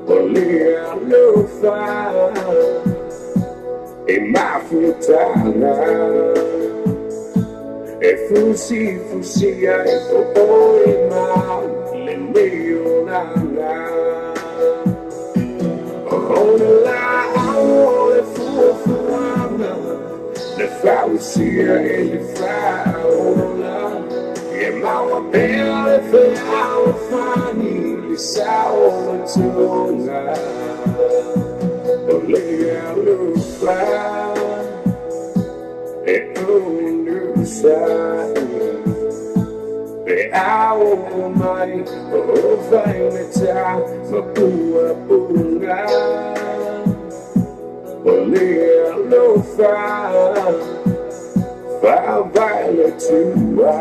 Only I know fire. ma futana e fusi ai popoli ma le meionana la le fuana le fausia e le fauna e ma belle fai fani li sautona lo fa e non sai e mai o fai metà ma pura lo fa vai tua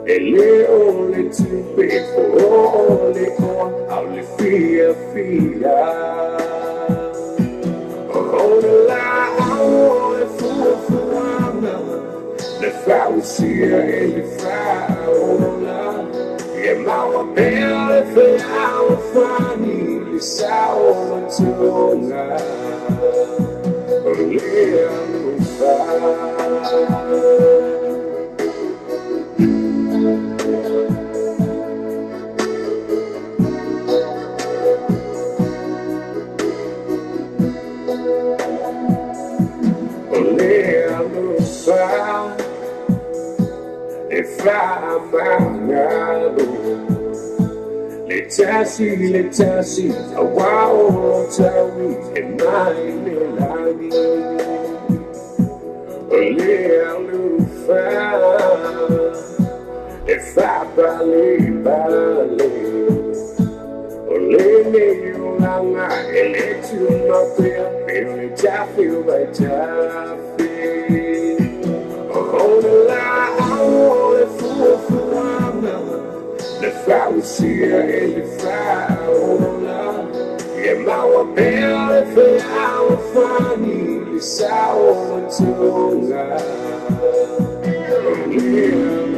e le only two people only on alle fia le fausia e le fauna e ma belle fani li sautona lo fa e fa male le tassi a wow tawi e mai melani le fa bale le meionana e le tuna per le taffi vai taffi le fausia e le fauna e ma belle fani li sautona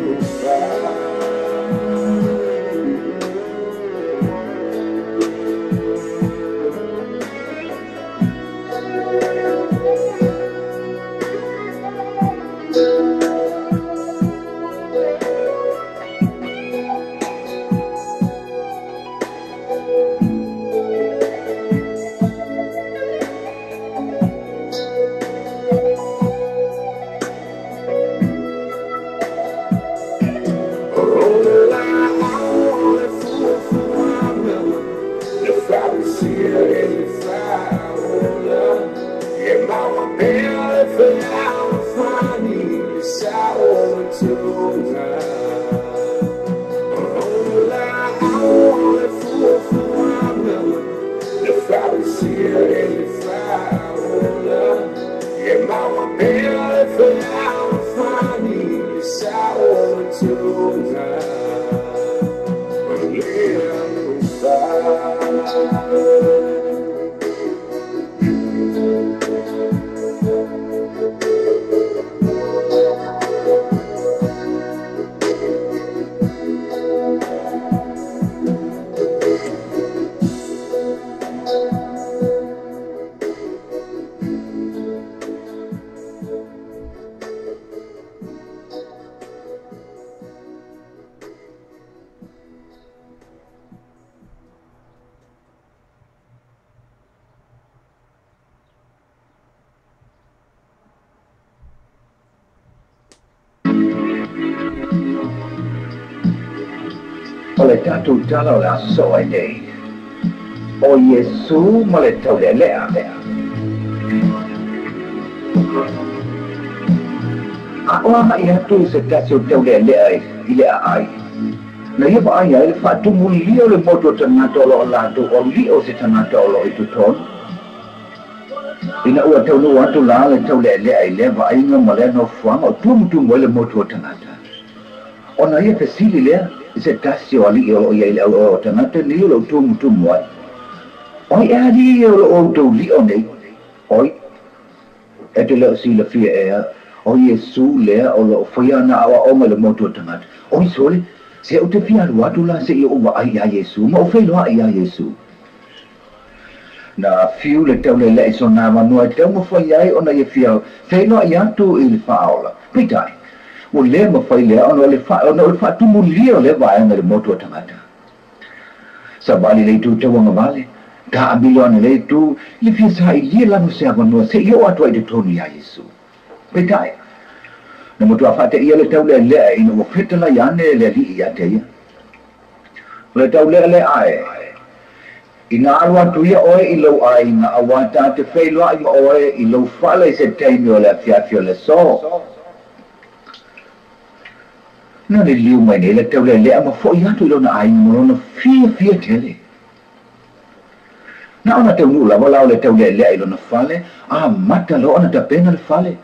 lo fa Oleh tatu talo la so ai dei o Yesu male tau le lea a oa mai hatu se tasi o tau le lea i lea ai na ia pa ai ai fa tu muli lio le moto tangata o la tu o lio se tangata o i tu ton ina ua tau no atu la le tau le lea i leva ai nga male no fuang o tu mo le moto tangata ona ia fesili lea se tasi o ali o ia le o tangata ni lo tu ai oi ali o tu li o nei oi e te leo si la fia ea o Yesu lea o lo whaiana awa o le moto tangata oi sole se o te fia rua tu la se i o wa ai a Yesu ma o whailoa ai a Yesu na fiu le tau le le so na manu tau mo fai ai ona ye fia fai no ya tu il faola pitai o le mo fai le ona le fa tu mo lio le vai na le moto tangata sabali le tu tau nga vale ta abilon le tu le fia sai li la no se agonu se yo atu ai de toni ya yesu pitai na mo tu fa te ia le tau le ino mo fetala ya ne le li ya te ia le tau le ai ina alwa tu ia oe i lau ai na awata te whailua i oe i lau whale se teimi o le fiafio le so. Nā ni liu mai nei le tau le lea ma fo i atu i lau na ai mo na fia tele. Na ona tau nula walau le tau le lea i lau na whale, a mata lo ona ta pena le whale.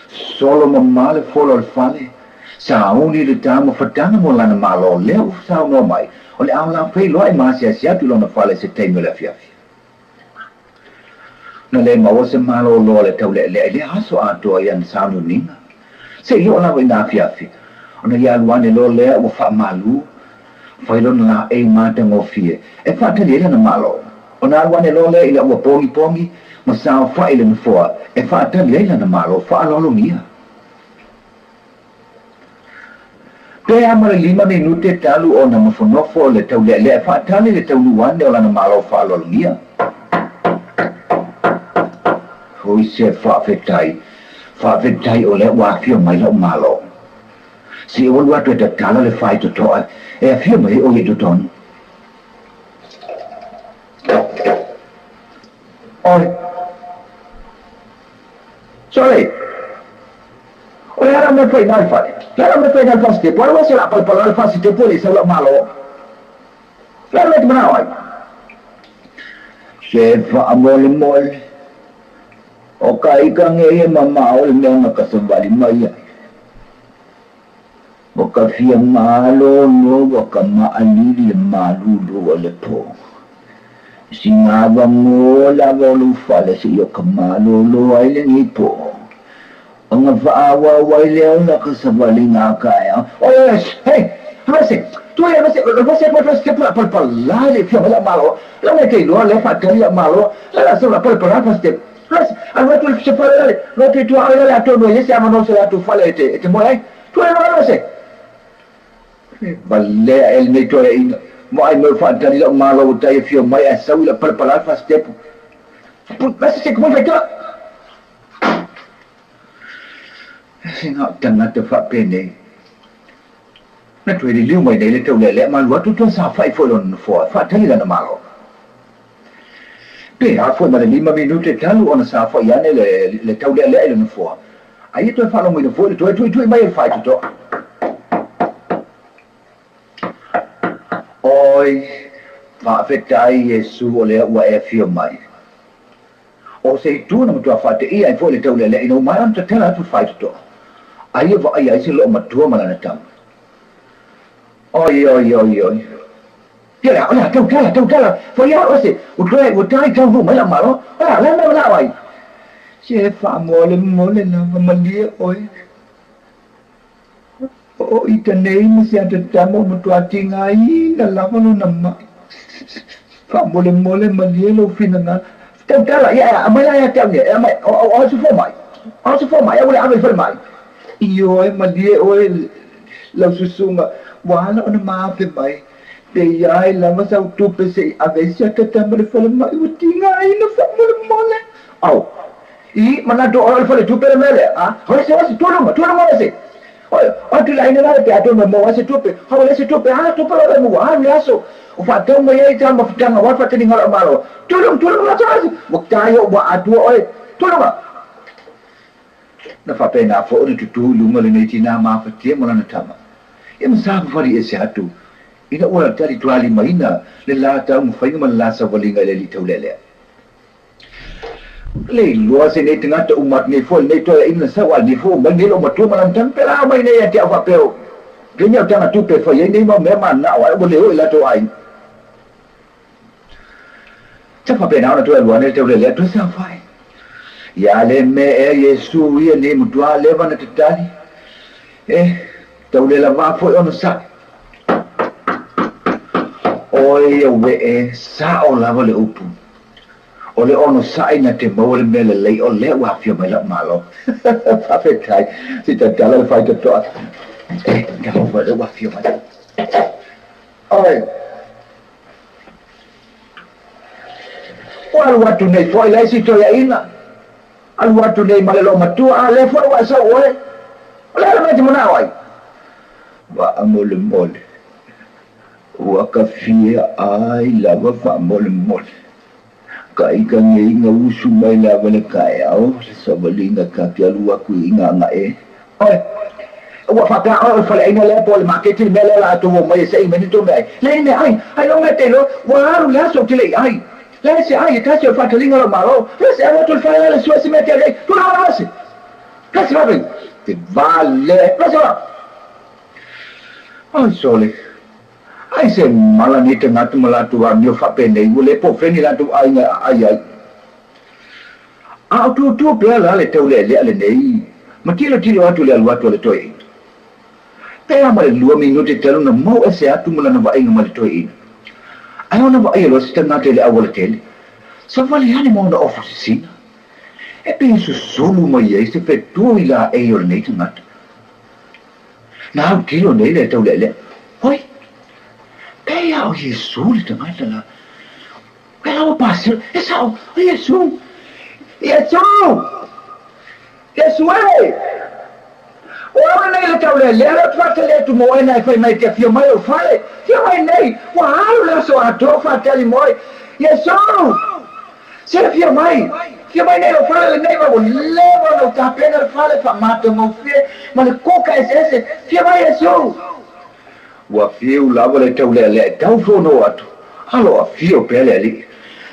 Solo ma male folo le whale. Sa uni le tamo whatanga mo lana malo leo sa no mai. O le au la fei loa i masia si atu lona whale se teimi le fiafi. Na le maua se malo loa le tau le haso ato i an saunu ninga. Se io la wai na fiafi. O na ia luane lo lea o wha malu. Whai lona la e mata ngofie. E whatani ele na malo. O na luane lo lea ila ua pongi. Ma sao wha ile mfoa. E whatani ele na malo. Wha alolo ngia. Pe amara 5 minute talu o na mafonofo le tau le whaatani le tau nuane o lana malo whaalolungia. Hoi se whaafetai o le wafio mai lau malo. Si o watu e ta tala le whai to toa, e a fio mai o ye to tonu. Oi. Sorry. Oleh orang mereka ingat faham. Lalu mereka ingat faham setiap. Walau saya lapar pada faham setiap boleh saya malu. Lalu mereka menawai. Saya faham boleh. Okai kang ye mama oleh nak kesembali maya. Boka fia malu no boka maali malu do oleh to. Singa bangola bolu fale si yo kamalu lo ay itu. Ang vaawa waileo na kasabali nga kaya. Oh yes, hey, masih palpalali fiya wala malo. Lang ay kayo le fatali malo. Lang sa palpalali pasti. Plus, ang watul siya palali. Lati tu ay la to no yes ama no sa tu falete. Ete mo ay. Tu ay no masih. Balle el mito ay mo ay mo fatali malo tayo fiya may asaw la palpalali pasti. Masih sik mo fito. Singa tanga te fa pene na tu ri liu mai le tau le ma lu tu sa fai fo lon fo fa tali na malo pe a fo ma le 5 minute talu ona sa fo ya ne le tau le lon fo ai tu fa lo mo fo tu mai fa tu oi fa fetai yesu ole wa e fio mai o se tu na tu fa te i ai fo le tau le no mai am te tela tu fa tu ai va ai se lo matua malana tam oi ya ona tau kala fo ya o se o tai tau lu mala malo la ai se fa mole na mali oi o itane mo se ata tamo matua tingai na la no na fa mole mali lo finana tau kala ya amala ya tau ne o se fo mai o le ave fo mai iyo ay mali oy la susunga wala ona maafe mai te yai la masa utupe se avesia tatamre fala mai utinga ai no fa mole au i mana do oil fala tupe mele hoy se todo mo se oy atu la ina la te atu mo se tupe hoy se tupe tupe la mo yaso o fa tau mo yai tama futanga wa fa tini ngala malo todo la tasi waktayo wa atu oy todo na fa pena fo o tu lunga le nei tina ma fa te mo na tama e msa fa ri ese atu ina ora tali tuali maina le la ta mo fa ma la sa volinga le li taulele le lo se nei tinga to umat nei fo nei to ina sa wa ni fo ma ni lo ma tu ma lan tan pela mai nei ati fa peo genya tanga tu pe fa ye nei ma me ma na wa bo le o la to ai cha fa pena na to lo ne taulele to sa fa ya le me yesu ye ni mutwa le bana tali tau le lava foi ono sa oi we sa o lava le upu Ole ono sai na te mo le mele le o le wa fio mai la malo. Perfect. Si te tala fai te to. Ka ho va le wa fio mai. Oi. Wa watu nei foi le si to ya ina. Al watu nei male lo matua le foi wa sa ole. Ole le mete mona wai. Wa amole mole. Wa ka fia ai la wa fa mole mole. Kai ka ngai nga usu mai la vale kai au sa balinga ka pia lua ku inga nga e. Oi. Wa fa ka o fa le ina le pol marketing mele la to mo mai sei meni to mai. Le ne ai lo ngate lo wa ru la so tele ai. Le se ai ka se fa telinga lo malo. Le se wa to fa le so se mete le. Tu la va se. Ka se va ben. Te vale. Ka se va. Ai sole. Ai se mala ni te ngatu malatu wa mio fa pene i le po feni la tu ai ai. A tu pe la le te le nei. Ma tilo atu le alwatu le toi. Pe ama le 2 minuti telu na mo ese atu mala na vai ngama le toi. Ai ona va ai lo sta ngate le awole tele. Sa vale ani mo na office. E penso solo mai e se pe tu ila e io nei ngata. Na tilo nei le te le. Hoi. Kaya o Yesu le tangata la. Kaya o pastor, esa o Yesu. Yesu. Yesu ai. O ana le tau le la fata le tu mo na fai mai te fio mai o fale. Fio mai nei. Wa halu la so ato fata li moi. Yesu. Se fio mai. Fio mai nei o fale nei va o leva no tapena fale fa mata mo fie. Ma le coca ese. Fio mai Yesu. Wa fiu lava le tau le tau fono atu. Alo a fiu pele li.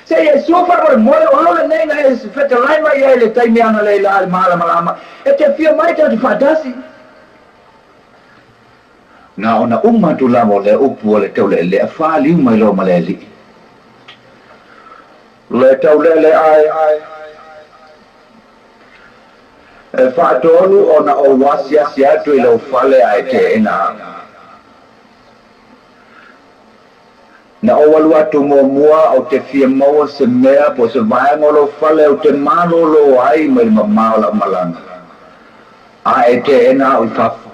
Se Yesu fa mo mo le nei na es feta lai mai le tai miana le la mala malama. E te fiu mai te fatasi. Na ona tu lava le upu le tau le fa liu mai lo male li. Le tau le ai. E fa tolu ona o wasia sia tu lo fale ai te ena. Na o walu atu mua o te fia maua se mea po se vaenga lo fale o te malo lo ai mai mamao la malanga. A e te ena o fafu.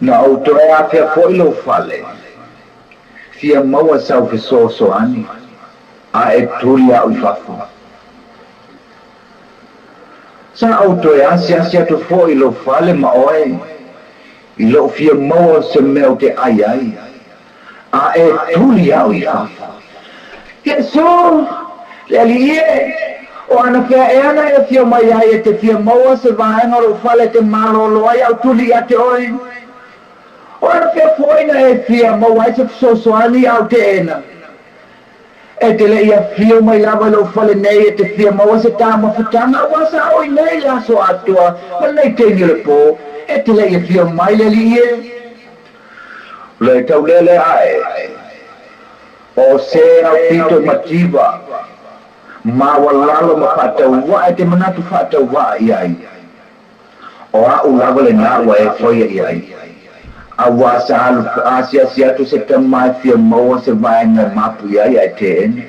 Na o toe a fia foi lo fale. Fia maua sau fe so ani. A e tuli a o fafu. Sa o toe a si atu foi lo fale ma oe. I lo fia maua se mea o te ai. A e tuli au I fafa. Yesu, le alie, o ana fea e ana e fia mai ai e te fia maua se vaenga lo fale te malo lo ai au tuli a te oi. O ana fea foina e fia maua e se sosoani au te ena. E te le ia fia mai lava lo fale nei e te fia maua se tama futanga wasa oi nei la so atua, ma nei te ni le po, e te le ia fia mai le alie. Le tau lele ae o se au pito mativa ma walalo ma fatau wa te manatu fatau wa ai o a ulawa le na wa e foi ai a wa sa alu asia tu se tamai fia maua se vai na mapu ai te ene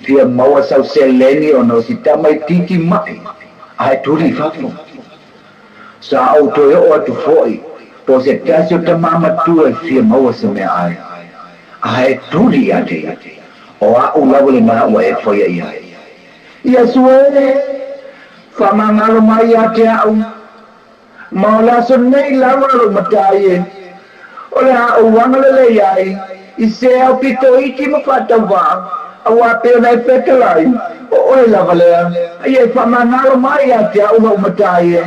fia maua sau se leni o no si tamai tiki mai ai turi fafu sa au toe o atu foi po se tasio ta mama tu e fia maua se mea ai. A e turi ate. O a ulawa le maa wa e foia ia. Ia suere, whamangalo mai ate au. Maolaso nei lawa lo matai e. O le a uwangale le iai. I se au pito iti ma whatawa. A wapeo nei whekalai. O e lawa lea. Ia whamangalo mai ate au lo matai e.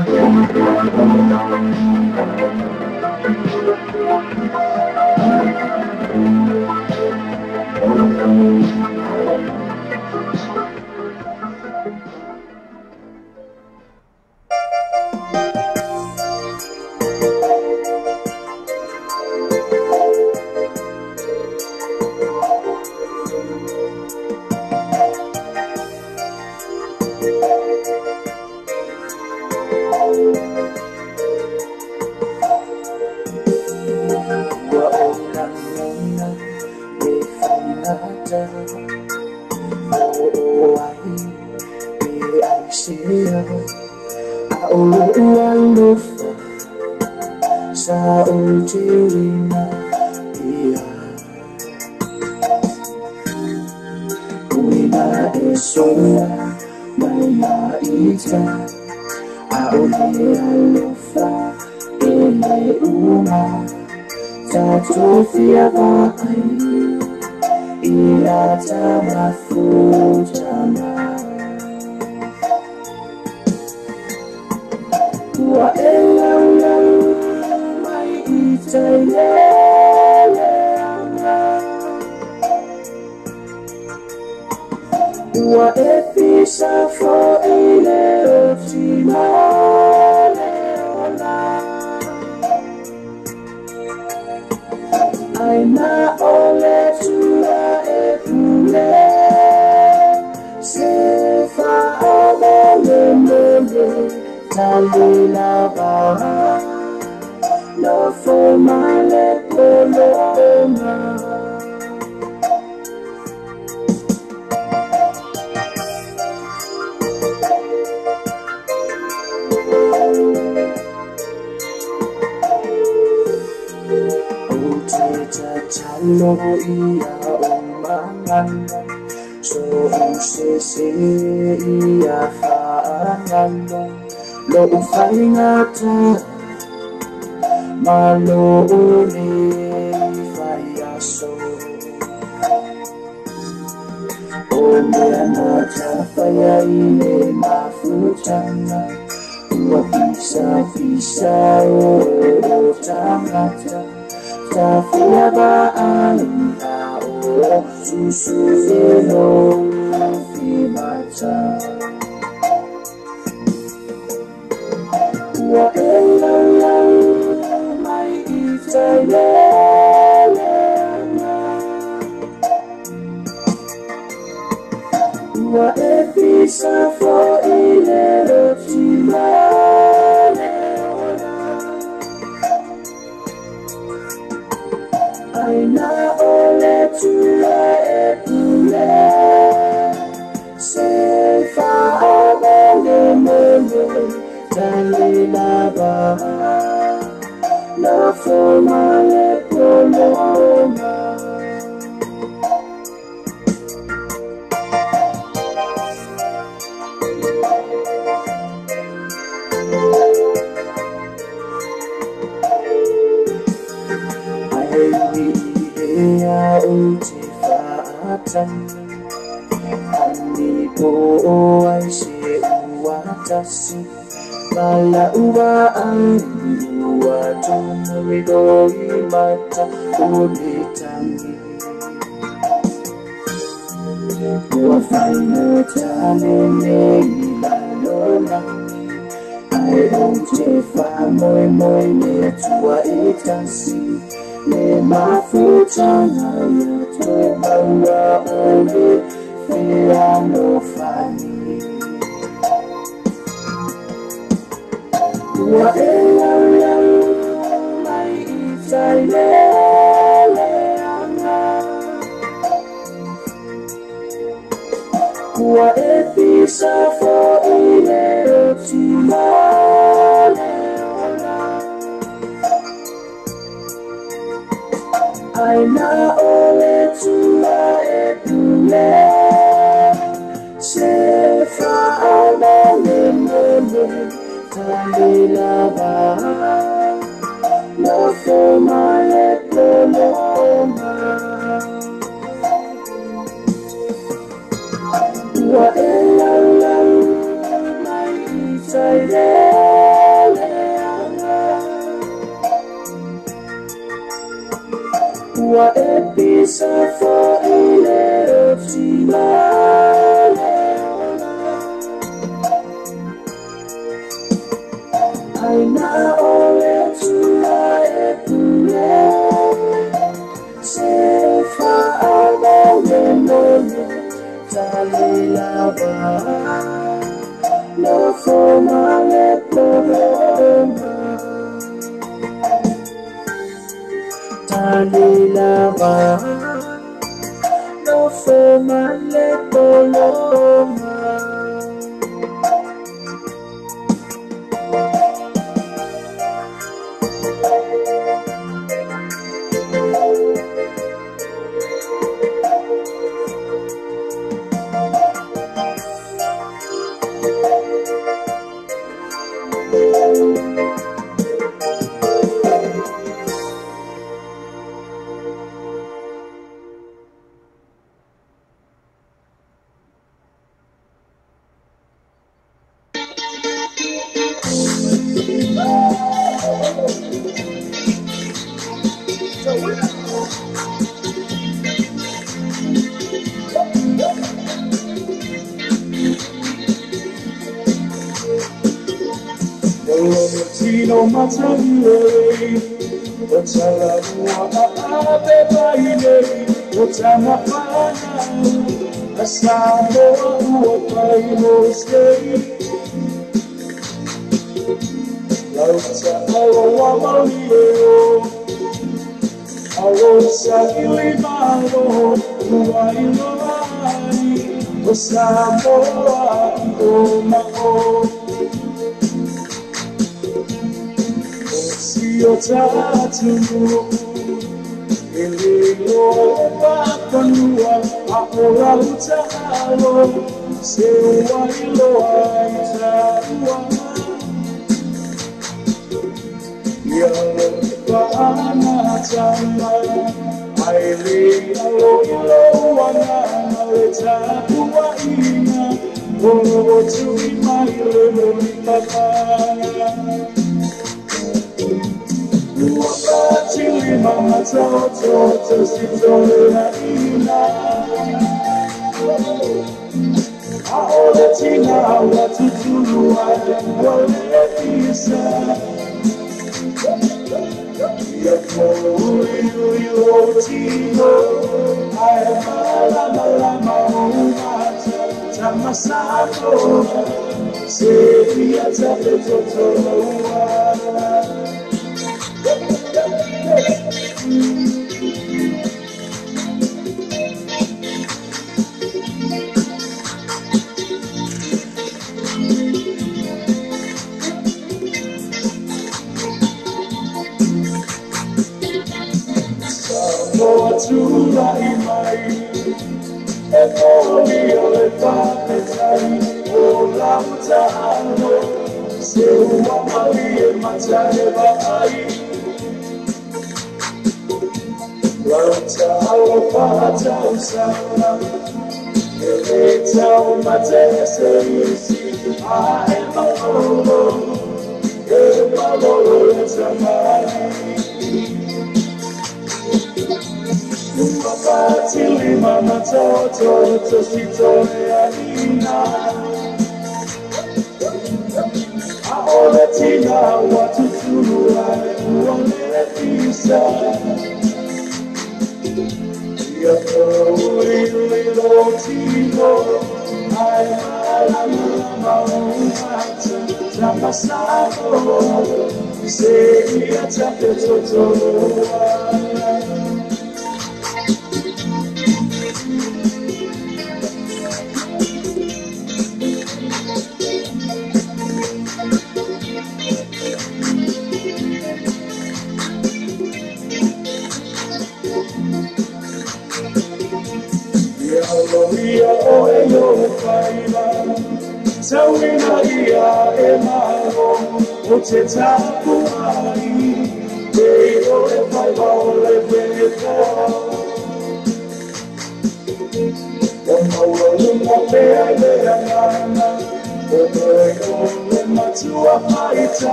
ai ai sia aulufa sa ujirina ia uina esona maya ita aule alufa ele uma tatu fiaba ai ia tamafutana wa ela mai itailele wa episa fo ile otimale ona aina ole tua epule sefa ole mele talila ba no formale poloma Chalo ia omangan so sese ia faangan lo ufai ngata malo uli fayaso o meana faya ile mafutana wa bisa o tangata Tafia ba anda o susu eno fimata wa ela mai itailele wa episa fo ile otimale aina ole tua epule sefa amele mele talila ba la formale poloma ia utifatan ani po ai se uatasi mala ua ani ua tonrido imata ulitangi ua faino talene ilalona ai utifa moi moi me tua itasi le mafutana ya tomaua ole feano fani wa ela mai itailele anga wa episa fo ile otimale aina ole tua epule sefa amele mele talila ba no formale poloma wa ela mai itailele wa episa fo ile otimale aina ole tua epule sefa amele mele talila ba no formale poloma talila ba no formale poloma no matter way. What's a love? What a baby? What's a mapana? A sabo what I most say. What's a woman? Awosa ilimaro uwailowani osamoa iomao osiotatu ililo bakanua aora utalo sewa iloa itarua Paanatama, Aili alo wana leta kuwaina, Bono tui maile mikapaya. Wakati lima matoto tositolea ina, Aoletina watutulu wale pisa.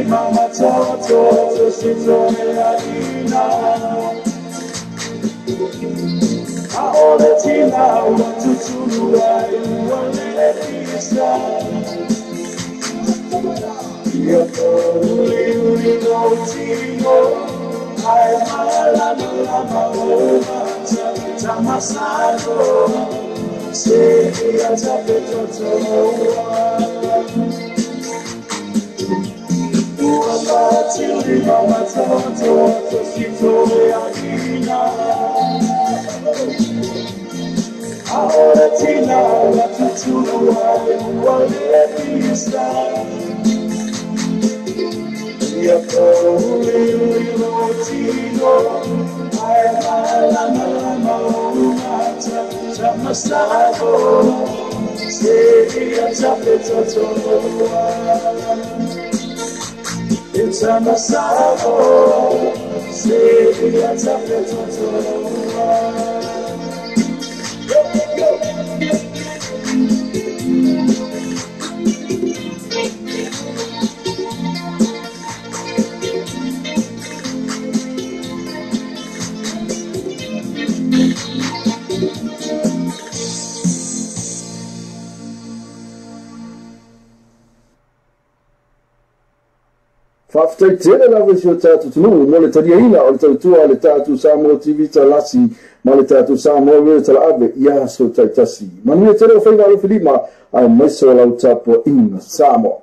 mama toto sitoya ina ahora tina watutulua iwanelisa yoko uliulilotino ay malama omata tamasano seya tapetotoa Uwapatili mama toto sitoya ina ahora tina watutulua iwanelisa yoko uliulilotino ay malama omata tamasano seya tapetotoa It's a Masabo, say it's a Faafetaitele lava isi o tātou tunuu mo le tariaina o le tautua le tātou Samoa TV talasi ma le tātou Samoa Real Talaave ia so taitasi. Manuia tele o whaiva alo whilima ai maiso o lau tapo inga Samoa.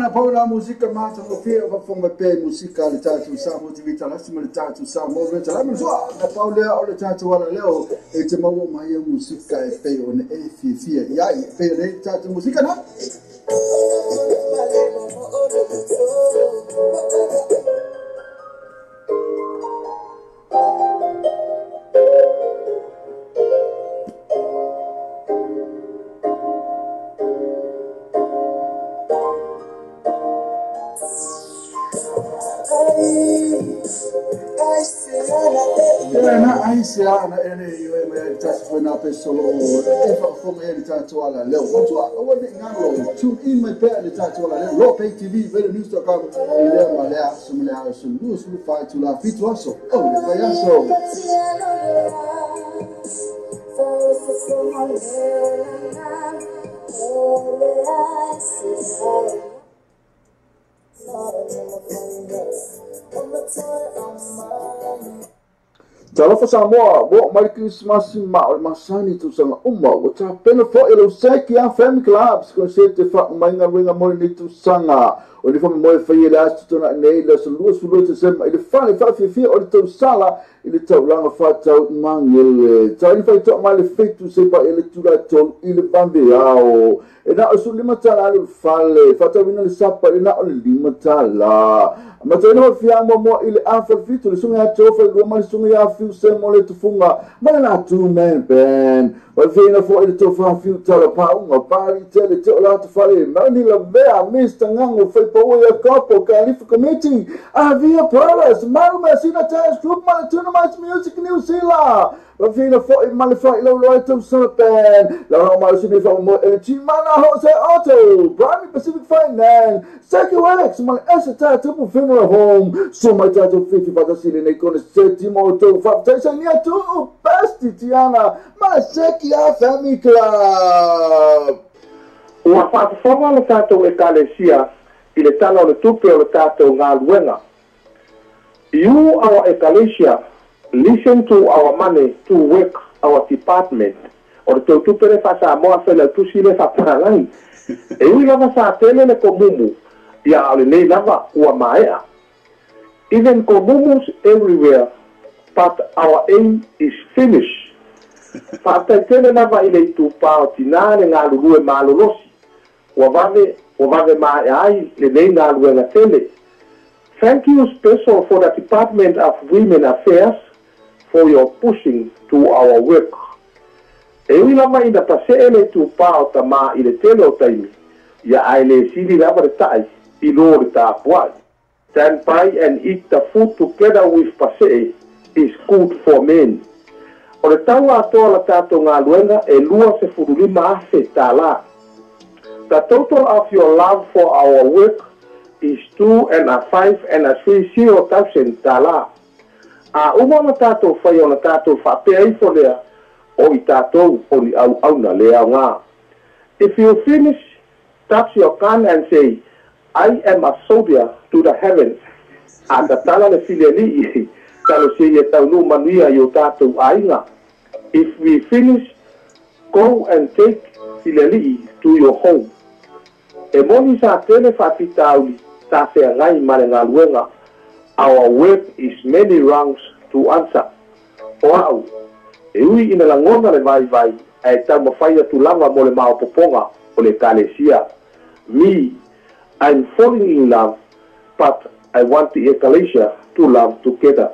Na paula musika mata no fia va fonga pe musika le tatu Samoa TV talasi ma le tatu Samoa Real Talaave so na paula o le tatu ala leo e te mau mai musika e pe o ne e fia ia e pe le tatu musika na Aisiana ene yo me tatu foi na pessoa e fa como ele tatu ala leo watu wale ngalo tune in my pair le tatu ala leo lo pay tv very news to come ile malea sumlea sulu sulu fa tu la fitu aso oh vaya so Talofa Samoa, wo mai Christmas ma o masani tu sanga uma o ta pena fo elo seki a family clubs ko se te fa mai nga wenga mo ni tu sanga o ni fo mo fa ye la tu na nei la sulu te sema ile fa fi o tu sala ile tau langa fa tau mangel tau ni fa to ma le fetu se pa ile tu la to ile bambe ao e na o su lima tala le fale fa tau vina le sapa ile na o lima tala ma tau no fia mo ile afa fitu le sunga to fa lo ma sunga ya fiu se mo le tu funga ma na tu man ben wa vina fo ile to fa fiu tala pa uma pari tele to la to fale ma ni la vea mista ngango foi po o copo califa committee havia paras malma sina tas club ma tu mais music news sila wa vina fo ma fa lo to so ben la ma sina fo mo ti mana Jose Auto Prime Pacific Finance Second Wax ma essa ta tu funeral home so ma ta tu 50 para sile ne con settimo to fa sai ni tu best Tiana ma seki a family club Ua whaafafonga le tātou e kalesia I le tala o le tupe o le tātou ngā luenga. You, our ecclesia, listen to our money to work our department. O le tau tupe le whasa moa whela tusi le whaparangai. E ui lava sa tele le komumu, ia o le nei lava ua maea. Even komumus everywhere, but our aim is finished. Whaatai tele lava I le tupao tina le ngā lulue malolosi. Ua vave mai ai le nei ngā luenga tele. Thank you special for the Department of Women Affairs for your pushing to our work. E ui lama ina pasee le tupao ta maa I le tele o taimi. Ia ai le sili lava le tai I lo le tāpuai. Stand by and eat the food together with pasee is good for men. O le tau atoa la tātou ngā luenga e lua se furulima ase tāla. The total of your love for our work is 2 and a 5 and a 30,000 tāla. A uma na tātou whai o na tātou whapea i wholea o i tātou o ni au na lea ngā. If you finish, touch your can and say, I am a soldier to the heavens. A ta tala le filiali i talo se ia tau nu manuia i o tātou ainga. If we finish, go and take filiali to your home. E moni sa tele whapita auli, ta sea ngai mare ngā luenga. Our work is many rounds to answer. O au, e ui ina langona le vai, e tau mawhaia tu lava mo le mao poponga o le kalesia. Me, I'm falling in love, but I want the ecclesia to love together.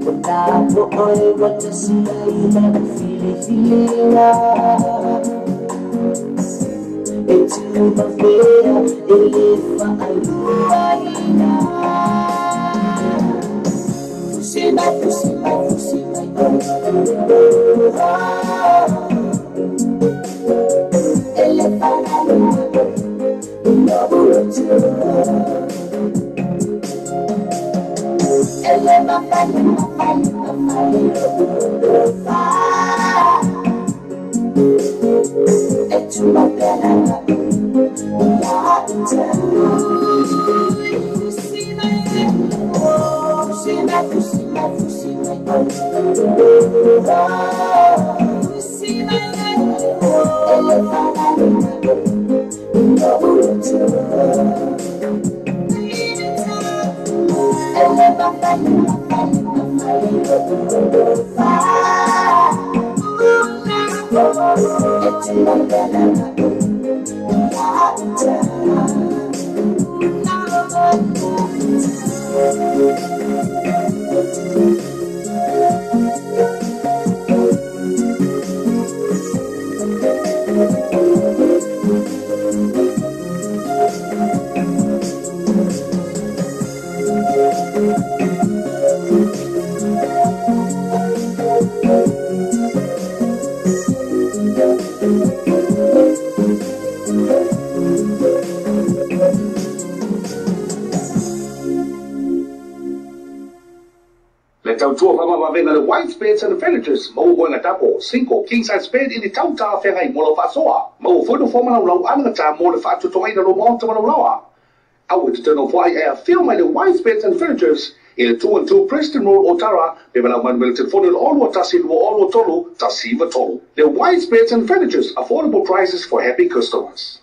Tapo oi watashi ina fili Etu mapea elefa alua ina Fusina elefa alua Unaburutu elefa Etu mapea The white beds and the furnitures, Mo going a double, single, king size bed in the town tower, Ferrai, Molofasoa, Mo for the former low, Anata, Molofa to Tomato, Montamaloa. I would turn off why I film my white beds and furnitures in the 2 and 2 Preston Road, Otara, Development Milton for all what Tassin were all Tolu, Tassiva Tolu. The white beds and furnitures, affordable prices for happy customers.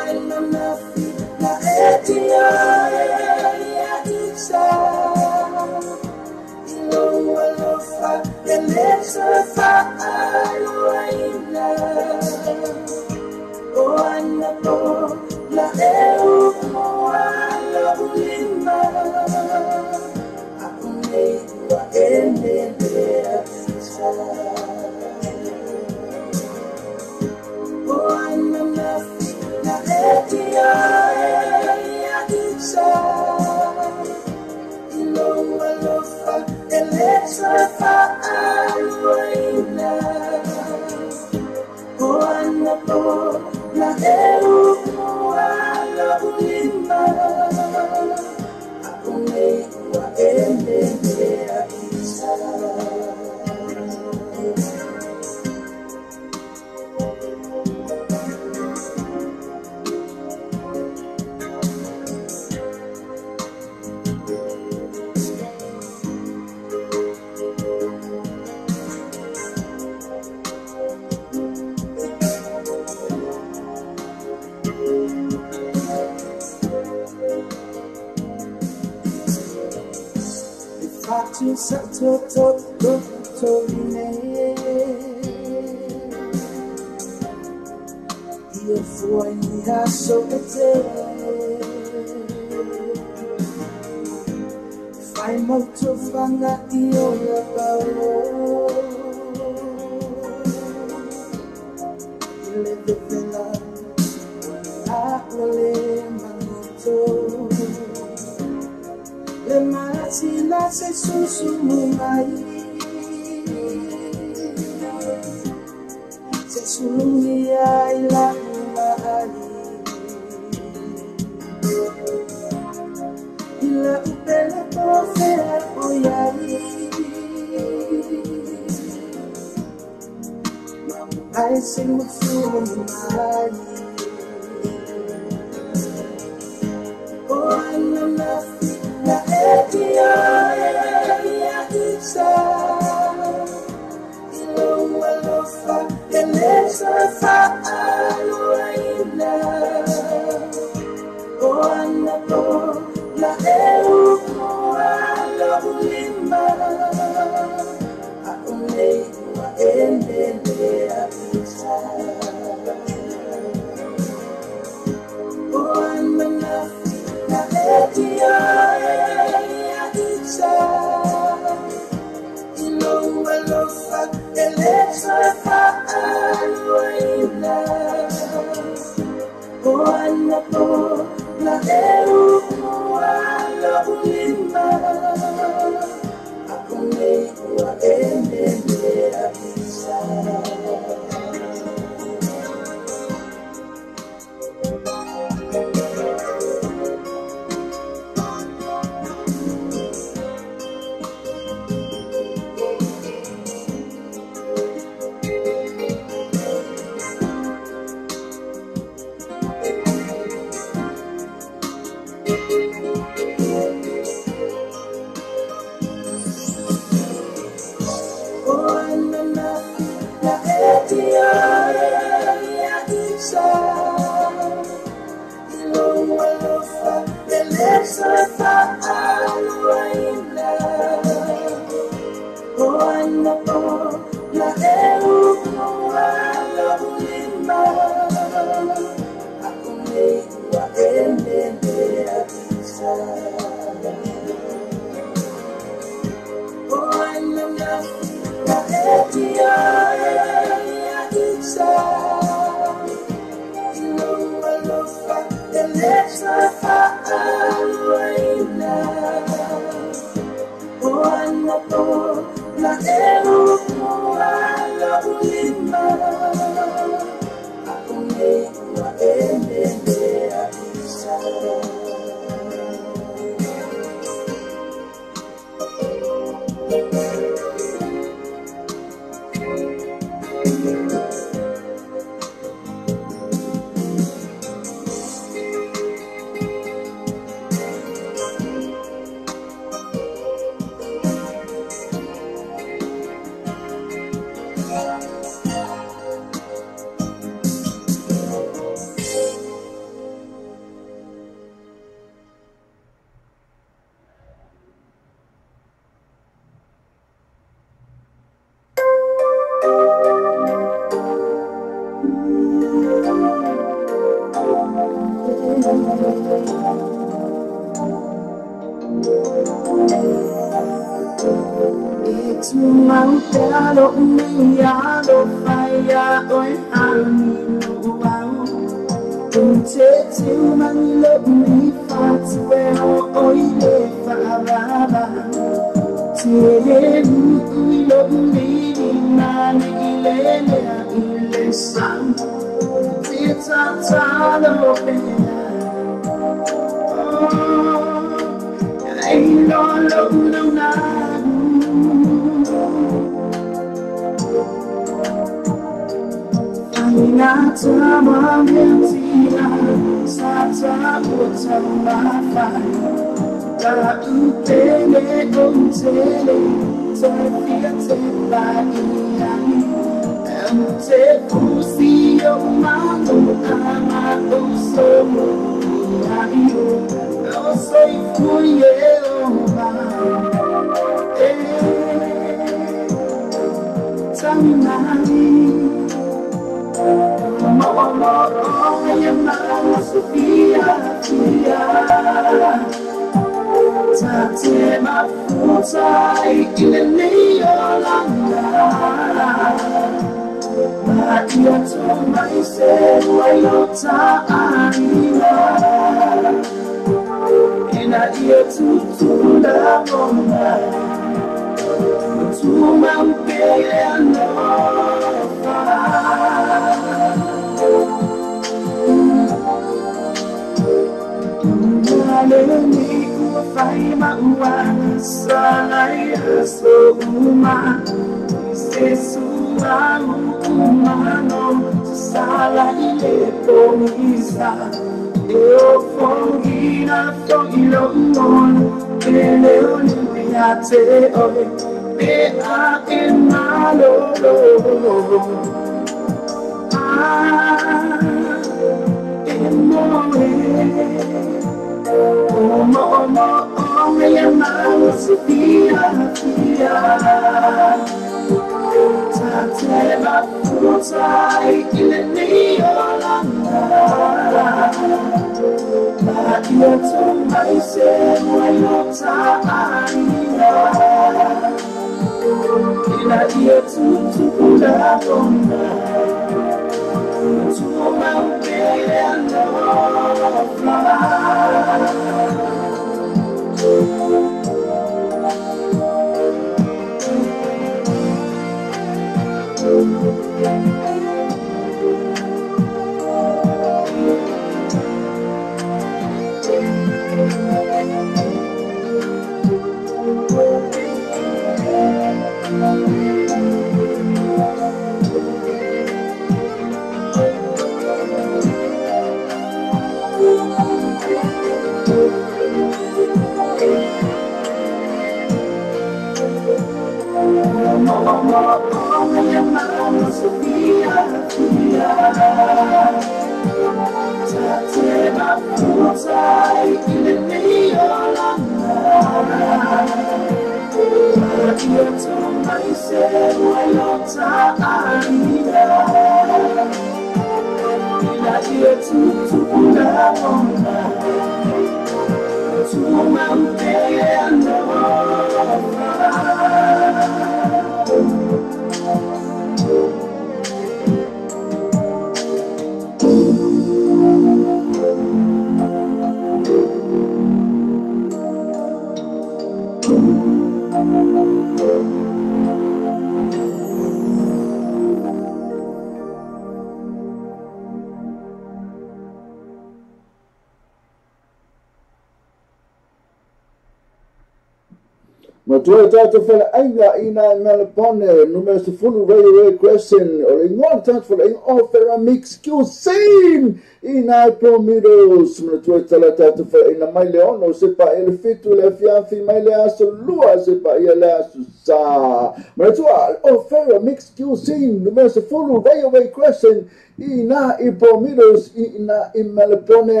Matua tata fala ainga ina Melapone numero sifunu radio question or in one touch for in offer mix cuisine ina promidos matua tata fala ina mai leono sepa el fitu le fianfi mai le asolua sepa ile asusa matua offer mix cuisine numero sifunu radio question ina ipromidos ina Melapone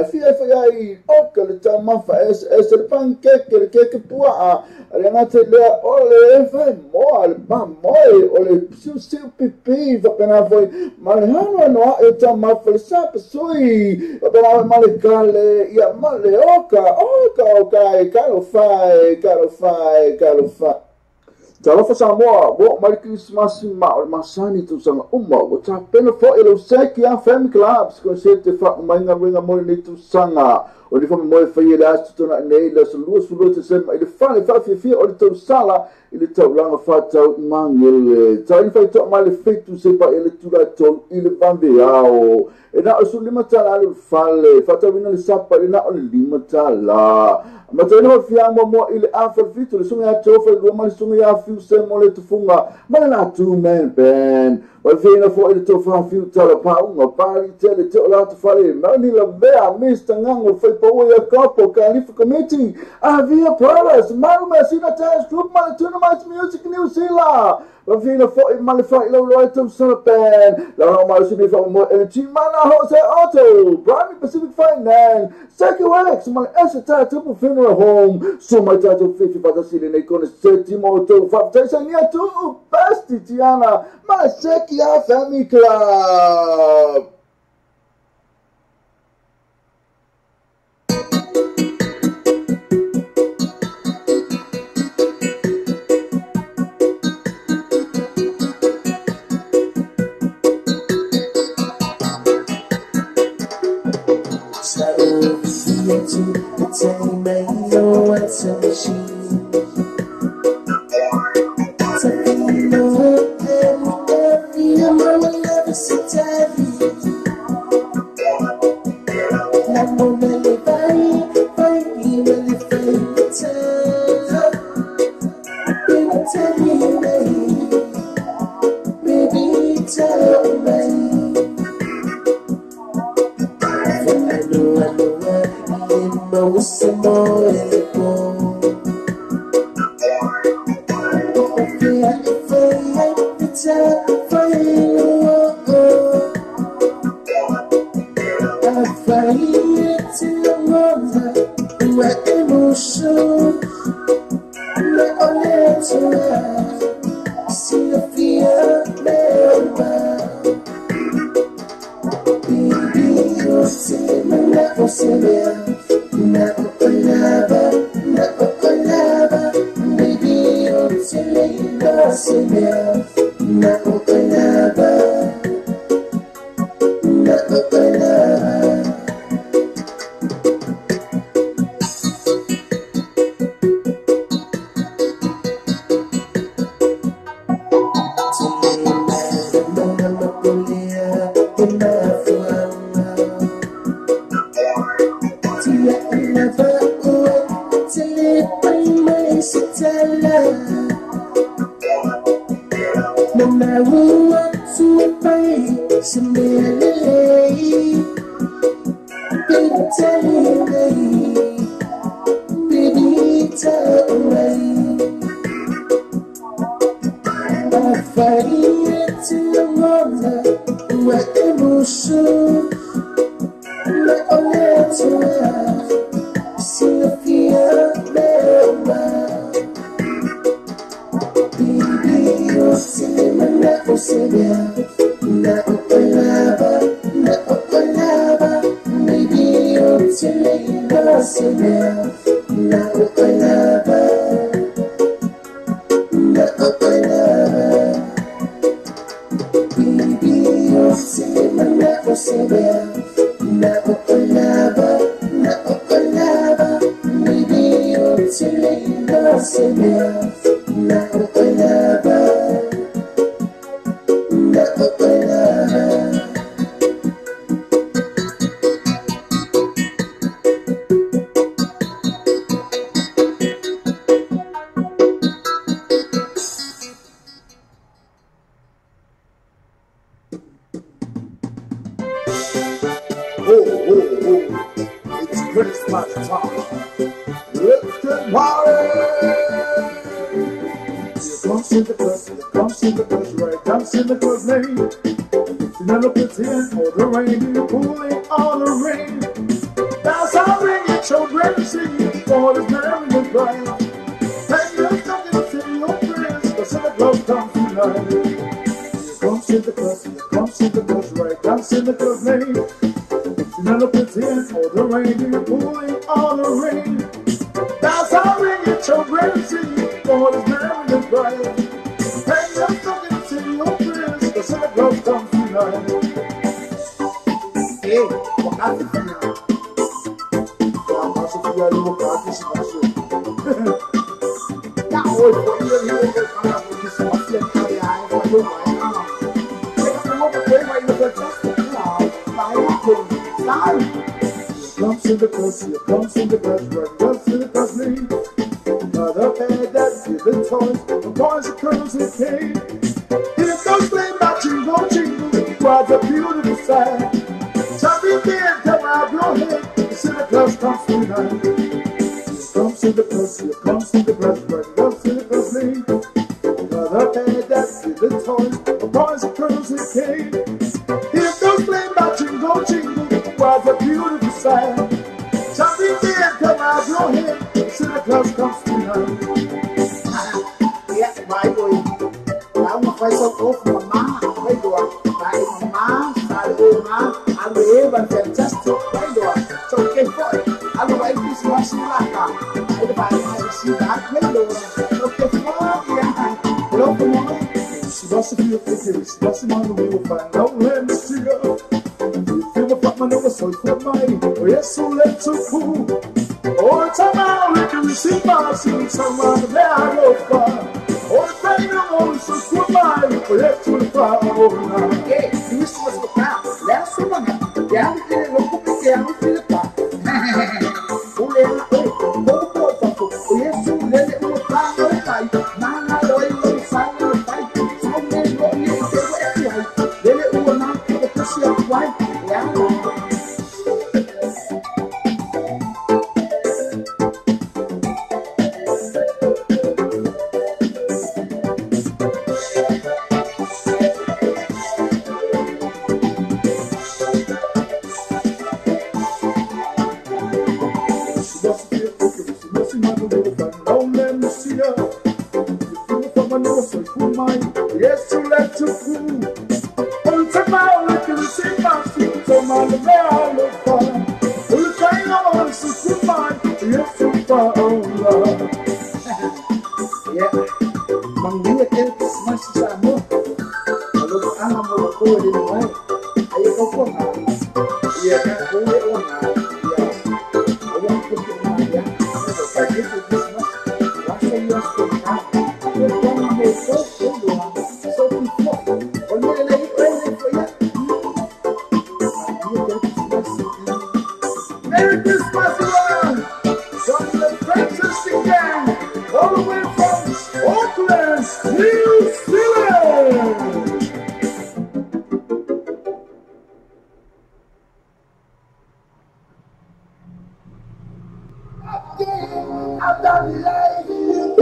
afia fai oka le tamafa es el pancake el cake pua Renate le ole fai mol ba moi ole siu pipi va pena foi malhano no e tama falsa sui va pena male gale ia male oka calo fai Talofa Samoa, bo Merry Christmas ma o masani tu sanga uma o ta pena fo elo seki a family clubs ko se te fa mainga winga mo ni tu sanga o di fa mo fa ila tu na nei la sulu te se ma ile fa fi o tu sala ile tu langa fa tau mangel ta fa to ma le fitu se pa ile tu la to ile bambe ao e na o su lima tala le fale fa tau ina le sapa ina o lima tala ma te no fiamo mo ile afa fitu le sunga tofa lo ma sunga ya fiu se mo le tufunga ma na tu men ben o fina fo ile tofa fiu tala pa unga pali tele te la to fale ma ni la bea mista ngango foi Poa Couple, Califa Committee, Avia Palace, Malma, Sina Tash Group, Malatunamite Music, New Zealand. Ravina for Malify Lowrightum Sanapan, Laura Marcini from Chimana Jose Auto, Prime Pacific Finance, Saki Alex, my Esata Triple Funeral Home, so my title 50 for the city, they gonna set Timoto, 5 days and near to Basti Tiana, my Sekia Family Club. Entertainment, no answer machine. Something new and every number will never sit tidy. Not no belly fight, you really fight the time. Baby, tell me, baby, tell me. I know. Most more What a beautiful sight. Something can't come out your head. Santa Claus comes tonight. Come to the bus, here comes to the bus, right up to the bus lane. Got up and that's the toy, the boys and girls and came. Here goes playing my jingle jingle, what a beautiful sight. Jumping in, come out your head, Santa Claus comes tonight. Yeah, my boy. I'm a fight off Mama, my door. By Mama, Mama, I'm brave and fantastic, my door. So, okay, boy. I don't like this much like I see that window. Okay, boy, yeah. Hello, come on. She must have been thinking, she must have been we will find out when to see her. You feel the fuck my nose, so it's not mine. Oh, yes, so let's so cool. Oh, it's a man, we can see my scene, someone there I go far. Oh, the thing I'm on, so cool, mine. Oh, yes, to the fire, oh, now. Hey, this was the crowd. That's the one. Yeah, we didn't look up the down to the car. Yes, you like to cool. On tomorrow, you can see my feet. So, my love, look fine. We'll try on, so cool, mine. Yes, you far, oh, love. Yeah, Manglia Elvis Masamo. Kalau anak mau kau di mana? Ayo kau pun ya kan kau ni orang ya. Orang pun cuma ya. Kalau pagi tu Christmas, rasa dia suka. Kau mau so dua, so people. Kau ni lagi present for ya. Merry Christmas, everyone! From the Fantastic Gang, all the way from Auckland, New Zealand!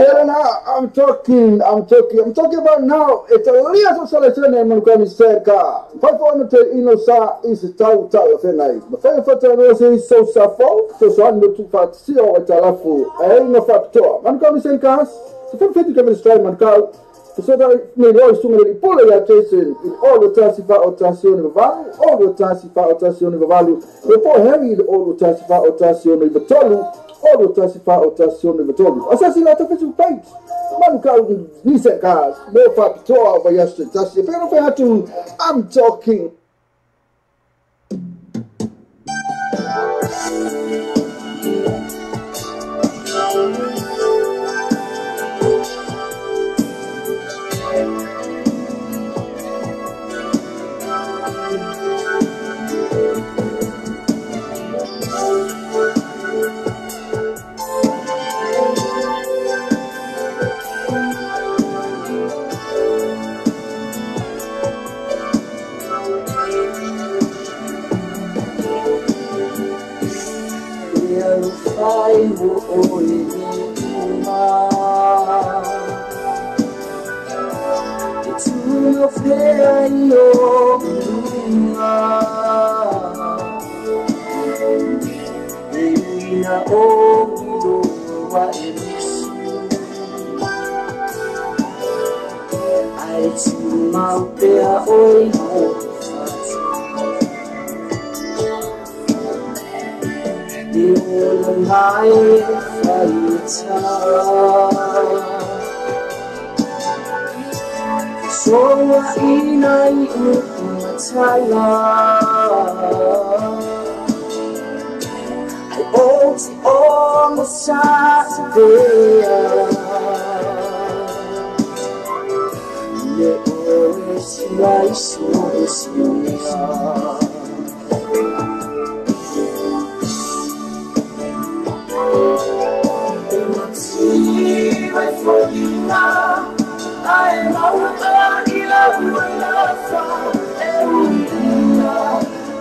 Yeah, now I'm talking about now. It's a little selection and man can say ka. Performance inosa is tau fenai. Mafanya fata no se so safo, so ando tu fat si o talafu. No factor. Man kan say ka. So for fit to strike man ka. So that me lo isunga li pula ya chasing in all the tasifa otazione value, all the tasifa otazione value. Before heavy the all the tasifa otazione value. All the tasifa otazione value. Assassina to fit page. Man can listen guys. No factor over yesterday. That's the very to I'm talking.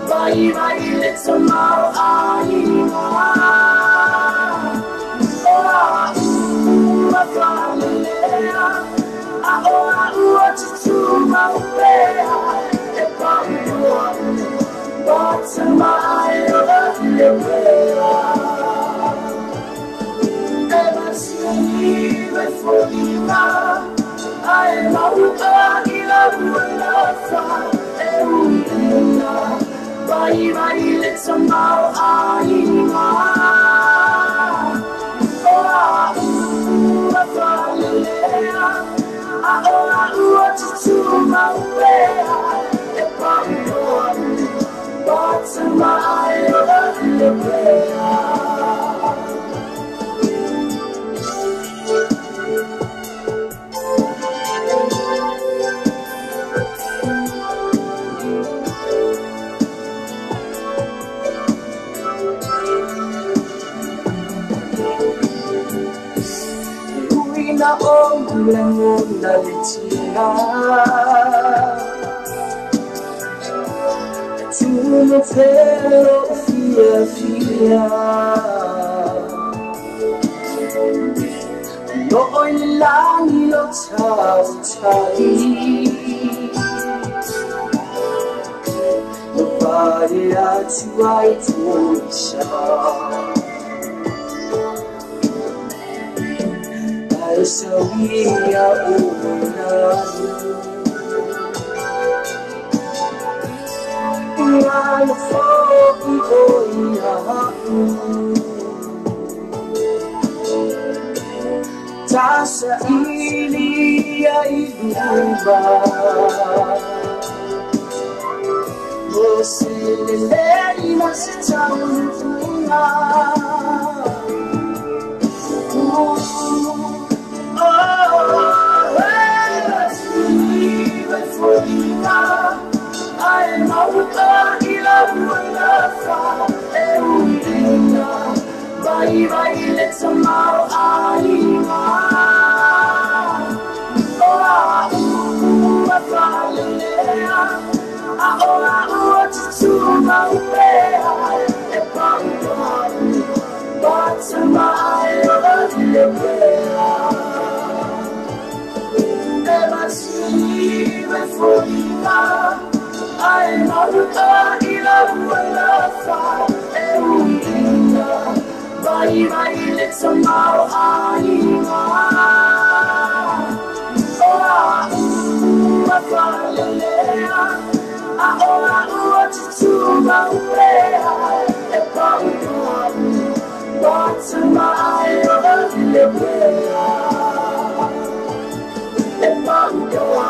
Bye, bye, let's tomorrow. vai vai le samau ainga oa ua whalelea a oa ua tutu mauea e pamua bata mai oa le wea na ongulango na litina tuno pero fia fia no oilangi lo tau tai no pare atu ai tuisha Sabia unadu Ngalo foki oia Tasa ilia iluba Você lelei masitaununa I'm out vai vai let samau ainga oa ua whalelea a oa ua tutu mauea e pamua bata mai oa le wea e masiwe fuina ai maruka ila ualafa e uina vai vai let samau ainga oa ua whalelea a oa ua tutu mauea e pamua bata mai oa le wea e pamua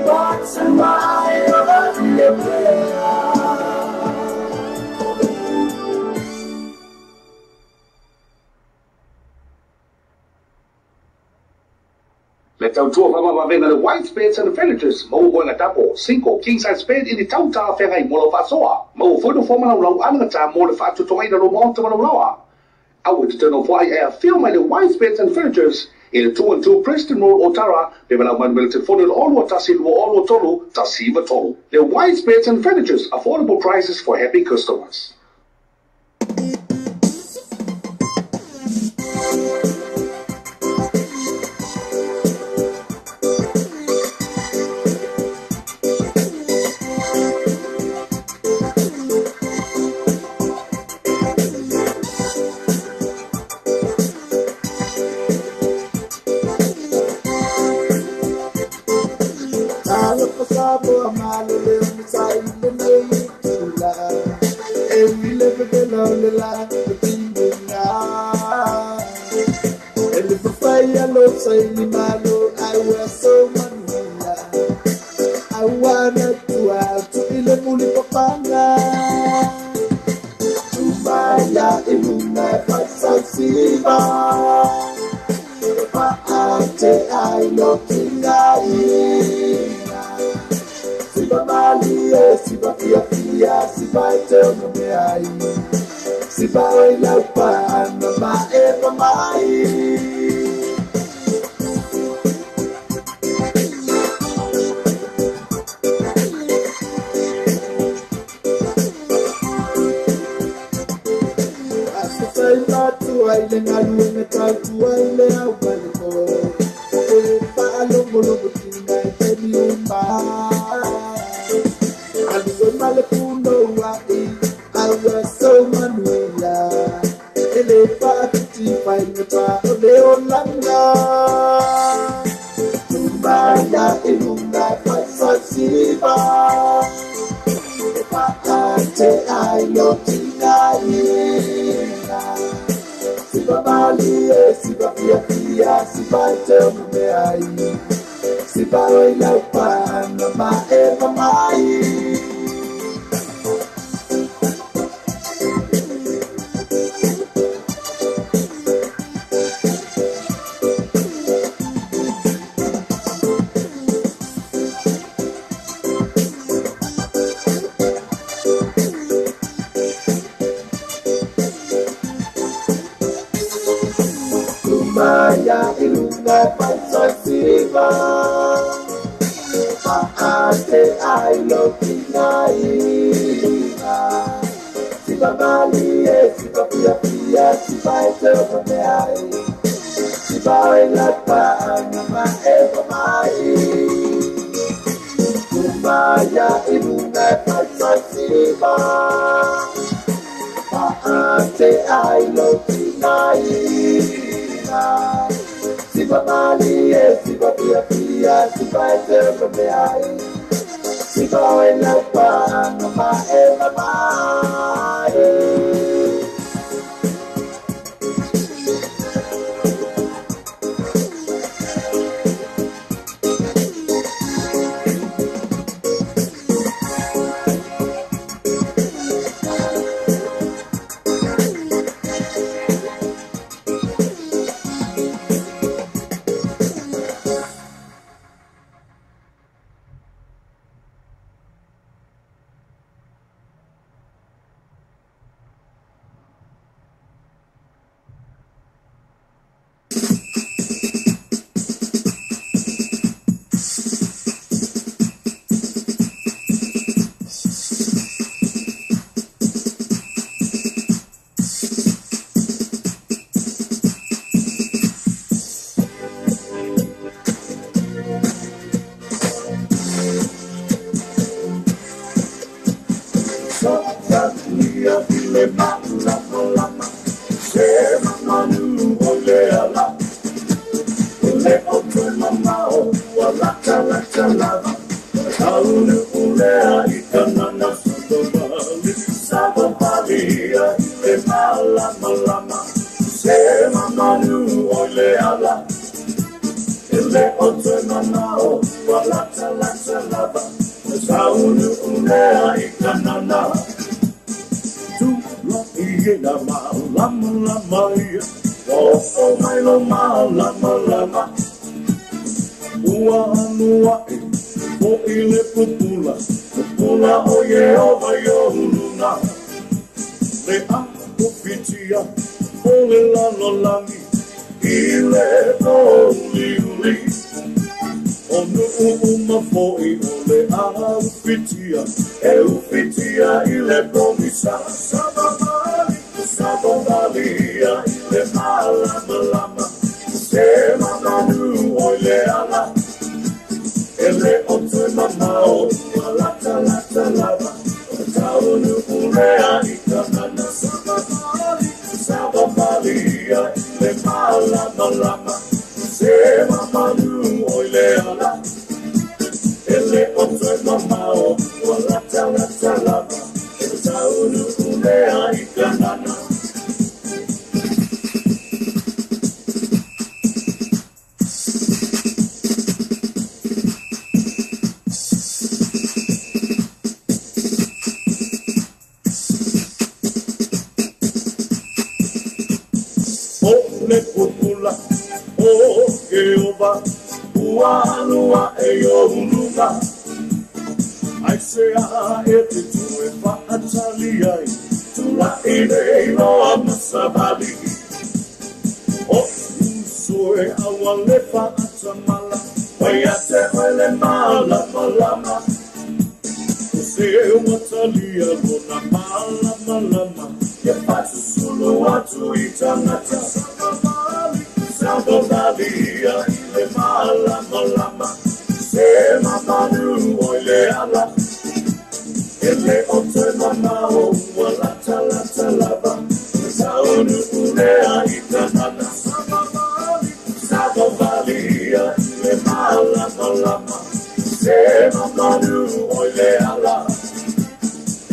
bata mai oa le wea Le tautua whamawawena le white beds and furnitures mau wanga tapo, 5 king-size bed in the tauta whengai mo lo whasoa. Mau whunu whamana lau anangata mo le whatu tongaina lo maonta mana lawa. Au te tano whai ea feel my le white beds and furnitures in the 212 Preston Road, Otara, Bebala Manuel Telefono Olo Tasi Lua Olo Tolu, Tasiva Tolu. The white beds and furnitures, affordable prices for happy customers. I was so manuela. I wanted to have to ile muli papanga. Tumaya imuna pasasiba. Paate I lokinga ina. Siba mali siba pia pia siba temo me ai. Siba ila pa mama eva mai. Tuaile ngalume tuaile awalko palo molo butinga temiumba alugo male puno wai awa so manuela ele pati paine pa ole olanga tumbaya inunda pasasiba pata te ai lo tingaina. Siba mali e siba pia pia, siba te me ai. Siba oi la pana ma e mamai. Maya ilunga pansasiva Aate ai lo kinaina Siba mali e siba pia pia Siba ete me ai Siba ela paana ma eva mai Maya ilunga pansasiva Aate ai lo kinaina Siba mali e siba pia pia Siba ete me ai Siba ela paana ma eva mai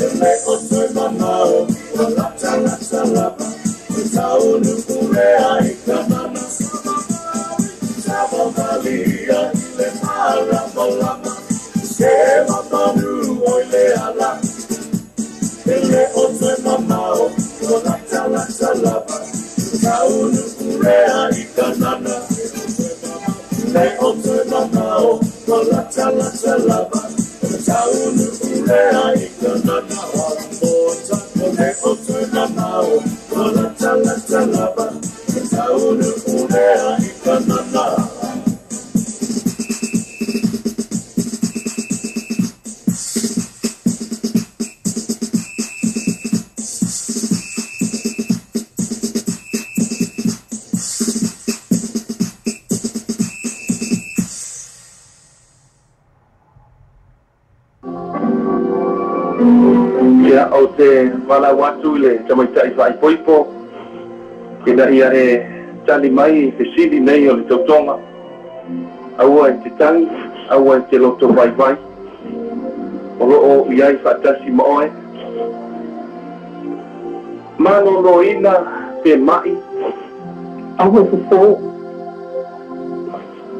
ele otoi mamao, walata la salaba, utaunu kulea ikanana, Malia, ile mara malama, sema manu oile ala, ile ote mamao, walata la salaba, kaunu kulea ikanana, ile ote mamao, walata la salaba, kaunu kulea ikanana, walambota, ile ote mamao, walata la salaba, kaunu kulea ikanana. Ya o te wala watu le tamaitai vai poipo kina ia e tali mai te sili nei o le tautonga aua e te tangi aua e te loto vai vai o loo iai whatasi moe mano no ina pe mai aua te fō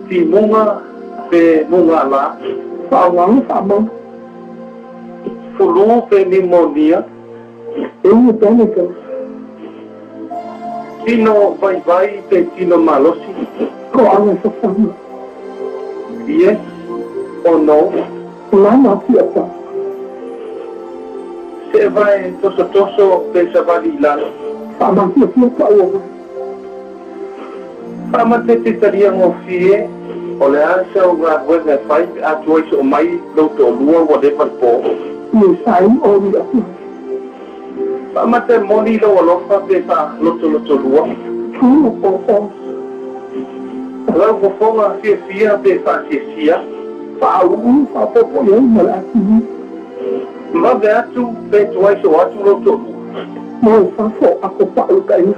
ti munga pe munga la whawangi whamau fulu pe pneumonia eu chemicals tino vai vai pe tino malosi ko anga sofama yes or no lama fiata se vai toso pe savali lalo fama fiata o fama te taria ngo fie o le asa o nga wena fai a choice o mai lo to lua whatever po ni sai o ni aku Pama te moni lo alofa pe pa loto lua. Tuo po. Lau ko fonga fia pe pa sia. Pa u pa po yo mala aki. Ma ve atu pe tuai so atu loto. Mo fa fo ako pa u kai.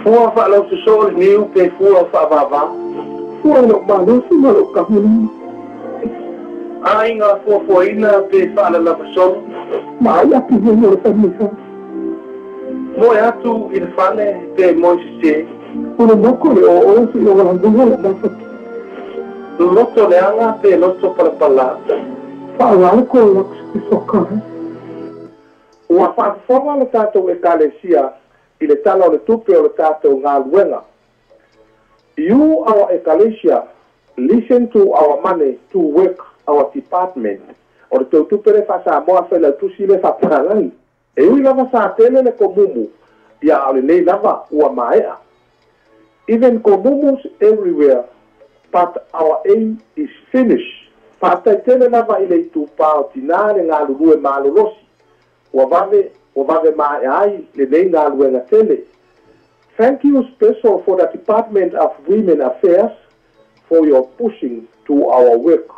Fua fa lo so niu pe fua fa va. Fua no ma no si no ka huni. Ai nga fua ina pe fa la persona. Mai atu no le famisa. Mo atu il fane pe moise. Uno moko le o si o la dunga la fa. Loto le anga pe loto pala. Fa la ko la soka. Wa fa forma le tato e kalesia ile tala le tupe o le tato ngaluenga. You our ecclesia listen to our money to work our department. O le tau tupere fa sa moa fela tusi le fa parangai. E ui lava sa tele le komumu. Ia ole nei lava ua maea. Even komumus everywhere. But our aim is finished. Fatai tele lava ile tu pao tinare ngā lulue malolosi. Ua vave maea ai le nei ngā luenga tele. Thank you special for the Department of Women Affairs for your pushing to our work.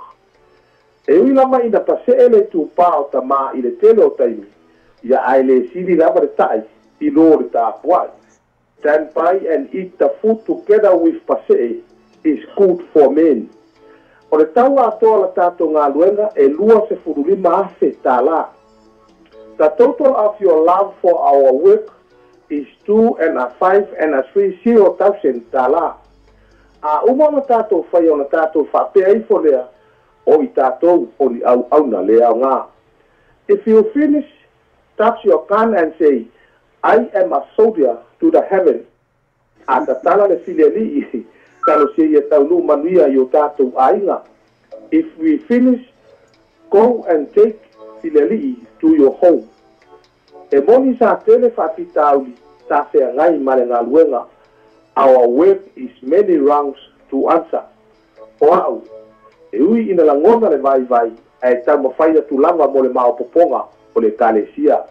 E ui lama ina pase ele tu pao ta ma i le tele o taimi. Ia ai le siri lama le tai i lo le ta puai. Stand by and eat the food together with pase is good for men. O le tau atoa la tato ngā luenga e lua se furulima afe ta la. The total of your love for our work is 2 and a 5 and a 30,000 ta la. A uma na tato whai o na tato whapea i folea. O i tātou o ni au na lea o ngā. If you finish, touch your can and say, I am a soldier to the heaven. A ta tala le file li, talo se ia tau nu manuia i o tātou ainga. If we finish, go and take file li to your home. E moni sa tele whapita auli, ta whea ngai mare ngā luenga. Our work is many rounds to answer. O au. E ui ina la ngona le vai vai, e tau mawhaia tu lava mo le mao poponga o le kalesia.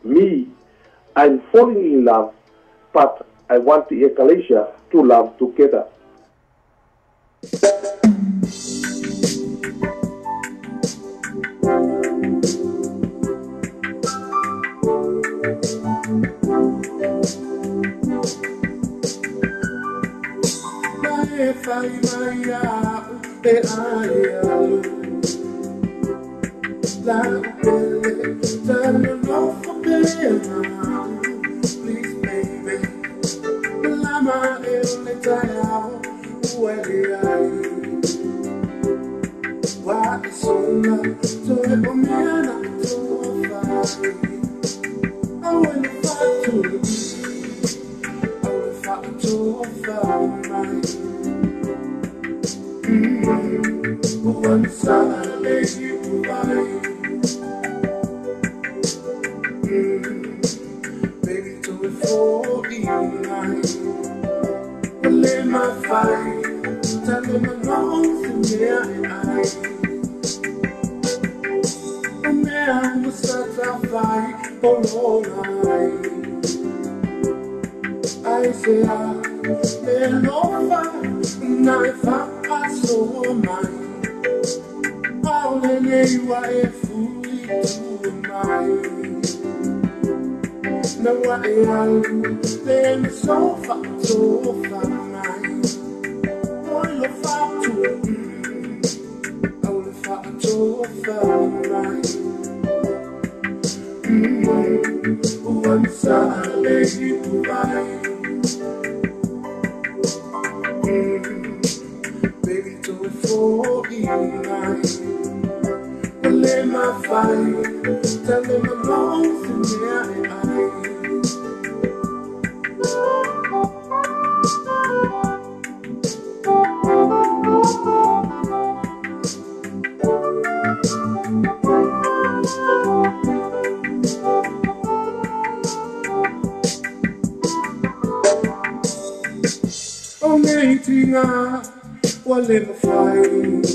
Me, I'm falling in love, but I want the ecclesia to love together. like Billy, turning off for Billy. Please, baby, lama ele tayao, ueli why is so love to it for me and I'm too far. I will fight to I will fight to find one side make you right. Baby, do it for you. Well, in my fight, tell me my wrongs and yeah, I was such a fight for all night. I say I been over, and I saw mine. All in you are fully to mine. Now I am then so far mine. All of far to all of far to mine. Once I lay you right, baby, do it for you right. Well, in my fight, tell them I'm lost in their eyes. Well, in my fight,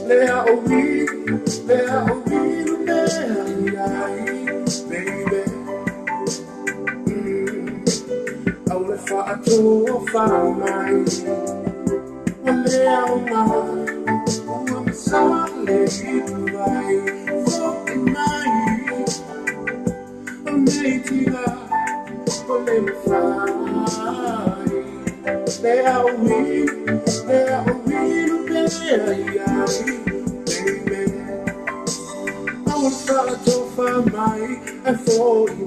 there are we, baby. I will fight to find mine. Well, there are mine. I'm sorry, right. So in mine, I'm making up. Well, in my fight. There are we, baby. I will try to find my and for you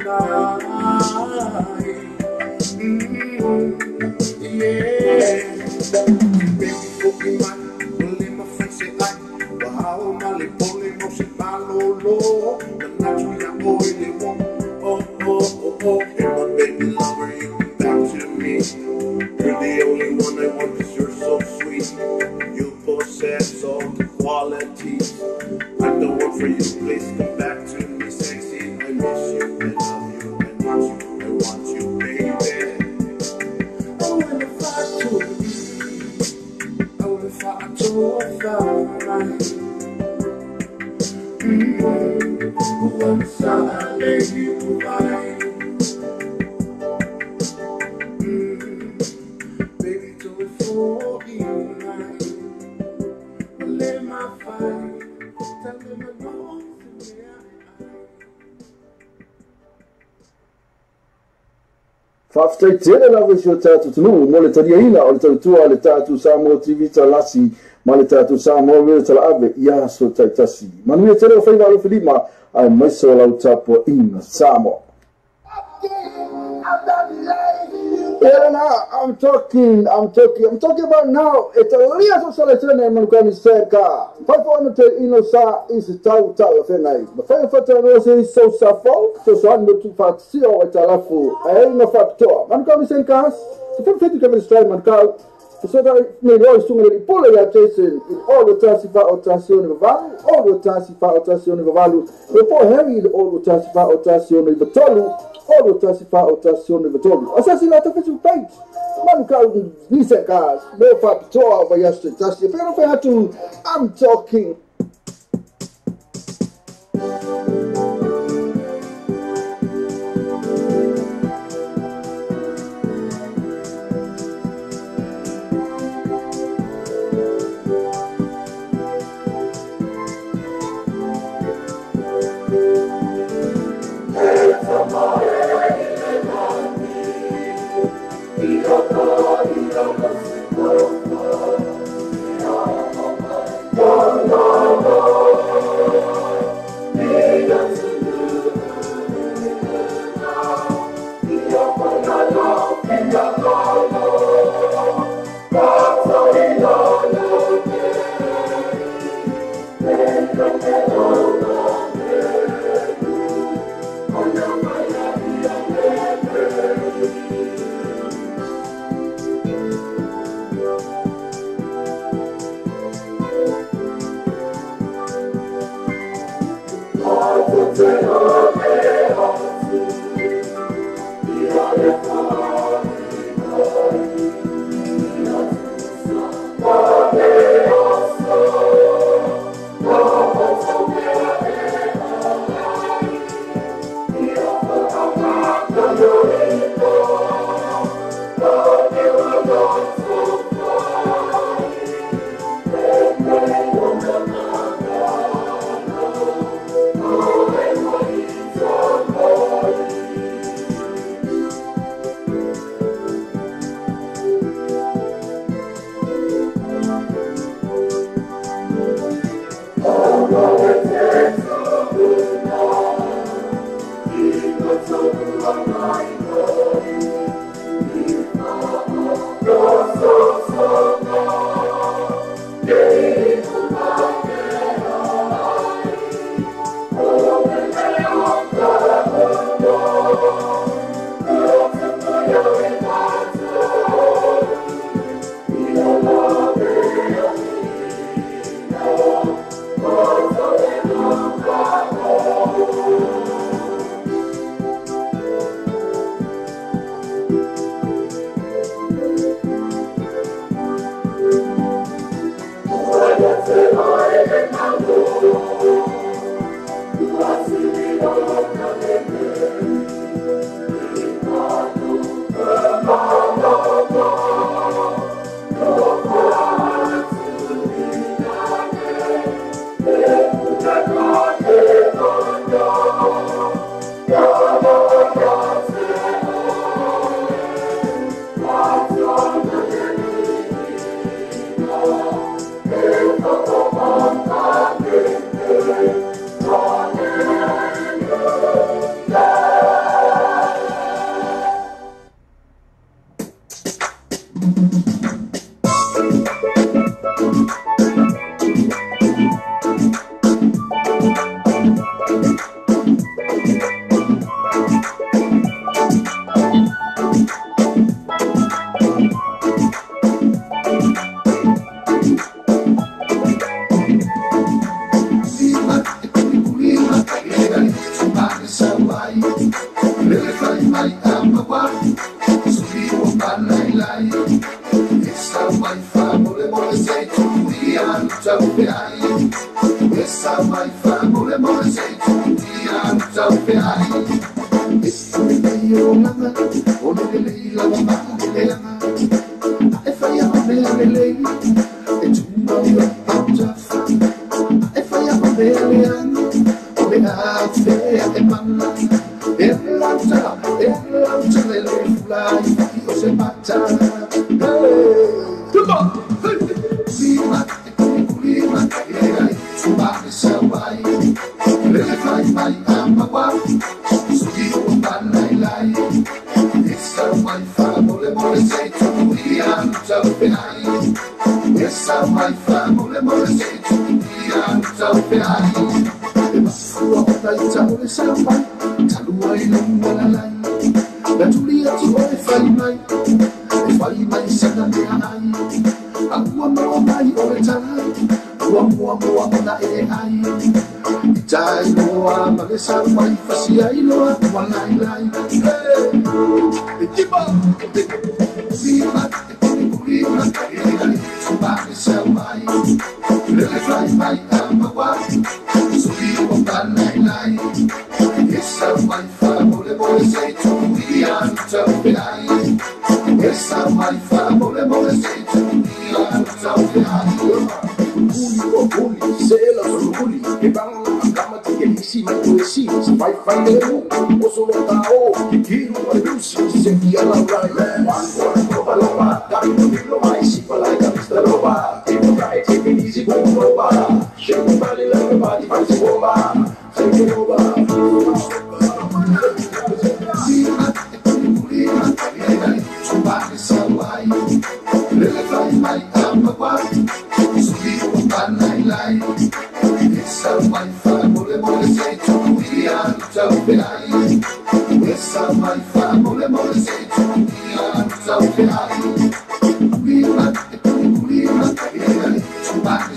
yeah. Baby, for you will in my face say I, wow, my lip, motion, my low, the natural oily one. Oh, hey, my baby lover, you come back to me. You're the only one I want because you're so sweet. You possess all the qualities. I'm the one for you, please come back to me, sexy. I miss you, I love you, I need you, I want you, baby. I will fight to you, I will fight to find once I lay you right. Whaftaitele lawe si o tātou tunu, mo le taria ina o le tautua le tātou Samoa TV talasi, ma le tātou Samoa vere tala ave, ia so taitasi. Manuia tere o whaiva alo whilima, ai maiso lau tāpua ina Samoa. I'm talking about now. It's a little selection and Manuka said car. 500 ino sa is tau fenai. But 500 no is so safo, so no too fat see or talafu. I no fat to. Manuka said cars. So from 50 km straight Manuka. So that may always soon really pull ya Jason in all the transifa ottazione value, all the transifa ottazione value. Before Harry all the transifa ottazione vitolu. All the transifa ottazione vitolu. Assassinato per sul page. Manuka dice cars. No fat to over yesterday. That's the pero I'm talking. Oh,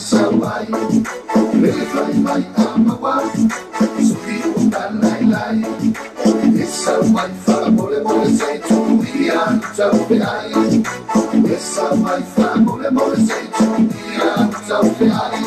sawai le fai mai amawa suki undan lai lai essa mai fa mole mole sei tu ia ciao pe ai essa mai fa mole mole sei tu ia ciao pe ai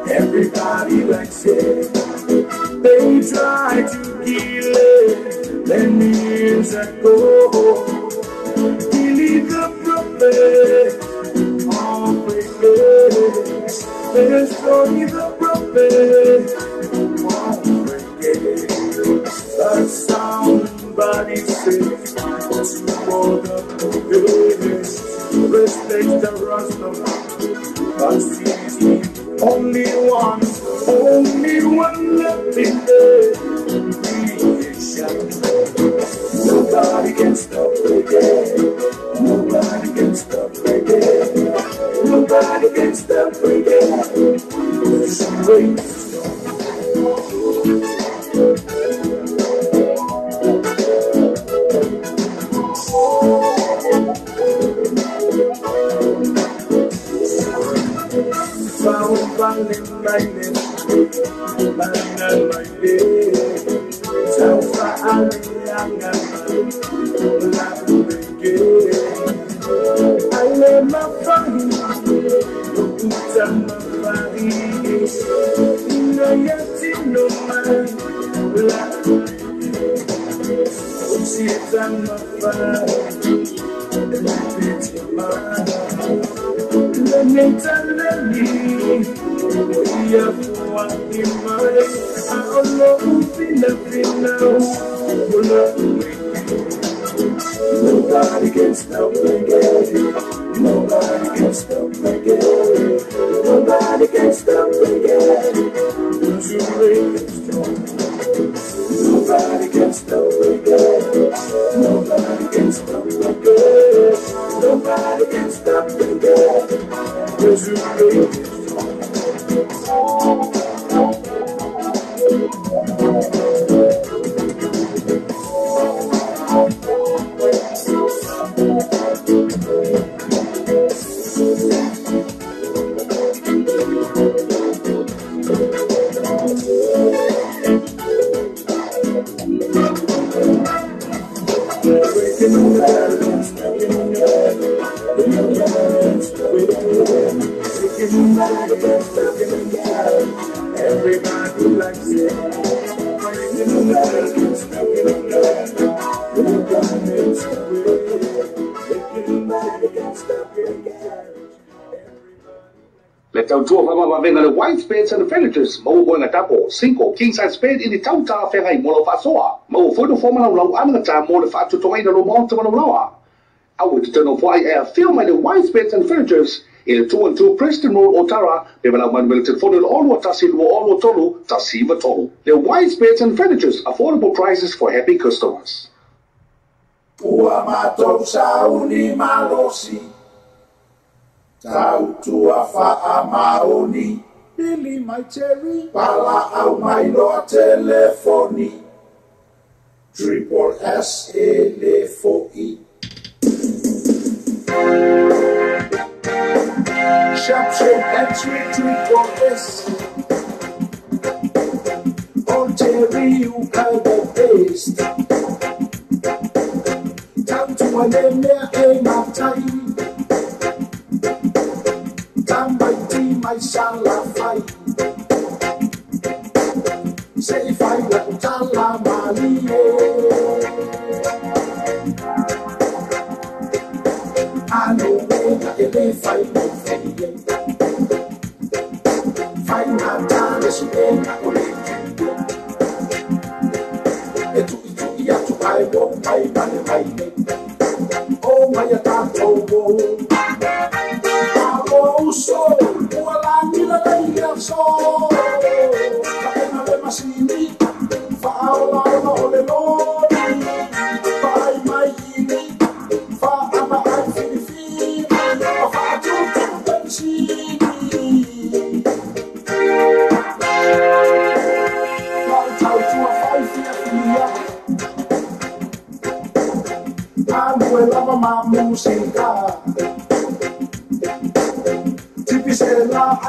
Everybody likes it. They try to kill it. Then years ago, believe the prophet. Oh, forget. Destroy the prophet. Oh, forget. The somebody says to all the prophets. Respect the Rastaman. God sees me. Only one left in the creation. Nobody can stop again. Nobody can stop again. Nobody can stop again. There's a race. Nobody can stop again. Nobody can stop again. Nobody can stop again. Nobody can stop again. Nobody can stop again. Nobody can stop again. Everybody likes it. Le tau tua whama venga le white spades and the villagers mau boinga tapo 5 king size spade in the tau ta whengai mo lo whasoa mau whoidu whomana lau ananga ta mo le whaatu tongai na lo mo te mana lawa au te tano whai e film my the white spades and villagers in the 212 Preston Road Otara pe mana manuel telefono le olu atasi lo olu tolu tasiva tolu the white spades and villagers affordable prices for happy customers. Ua matou sauni malosi Tau tua wha maoni Billy my cherry Pala au mai loa telefoni Triple S L4E Sharp shape and sweet triple S On cherry you kind of taste Down to a name aim of time Down my team I shall fight Say if I la utala malie ano wena ele fai no fie fai na tale su ena ole e tu ia tu ai bo mai mane mai ne o mai atato bo amo so wala ni la ia so kapena le masini fa ala ole no fai mai ni fa ama ai fini fa tu pensini lava ma musica tipisela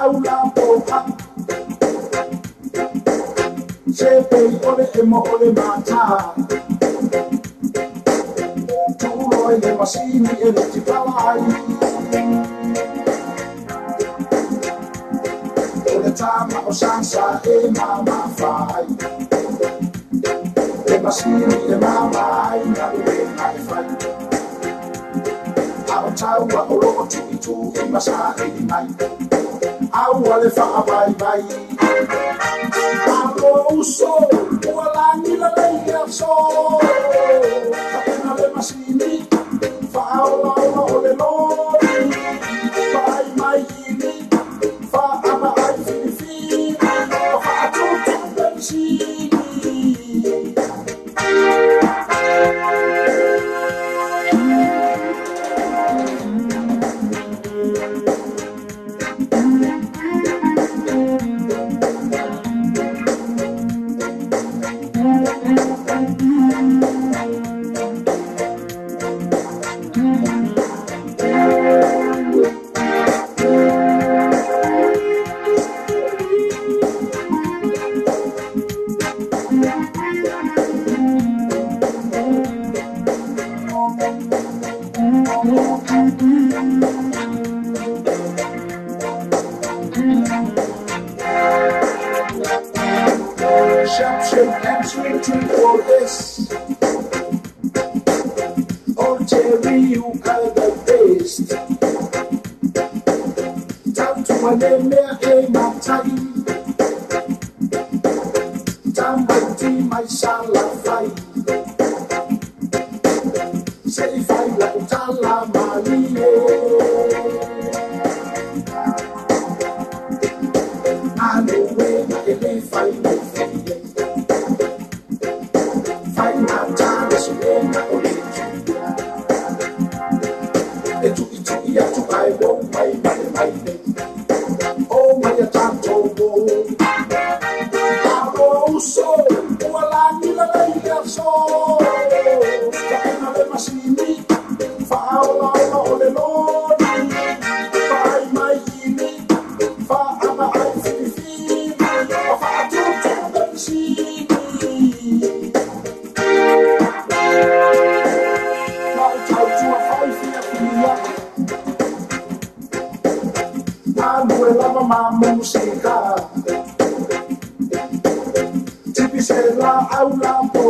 aula popa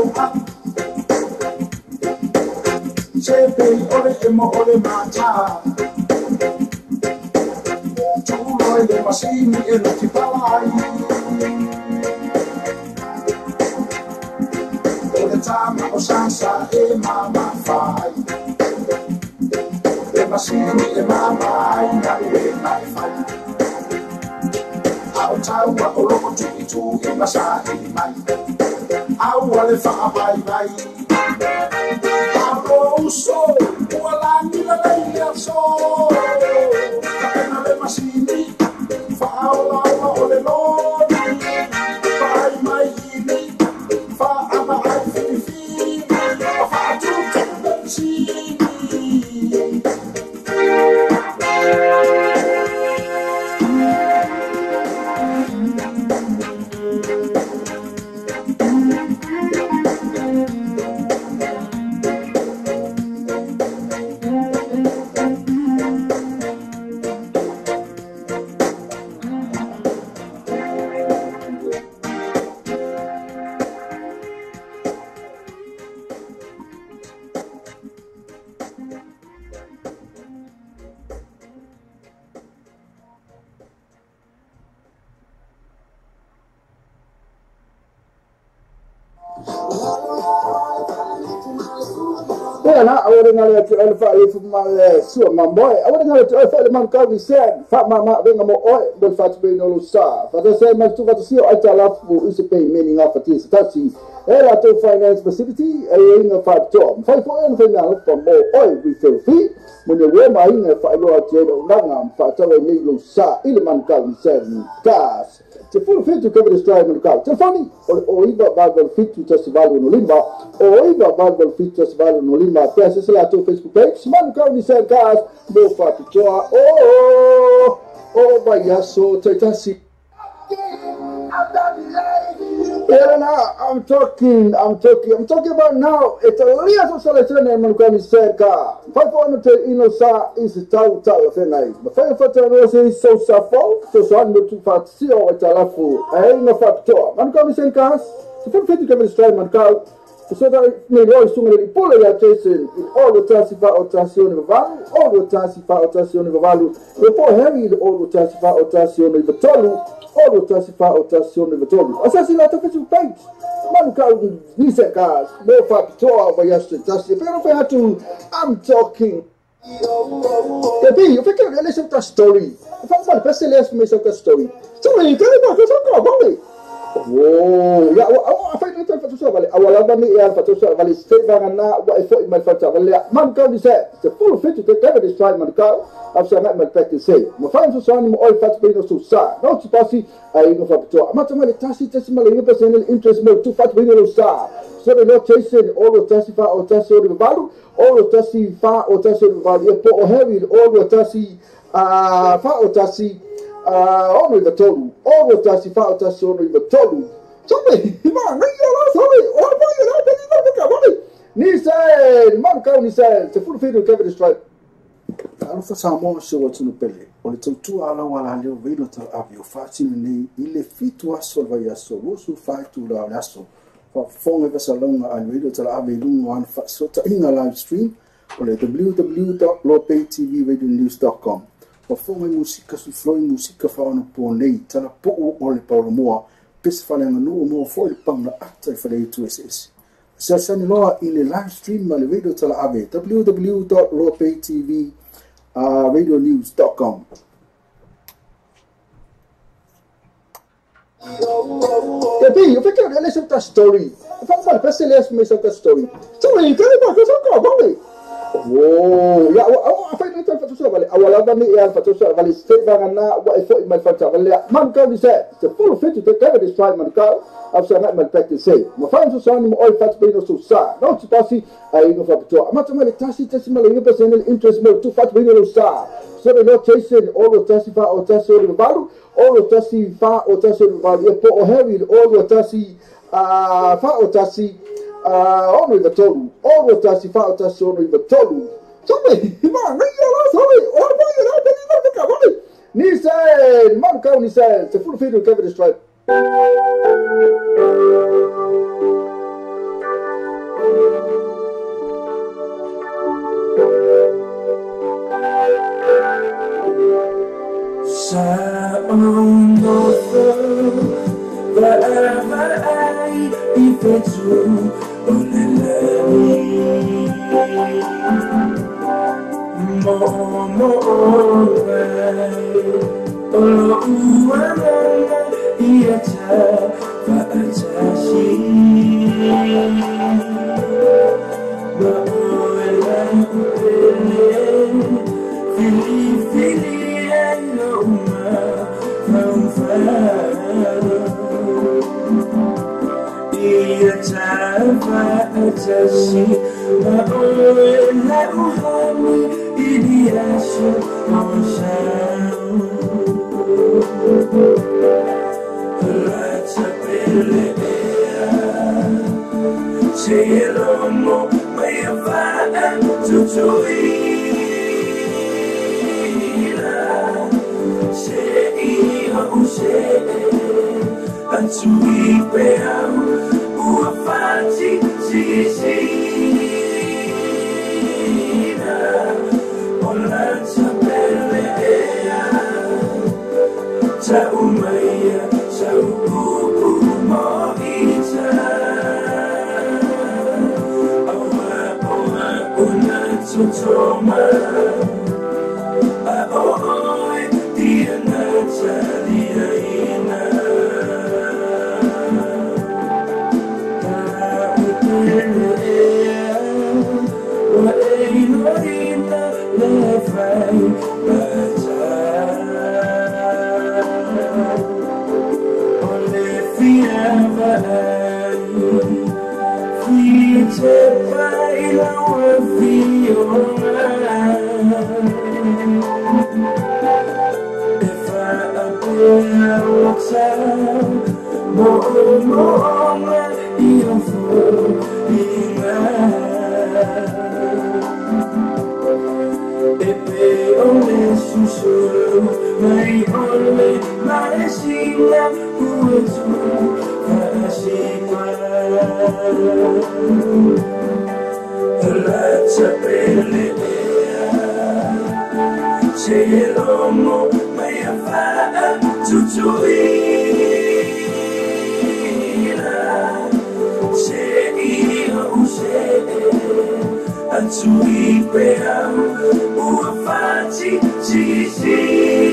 se pei ole emo ole mata tu roi le masini e le tipalai ole tama o sansa e mama fai le masini e mama ai na le mai fai Taua o loko tu e masa e mai au ale fa vai vai amo uso wala ni la leia so kapena le masini fa ala ole no vai mai ni fa ama ai fini fa tu pensini na awore ngale atu alfa ifu mal sua mamboy awore ngale atu alfa le man kawi sen fa mama venga mo oi bol fat be no sa fa se mas tu fat sio ai tala fu ise pay meaning of it is tasi ela to finance facility ai inga fat job fa fo en fe na fa mo oi we feel free mo ne we ma inga fa lo atu na ngam fa tawe ni lo sa ile man kawi sen gas te full fit to cover the strike man kawi te funny o iba babel fit to festival no limba o iba babel fit festival no limba pesa se la to Facebook page man kawi sen gas mo fa pitoa oh bayaso taitasi I'm talking about now. It's a little selection and Manuka said, "Five hundred inosa is tau fenai." But five hundred is so safo, so I'm not too fat. See how it's a lafu. I ain't no fat to. Manuka said, "Cars." So for 50 km straight, Manuka. So that maybe all soon really pull your chasing in all the tassifa or tassione value, all the tassifa or tassione value. Before Harry, all the tassifa or tassione tolu. All the tassifa or tassione tolu. Assassin out of his page. Manuka Nisa cars, no fat to over yesterday. Tassi. If I had to, I'm talking. The B, you think you're listen to a story. If I'm not best less me some story. Story, you tell me about this. Oh, ya apa itu fatusa balik awal ni ya fatusa balik stay bangana wa ifo imal fatusa balik man ka di say the full fit to cover this time man ka after not my practice say mo find so son mo all fat pino so sa no to passi ai no fatusa ama tama tasi mal ni personal interest mo to fat pino sa so they not chasing all the tasifa or tasio de value all the tasifa or tasio de value po heavy all the tasi fa or tasi only the total. All the tassifa or tasio only the total. Somebody, man, ni said, man, ni said, the full video cover the strike. Alfa Samo show what's in the pele. Only to ala wala leo video to have your fashion ile fitu asolva yaso rusu fight to la yaso. For phone ever salon and video to have a one sota in a live stream on www.lopaytvradionews.com. For phone musica su flowing musica fa ono ponei tala po ole paulo moa pes fale no mo for pang na actor for the 2ss. Sasani loa in a live stream on the video tala ave www.lopaytvradionews.com. The B, you think you're listen to a story. If I'm not best less me some story. Story, you tell me about this. Oh, ya apa itu fatusa balik awal ni ya fatusa balik stay bangana wa ifo imal fatusa balik man ka di say the full fit to cover this time man ka after not my practice say mo find so son mo all fat pino so sa no to passi ai no fatusa ama tama tasi mal ni personal interest mo to fat pino sa so they not chasing all the tasifa or tasio de value all the tasifa or tasio de value po heavy all the tasi fa or tasi only the total. All the tassifa or tasio only the total. Somebody, man, ni said, man, ni said, the full video cover the strike. Wherever I even true, only tutoma aoi dia natalia ina wa einoina lefai ole fiava te baila o viola if I appear hotel mo io fuina e pe ole sussurro mai ole mai sina uotu la sapele se l'uomo mai fa tutuina se io se antui peam o fati cisina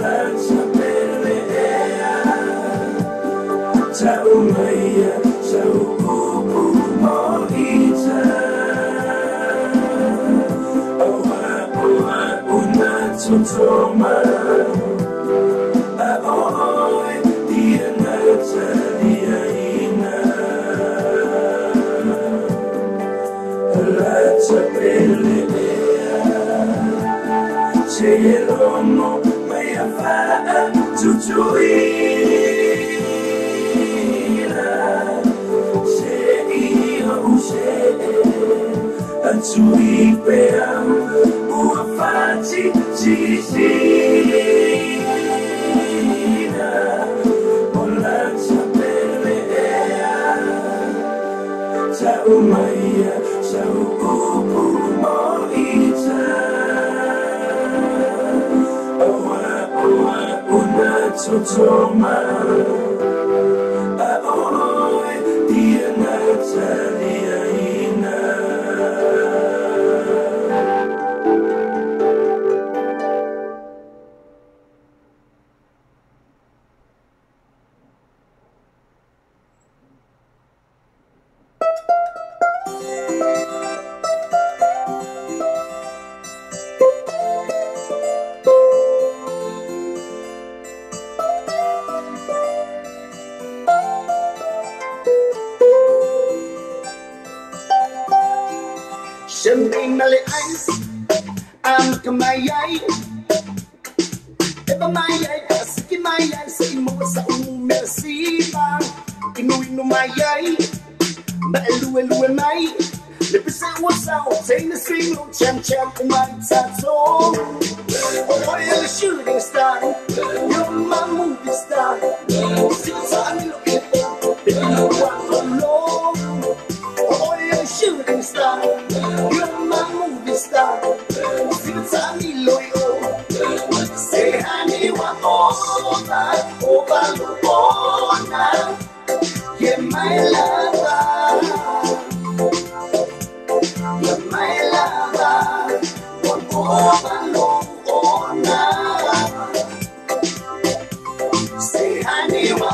la sapele Tau maya, tau kupu mohita Oa, oa, una tutoma Aoi, dia natalia ina La tapele se l'uomo maya fa tutuina Antui peam ua fati cisina Ola tapele Tau maya, tau kupu mohita Oa, oa, una tutoma Aoi, dia natalia ina Champagne Malay Ice, I'm kamayay. Eba mayay, kasiki mayay, sa imo sa umersiba. Inu mayay, ba-elu-elu may. Lipisa wasaw, say na sino, cham-cham, umaritato. Oh, you're a shooting star, you're my movie star. Since I'm looking, you know what I'm low. Oh, you're a shooting star, you're my movie star. Since I'm loyal, say honey, what over, yeah, my lover, you're my lover, what over, say honey, what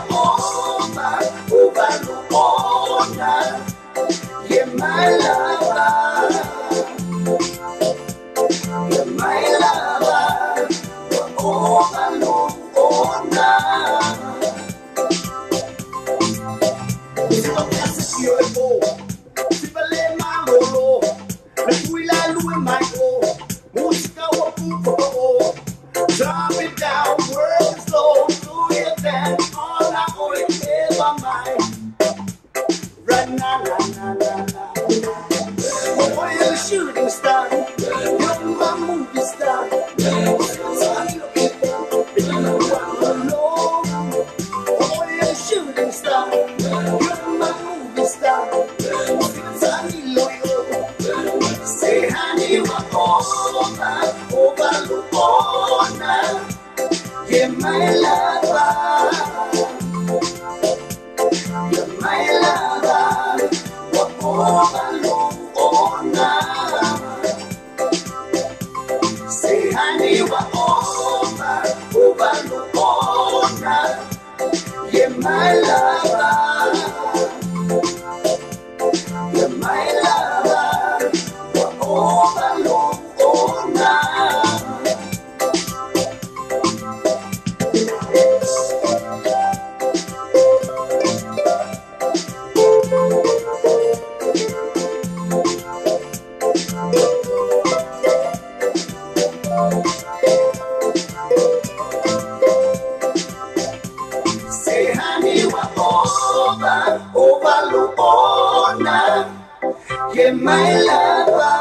my lover.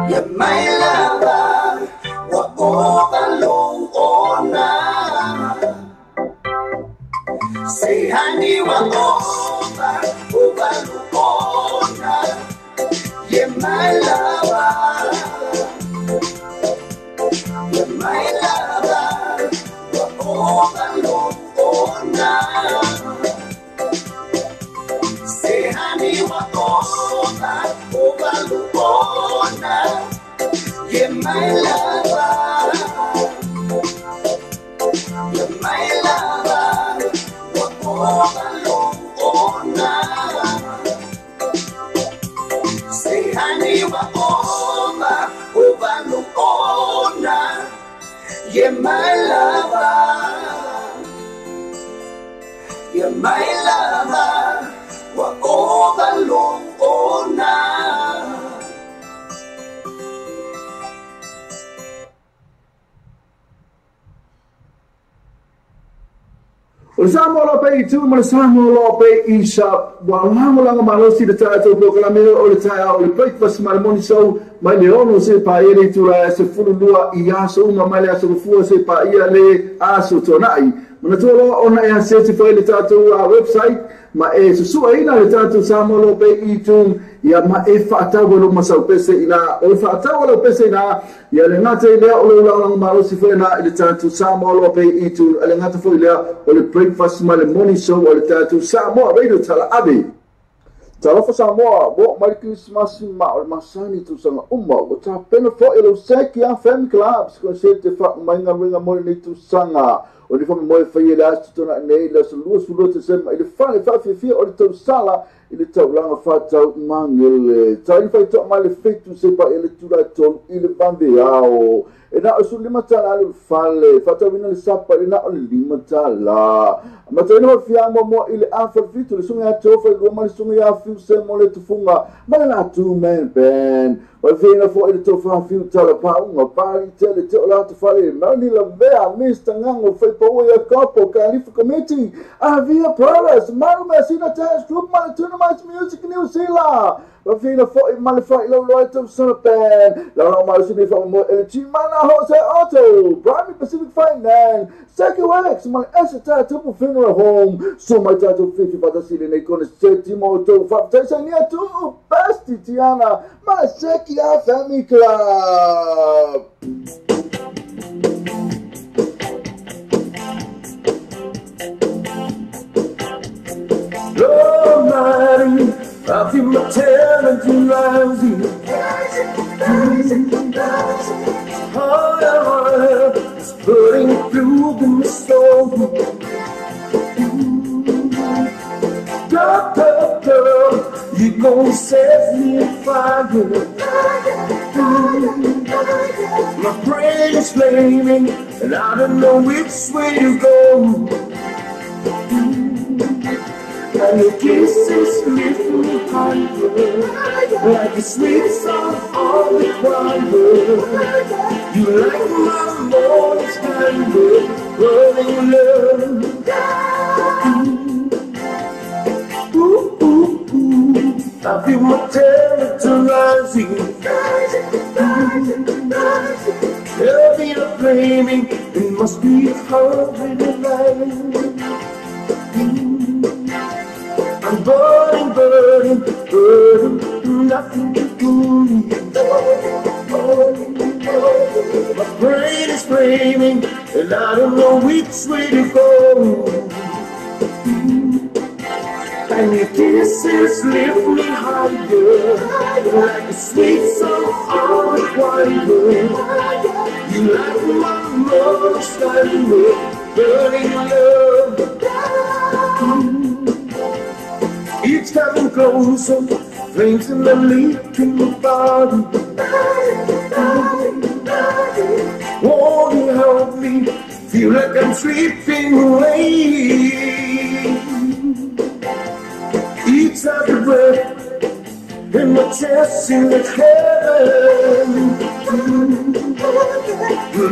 You're my lover. We're overload on now. Say honey, we're overload on now. You're my lover. You're my lover. We're overload on now. Say honey, we're overload on now. You're my lover. You're my lover. We're overload on now. Say honey, we're overload on now. You're my lover. You're my lover. We're overload on now. O samo lo pe tu mo samo lo pe isa wa lango lango malosi de tato proclame o le taia o le breakfast marmoni so mai le ono se pa ele tu la se fulu lua I aso uma mai le aso fu se pa ia le aso tonai mana tu lo ona e se te foi le tato a website ma e su ina le tato samo lo pe I tu ia ma e fata lo ma sa pese ina o fata lo pese ina ia le ngate le o lo lango malosi foi na le tato samo lo pe I tu le ngate foi le o le breakfast ma le morning show o le tato samo radio tala abi Talofa Samoa, bo mai Christmas ma o masani tu sanga uma o ta pena fo elo seki a family clubs ko se te fa mai nga wenga mo ni tu sanga o ni fo mo fa ye la tu na nei la sulu te se mai le fa le fa fi o tu sala ile tau langa fa tau mangele ta ni fa to mai le fetu se pa ele tu la to ile bambe ao e na o su lima tala le fale fa tau vina le sapa le na o le lima tala ma te no fia mo ile afa fitu le sunga to fa lo mai sunga ya fiu se mo le tu funga ma na tu man ben o vina fo ile to fa fiu tala pa unga pari tele te la to fale ma ni la vea mista ngango foi po ya capo califa committee avia paras ma ma sina task group ma tu mais music news sila o vina fo ma fa lo to so pen la ma sina fo mo chi mana Jose Auto Prime Pacific Finance Second Wax ma essa tu funeral home so my tato 50 para sile nei con settimo to fa tesania tu besti Tiana ma seki a family club Lord mighty, I feel my talent rising. Higher is burning through the storm. Girl, you gon' set me on fire. My brain is flaming, and I don't know which way to go. And your kisses lift me higher, like a sweet song on the choir. You like my morning standard, burning love. Ooh, ooh, ooh, I feel my temperature rising. Heavy and flaming, it must be 109. I'm burning, burning, burning, nothing to do. My brain is flaming, and I don't know which way to go. And your kisses lift me higher, like a sweet song on the choir. You like my most standard, burning love. Each coming closer, flames in the leaking body. Won't you help me? Feel like I'm slipping away. Each time you breath in my chest in the heaven.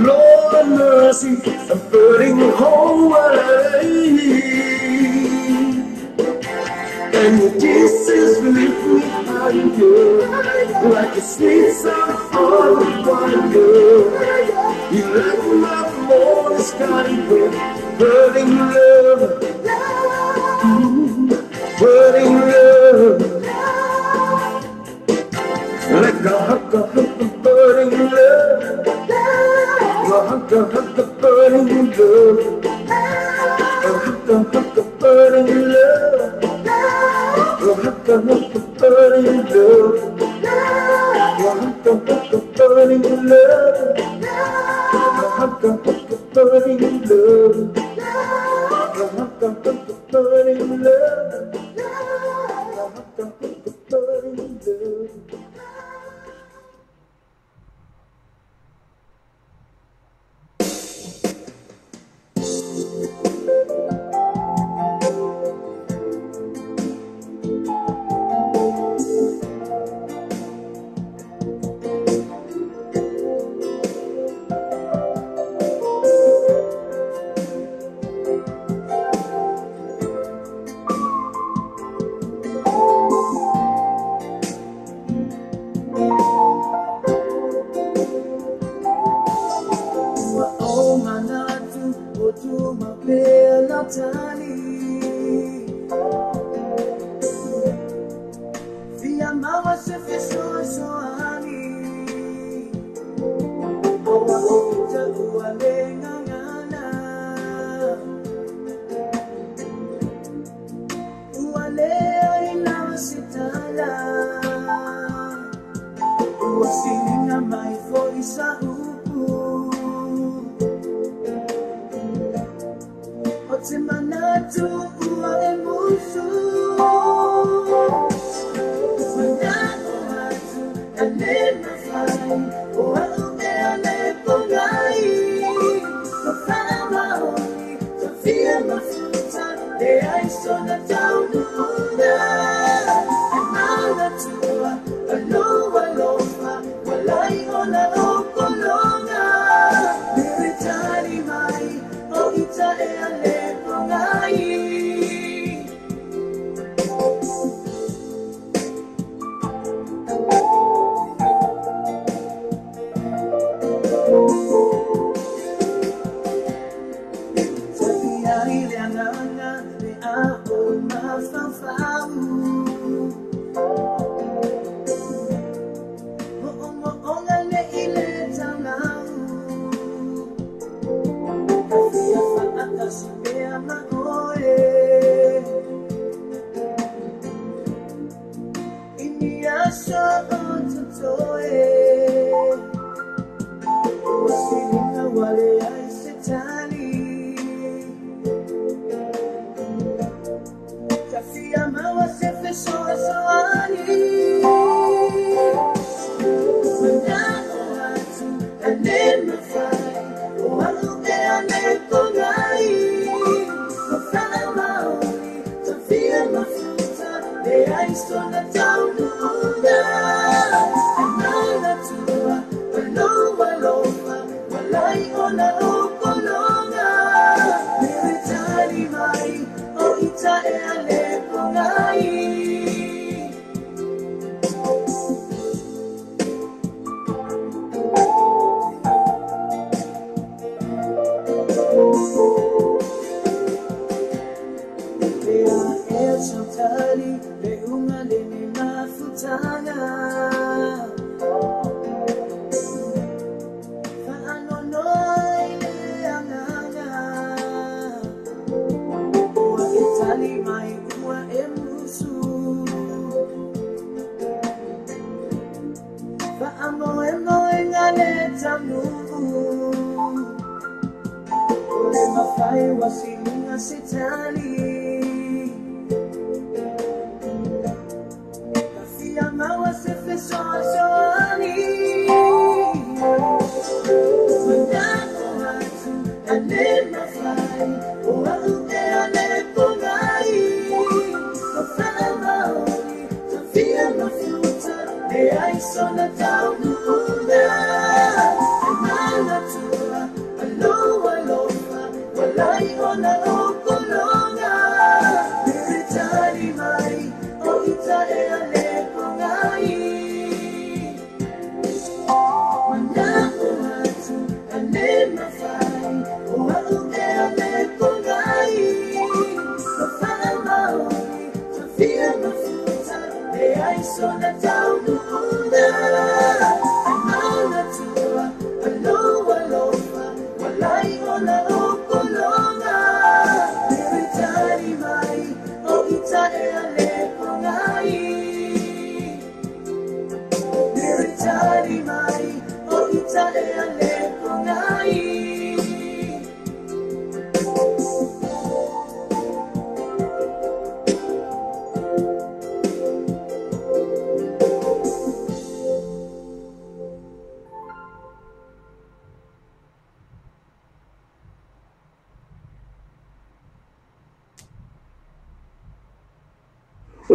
Lord have mercy, I'm burning the whole way. And your kisses sweet sound of the wonder. You lighten up more the sky with burning love, burning love. Like a hug of burning love, a hug of burning love, a hug of burning love, a hug of burning love, a hug of burning love, a hug of burning love, a hug of burning love, a hug of burning love.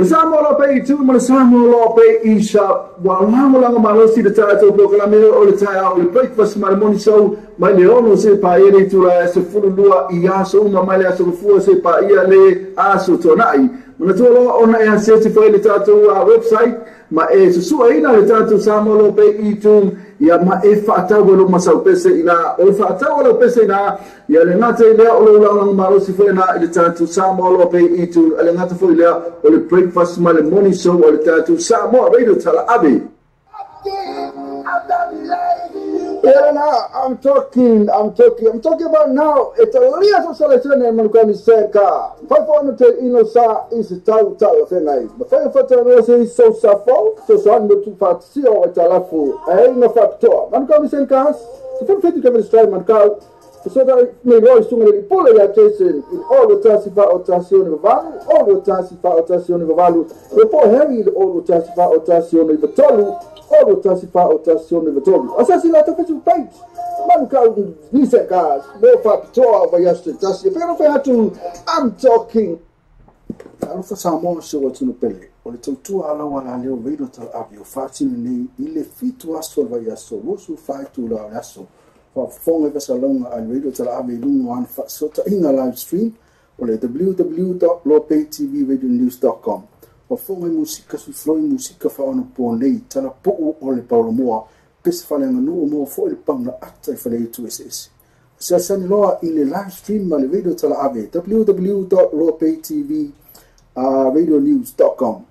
O Samoa lo pe tu mo Samoa lo pe isa wa langa malosi de tato programa o le taia o le breakfast mal moni show mai le ono se pa ele tu la se fulua I aso uma mai le aso fu se pa ia le aso tonai na tu lo ona e se se foi le tato website ma e su ina le tato Samoa lo pe I tu ia ma e fata lo masau pese ina o fata lo pese ina ia le ngate le o lo langa malosi foi na le tato Samoa lo pe I tu le ngate foi le o le breakfast mal moni show o le tato Samoa radio tala abi. Yeah, now I'm talking about now. It's a little selection and Manuka Seka. 500 inosa is a tau fenai. But 500 is so safo, so son to fat see or talafu. I no factor. Manuka Senkas, so from 50 Kevin Strike Manuka. So that may voice to me pull a Jason in all the Tassifa or Tassion of Value, all the Tassifa or Tassion of Value. Before Harry, all the Tassifa or Tassion of Tolu. All the Tassifa or Tassion of Tolu. Assassinato per sul país. Manuka dice gas, no factor by yesterday. Tassia, pero I'm talking. Alo fa Samoa se o tunu pele. O le tautua ala wala leo veilo tal avio fatini nei ile fitu aso vai aso. Wosu faitu la aso. For phone with us along and radio to the one sota in a live stream or www.lopaytvradionews.com. For phone musica su flowing musica fa ono ponei tala po o le paulo moa pesa fa lenga no mo fo il panga atta fa le tu ss. Se san loa in le live stream ma le radio to the www.lopaytvradionews.com.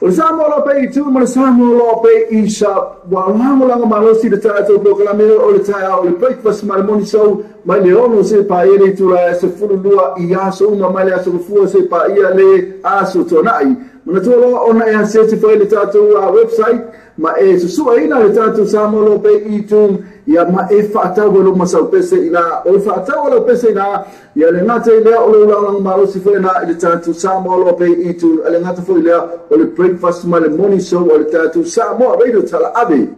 O Samoa lo pe tu mo Samoa lo pe isa wa langa malosi de tato programa o le taia o le breakfast mal moni show mai le ono se pa ele tu la se fulua I aso uma mai le aso fu se pa ia le aso tonai na tu lo ona e se foi le tato website ma e su ina le tato Samoa lo pe tu ia ma e fata lo masau pese ina o fata lo pese ina ia le ngate le o lo langa malosi foi na le tato Samoa lo pe tu le ngate foi le o le breakfast mal moni show o le tato Samoa radio tala abi.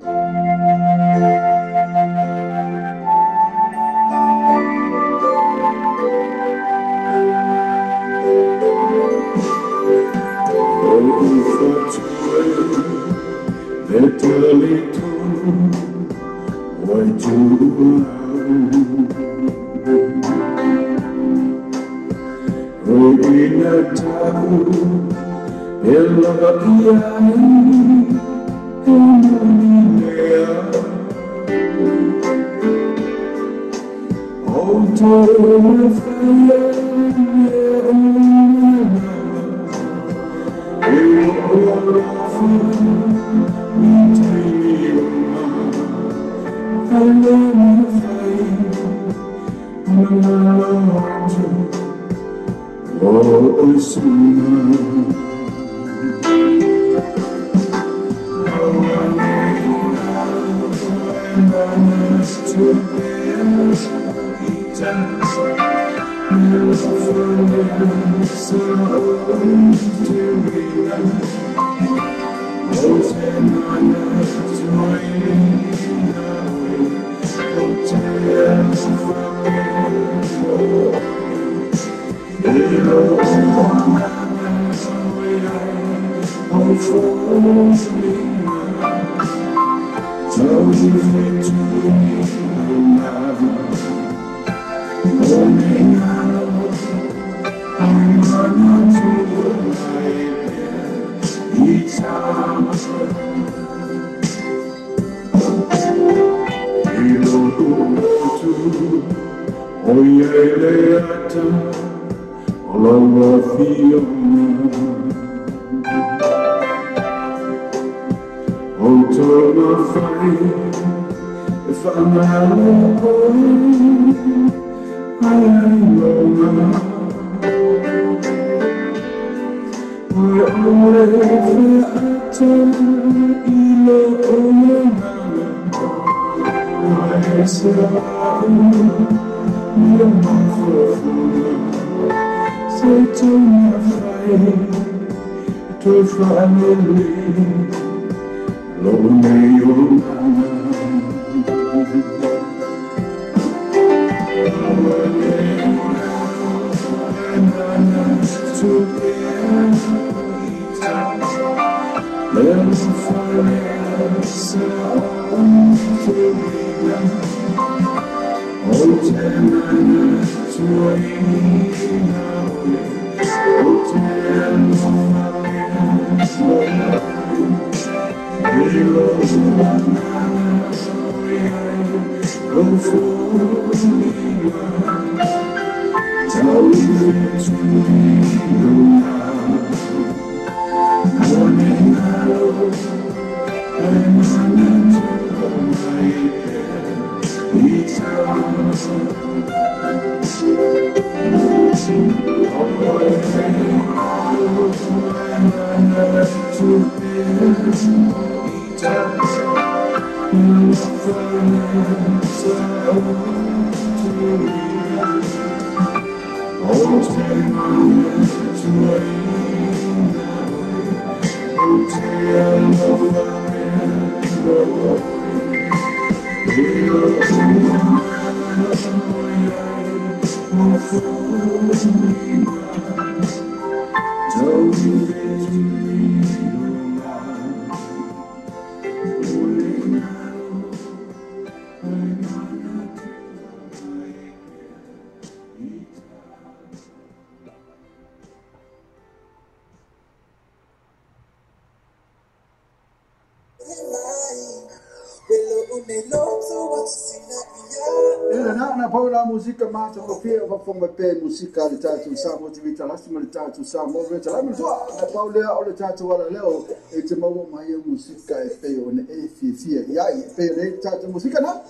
Música mata porque eu vou fazer música de tato samo de vita last mal tato samo vita lá mas a Paula olha tato wala leo e te mau mai música e feio ne e fia e aí feio ne tato música na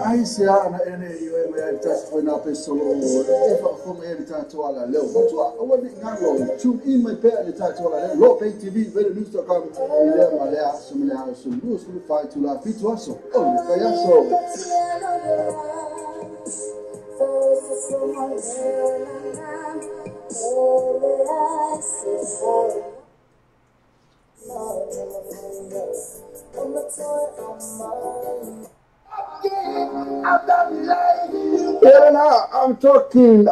Aisha na ene iwe mai tato na pesolo e fa come ele tato ala leo mas o wani ngalo tune in my pay ele tato ala leo lo pay tv vele news to come ile malea sumlea sulu sulu fa tu la fitu aso o ya so I'm talking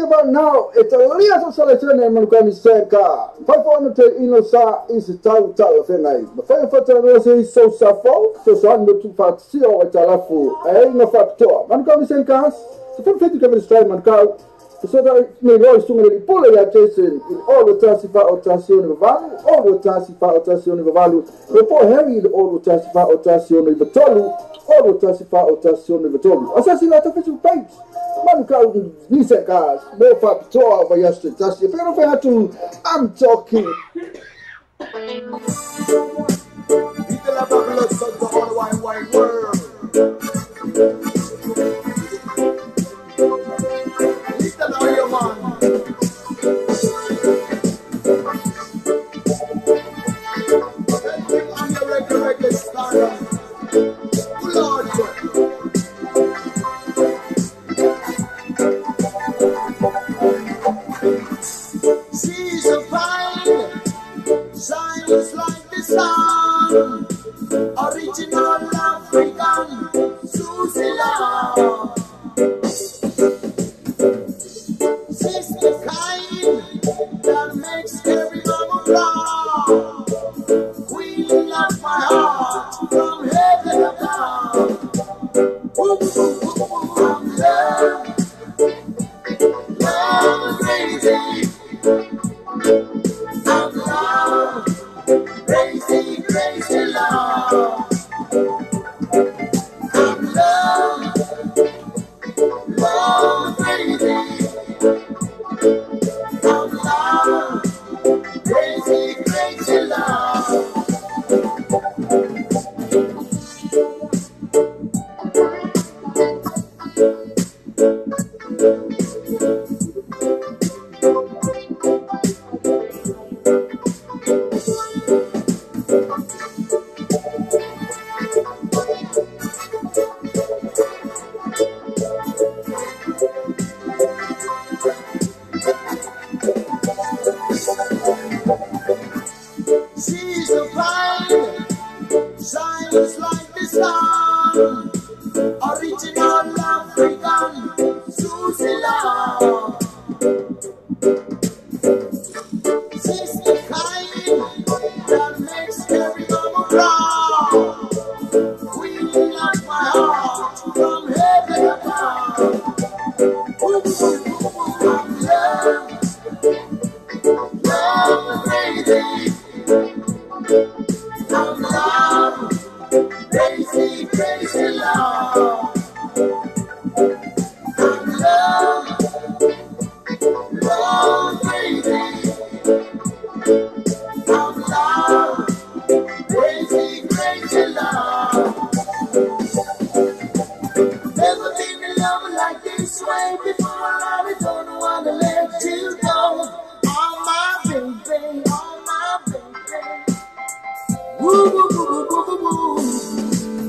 about now. It's a little selection in Manuka Senka. 500 inosa is tau fengai. But 500 is so safo, so son to fat see or talafu. No factor. Manuka Senka. So from 50 coming strike Manuka. So that may always soon pull ya Jason in all the Tassifa or Tassione value, all the Tassifa or Tassione value. Before Harry, all the Tassifa or Tassione Vitolu. All the Tassifa or Tassione Vitolu. Assassinato per sul page. Manuka Niseka, no factor over yesterday. Tassi. If I had to, I'm talking. People have a blood suck the whole wide world. Listen how you man. Everything on your regular standard. She's a fine, shines like the sun, original African, Susie Love. She's the kind that makes every mama proud, queen of my heart, from heaven above. I'm love crazy. I'm love crazy, crazy love. I'm love crazy. I'm love crazy, crazy love.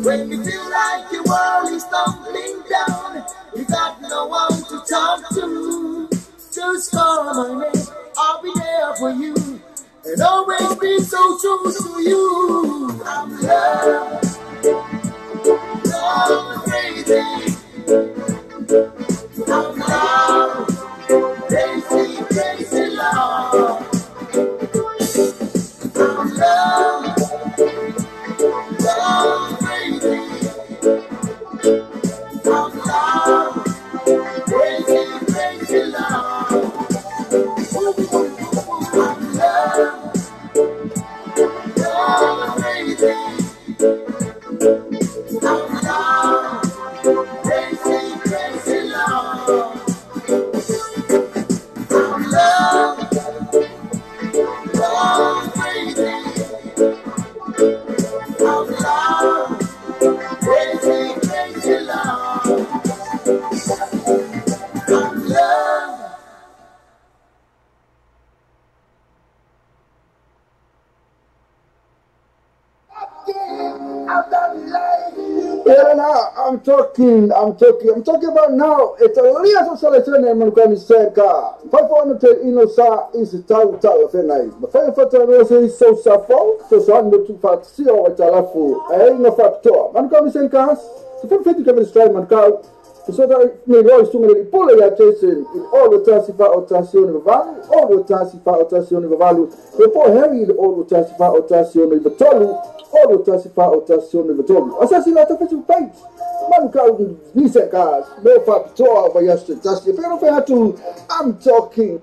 When you feel like your world is tumbling down, you got no one to talk to. Just call my name, I'll be there for you, and always be so true to you. I'm love, love crazy. I'm love, crazy, crazy love. I'm love, love crazy. I'm love, crazy, crazy love. I'm love, love crazy. I'm love, crazy, crazy love. I'm love, love crazy. I'm love, crazy, crazy love. I'm love. Yeah, now I'm talking about now. It's a little selection and man can say ka. Five hundred inosa is tal fenai. But five hundred is so safo, so no to fat see or talafu. No factor. Man can say ka. So for 50 can strike man ka. So that me lo is tungeli pula ya chasing in all the tasifa otazione value, all the tasifa otazione value. Before Harry the all the tasifa otazione vitolu. All the tasifa otazione vitolu. Assassinato per su page. Man ka dice ka. No factor over yesterday. That's the pero fe hatu. I'm talking.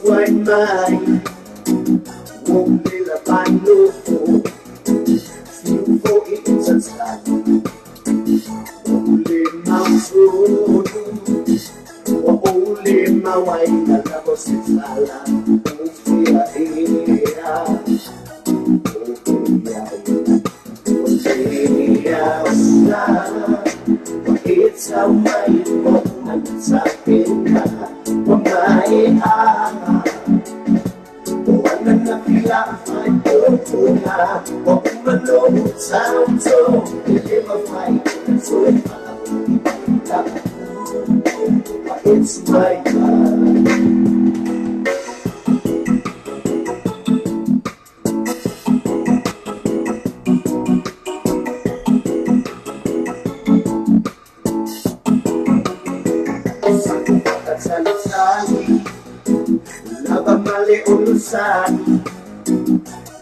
why mine won't be the final for few for it's a time. Only my soul, only my wine, and I was in Salah. It's a way and it's a thing. One na pila ay putuna, o umano santo, hindi ma-fight, so it's my God. Male ulusani,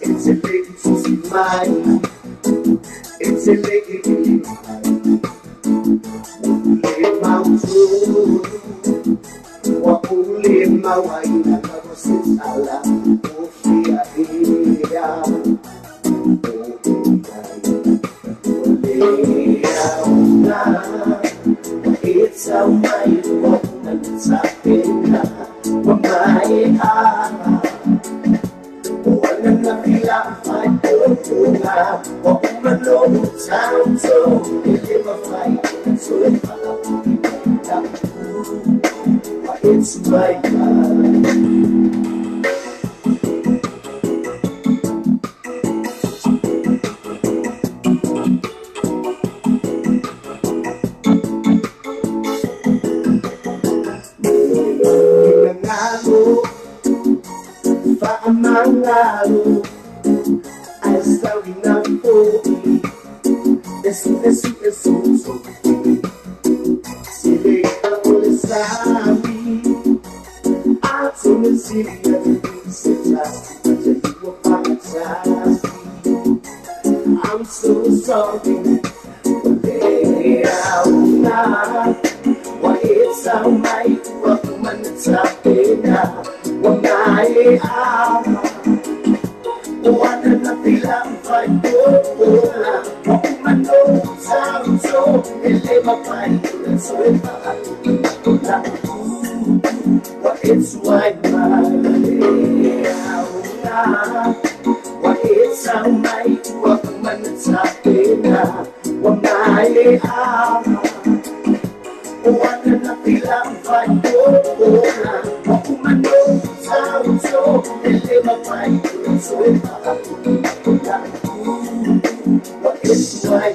it's a lady to see mine, it's a lady to see mine. Ule mautu, wa ule mawaina na wasisala, ufia ea, ule una, it's a way, and it's a thing. My heart, one na pila ay putuna, o umano santo, hindi ma-fight, so it's my God. Mangalo, I started not for me. It's so silly, I'm sorry. I'm so silly, I'm so sorry. Why it's all right, what man it's happening now. One night, one na pila ay putuna, o umano santo, hindi ma-fight, so it's why what it's all right, what man it's happening now. One night, one na pila ay putuna, o umano santo, hindi ma-fight, so it's why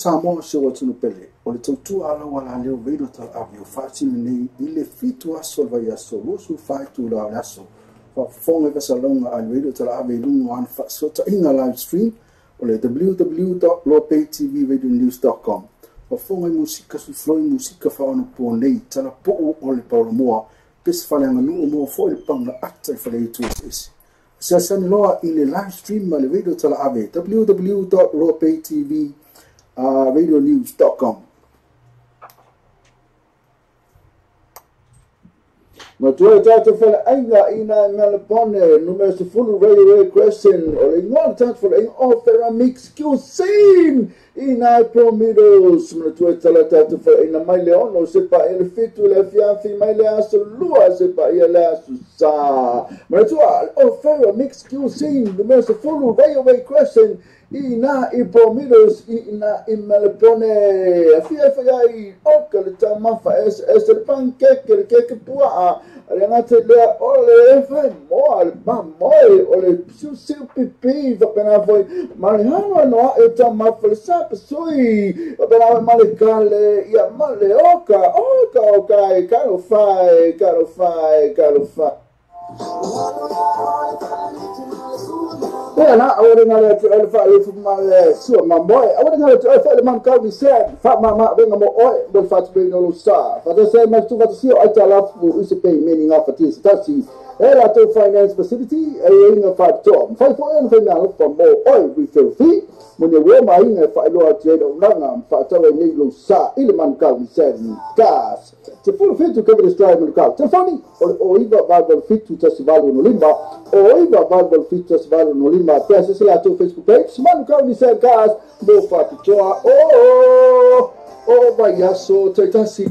Samoa se watu no pele o le tautu ala wala leo veido tal avio fati nei ile fitu aso vai aso losu fatu la aso fa fonga vesa longa al veido tal avio lungo an fa sota inga live stream o le www.lopaytvradionews.com fa fonga musika su floi musika fa ono po nei tala po o le paulo moa pes falanga nu mo fo le panga ata fa le tu ese se san loa ile live stream ma le veido tal avio www.lopaytvradionews.com. Matua tatu fala ainga ina Melbourne numero sifuru radio question o le ngol tatu fala in offer mix cuisine ina promidos matua tatu fala ina mai leono sepa ele fitu le fiafi mai le aso lua sepa ele aso sa matua offer mix cuisine numero sifuru radio question ina promidos ina Melbourne afia fai oka le tamafa es el pancake le cake pua Renate le ole fai mol ba moi ole su pipi va pena foi malhano no e tama falsa sui va pena male cale ia male oka e caro fai na awore ngale te ole fa le fu ma su ma boy awore ngale te ole fa le man ka vi se fa ma venga mo oi do fa te no lo sa fa te se ma tu fa te si o ta la fu use pay meaning of it sta si era to finance facility e inga fa to fa fo en fa na lo fa mo oi vi feel fi mo ne we ma inga fa lo te no na fa ta we ni lo sa ile man ka vi se gas te fu fi to cover the stride man ka te fani o iba va fit to festival no limba o iba va fit to festival no limba peça se lá to Facebook page man ka vi se gas do fa to o vai aso te tasi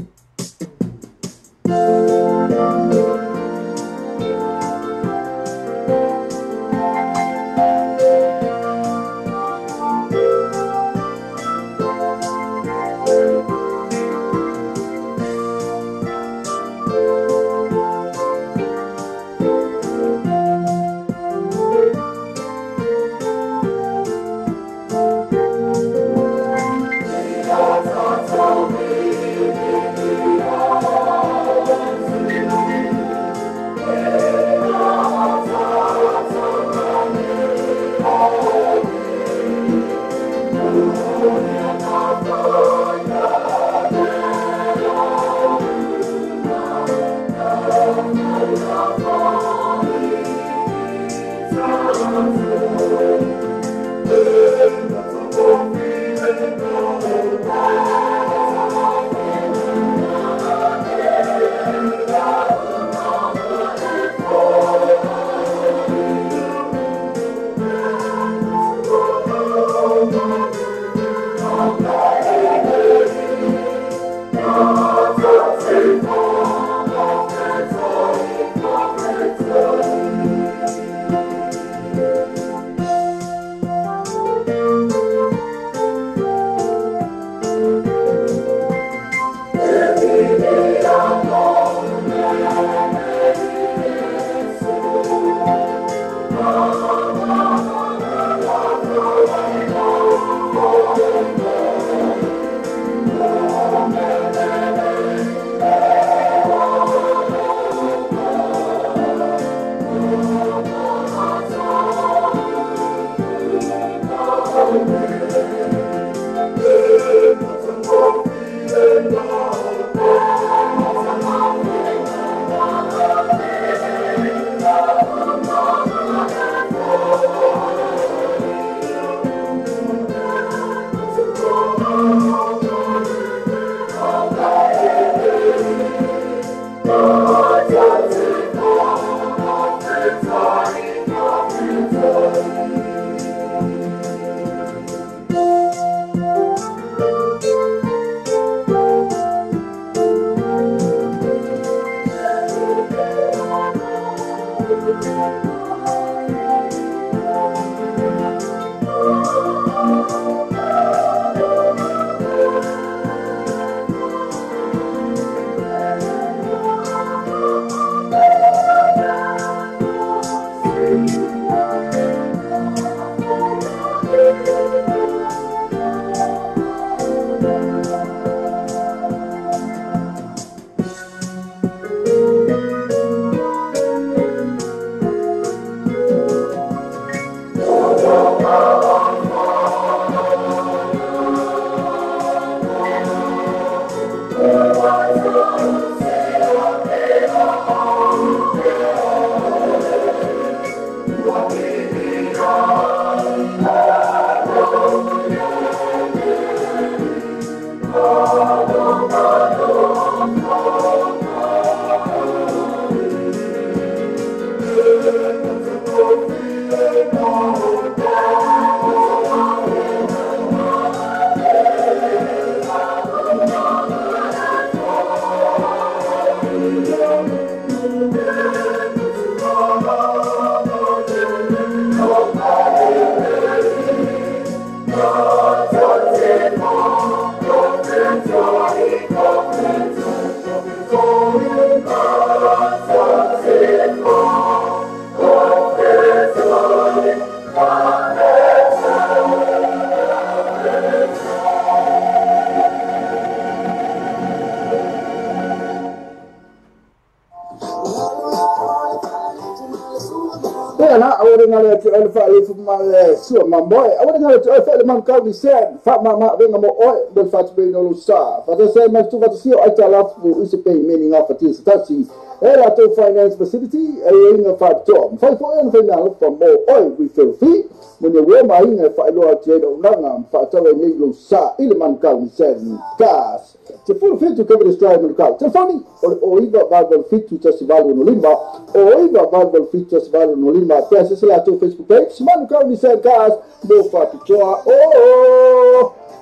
ngale tu alfa ifu mal sua mamboy awak ngale tu alfa le man kau disen fa mama venga mo oi bel fa tu beno lu sa fa se mas tu fa si ai tala fu ise pay meaning of it stasi era to finance facility ai inga fa to fa fo en fa na fa mo oi we feel free when you wear my inga fa lo ati no nanga fa to ni lu sa ile man kau disen gas te fu fit to cover the stride man kau te funny o iba Bible fit to festival no limba o iba Bible fit festival no limba pesa se la to Facebook page man kau disen gas do fa to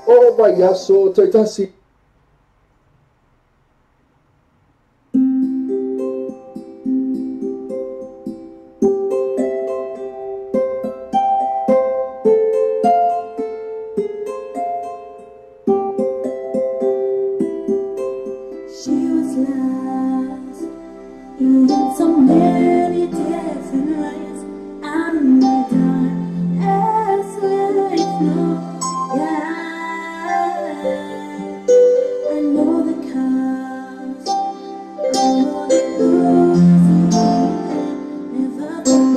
oh vaya so taitasi so many different ways. I'm not done as with no, yeah. I know the cause, all the losing, never believed I've got no.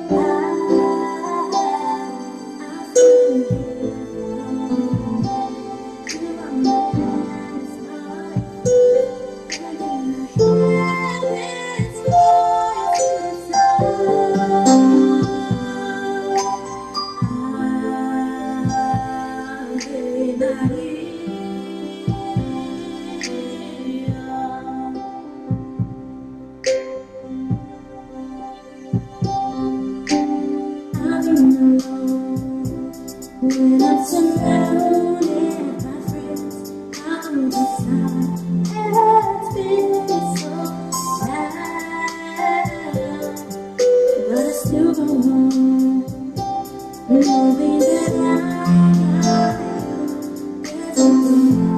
I feel here, I'm not. When I'm surrounded by friends, I know this time has been so bad, but I still go home, knowing that there's something that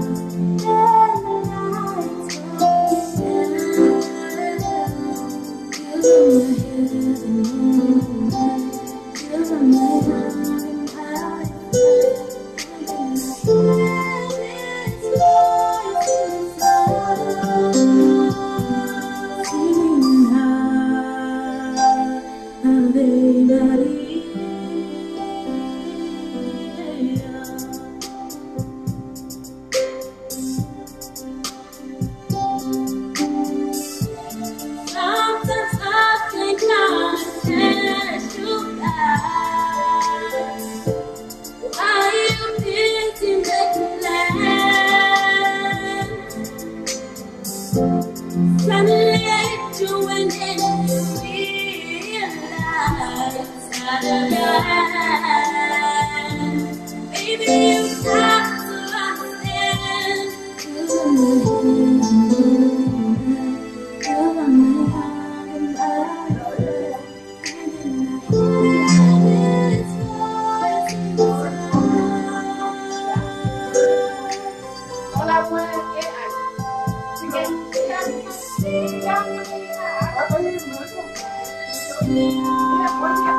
lights up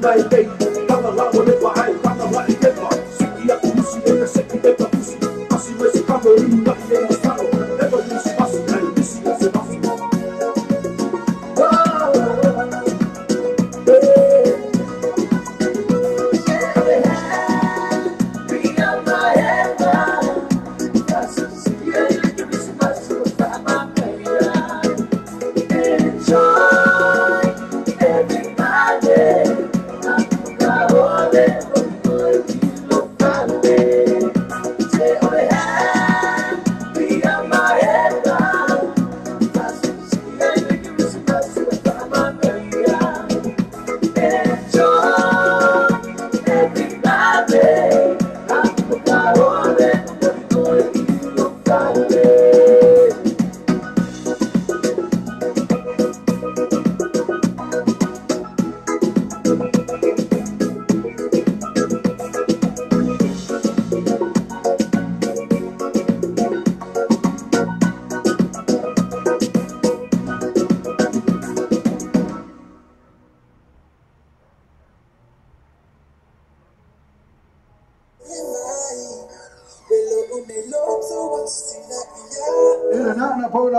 my day. Kanga la o le pa ai, kanga wa I kepa. Siki a kusi e ka seki e ka kusi. Asi me se kamo I na I e mastano. Eva nisi asi, ai nisi e se asi.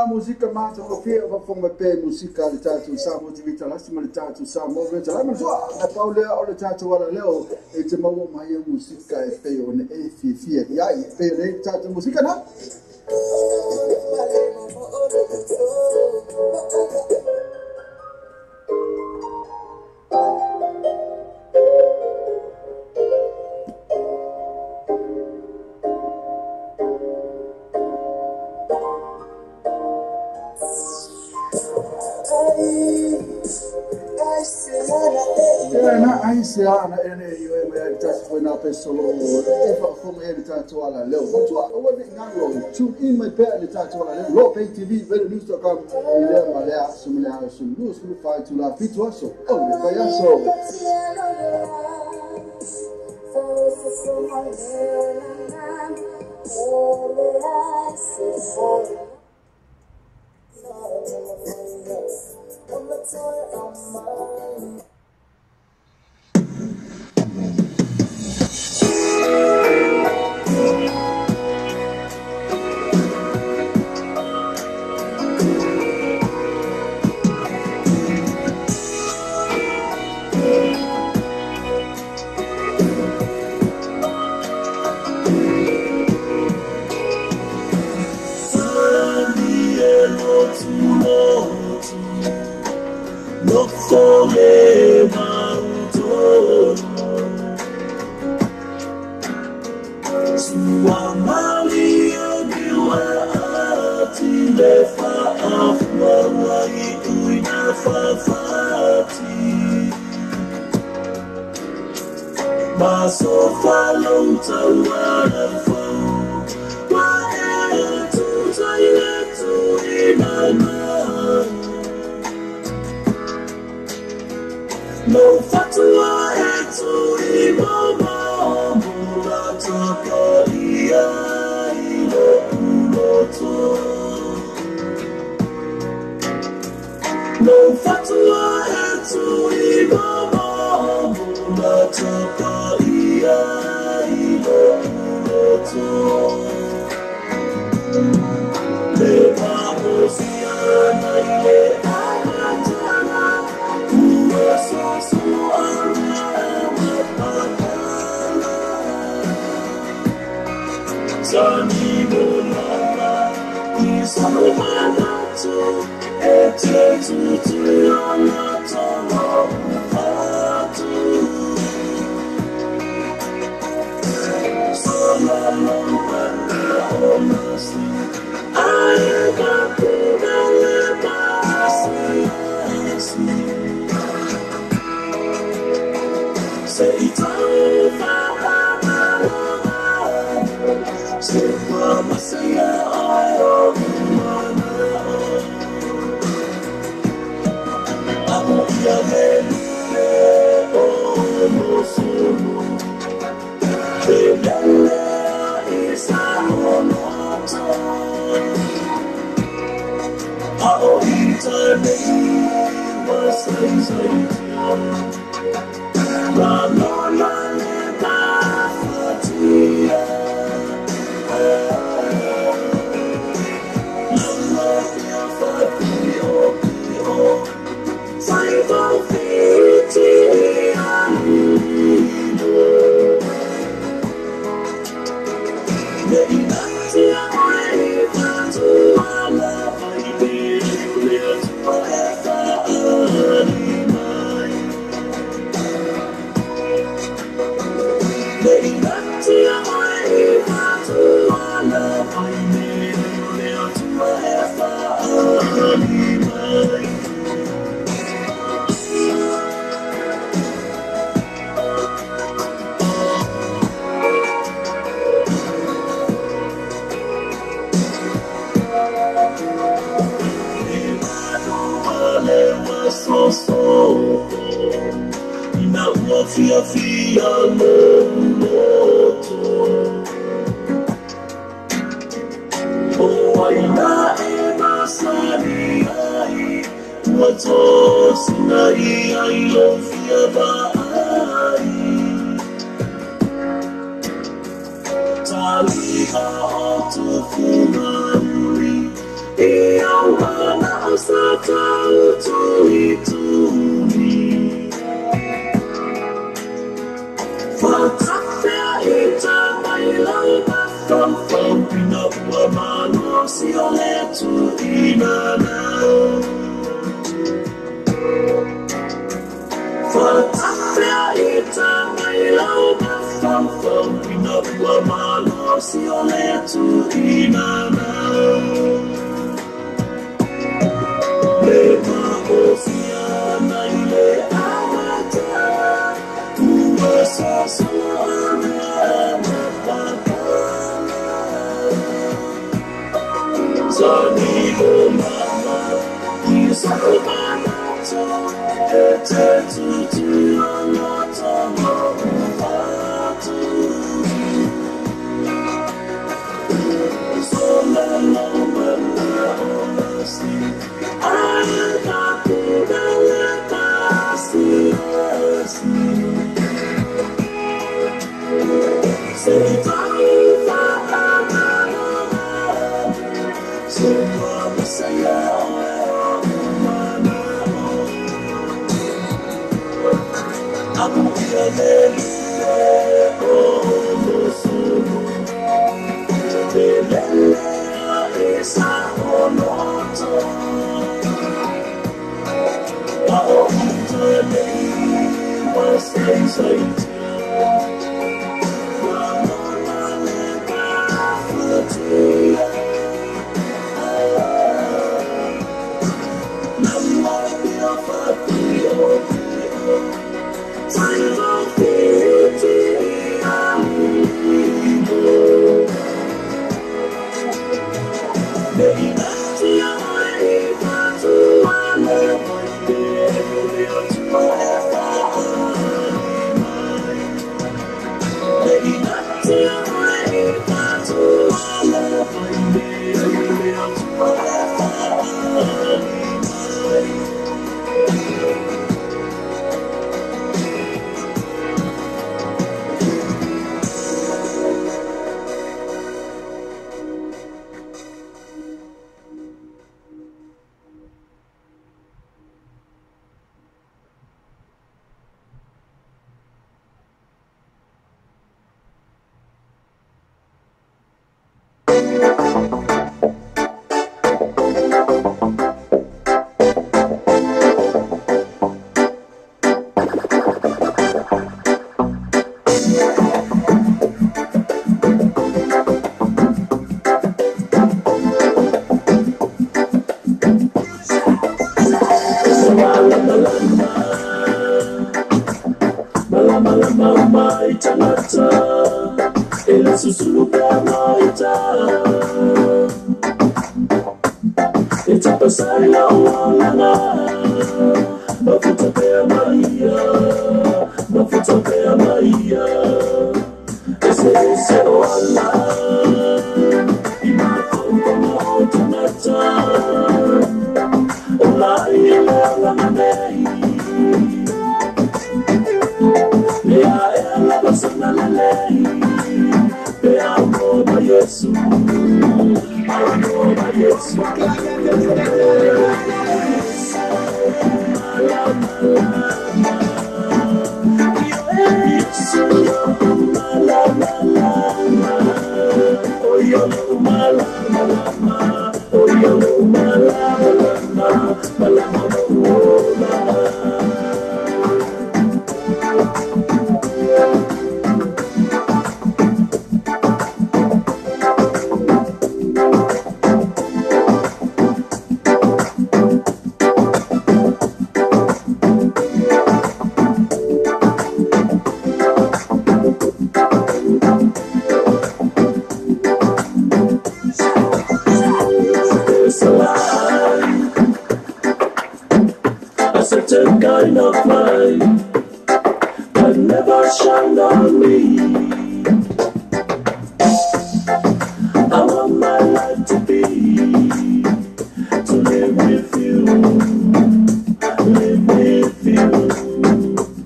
Música mata o que eu vou fazer música de tato sábado de vitalício mas tato sábado de vitalício mas na Paula olha tato wala leo e te mau mai música e peo ne e fifia e aí peo ne tato música na Aisiana ene iwe me tatu foi na pessoa e fa como ele tatu ala leo mas o o ngalo tune in my pair ele tatu ala leo lo pay tv very news to come ile malea sumulea sulu sulu fa tu la fitu so oh le payaso No fatua etu imama mulata kalia ilo uloto. No fatua etu imama mulata kalia ilo uloto. Le mahosiana ile amatana. Sani bolala, isano manatu, ete tutu yana tala ufatu. Salala wala omasi, ayeka kudale basi. Say mama say I certain kind of mind that never shine on me. I want my life to be, to live with you, live with you.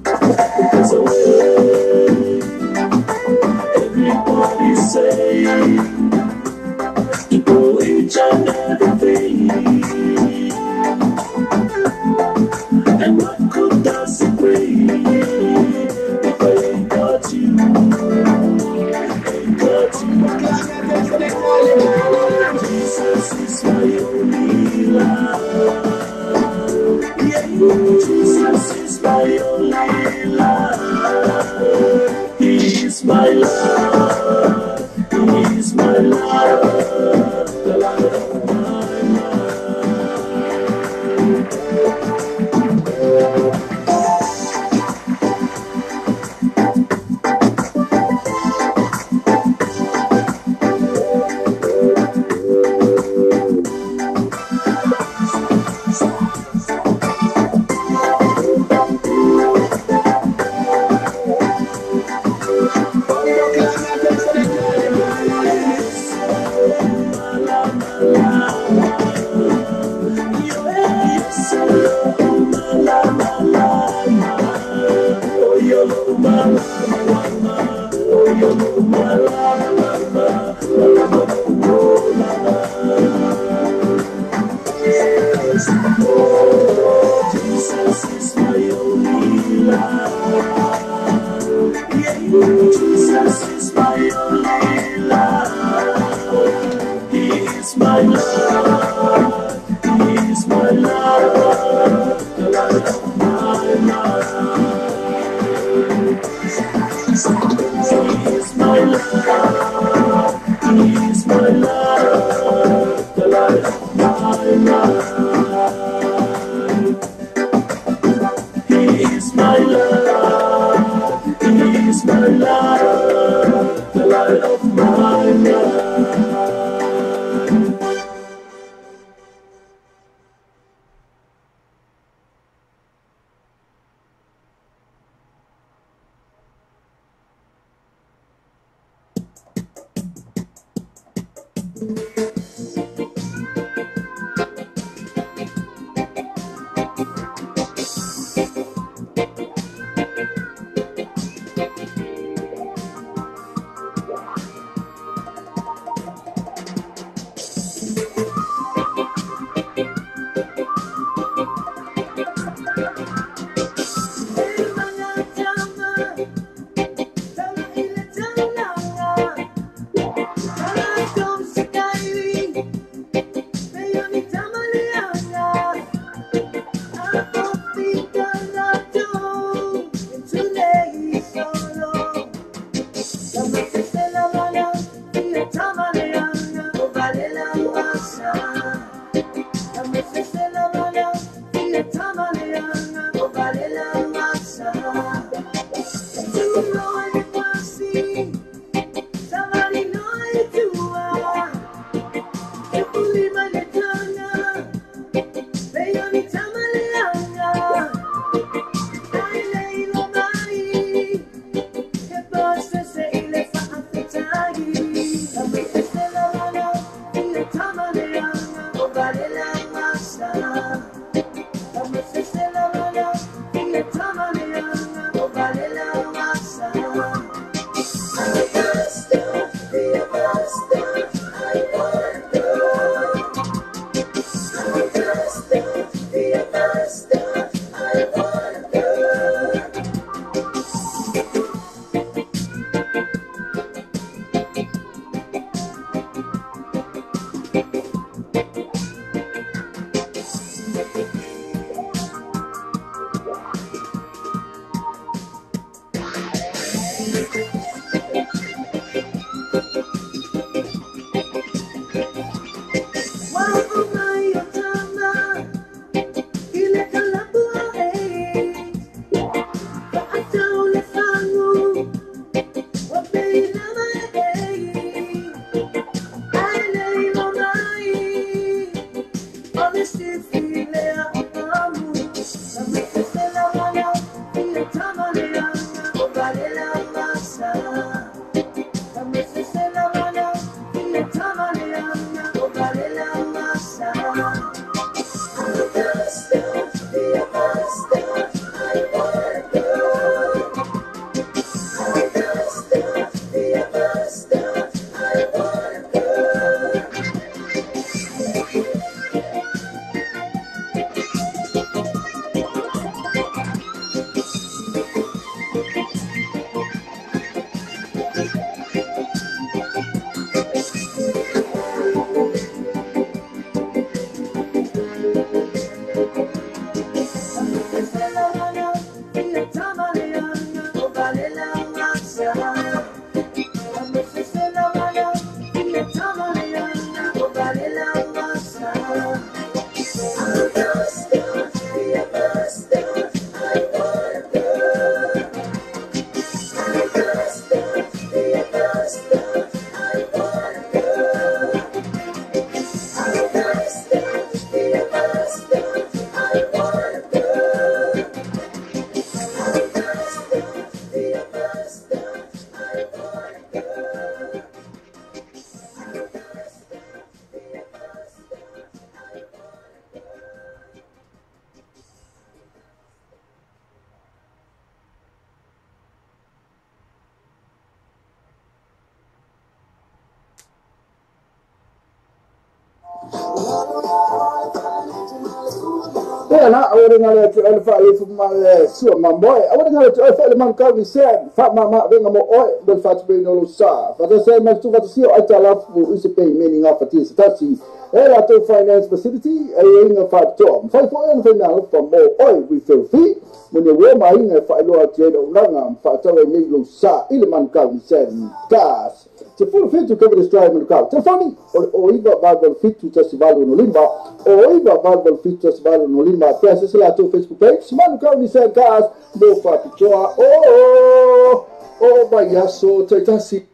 Because away, everybody say, to do each and everything. And what could I say if I ain't got you, ain't got you? Jesus is my only love. Yeah, Jesus is my only love. He is my love. He is my love. The light of my life. Jesus is my only love. Yeah, Jesus is my only love. He is my love. He is my love. The light of my life. He is my love. He is my love. The light of my life. He is my love. He is my love. The light of my life. Come, na awore ngale tu alfa alifu mal sua mamboy awore ngale tu alfa man ka ni sen fa mama venga mo oi del fat be no lo sa fa da sai mas tu fa si ai tala fu ise pay meaning of it is tasi era to finance facility ai inga fa to fa fo en fa na fa mo oi we feel free when you wear my inga fa lo ate do langa fa ta we ni lo sa ile man ka ni sen gas se fu fit to cover the strike man ka te fani o iba babal fit to festival no limba o iba babal fit festival no limba pesa se la to Facebook page man ka ni sen gas mo fa pichoa oh bayaso taitasi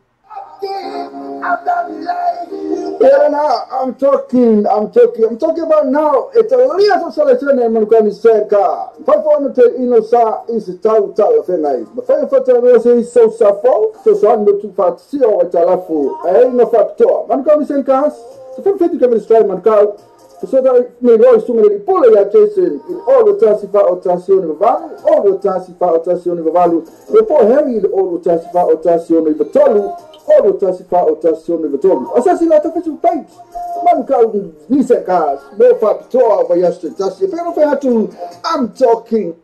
I'm talking about now. It's a little selection and Manuka said car. 500 inosa is a tal fenai. But 500 is so safo, so one to fat see or talafu. I ain't no factor. Manuka said cars. So from 50 come strike Manuka. So that may voice to me pull a Jason in all the Tassifa or Tassion of Value, all the Tassifa or Tassion of Value. Before Harry, all the Tassifa or Tassion of Tolu. All the Tassifa or Tassion of Tolu. Assassinate official page. Man called Nisa cars, no fat tour by yesterday. That's if I had to, I'm talking.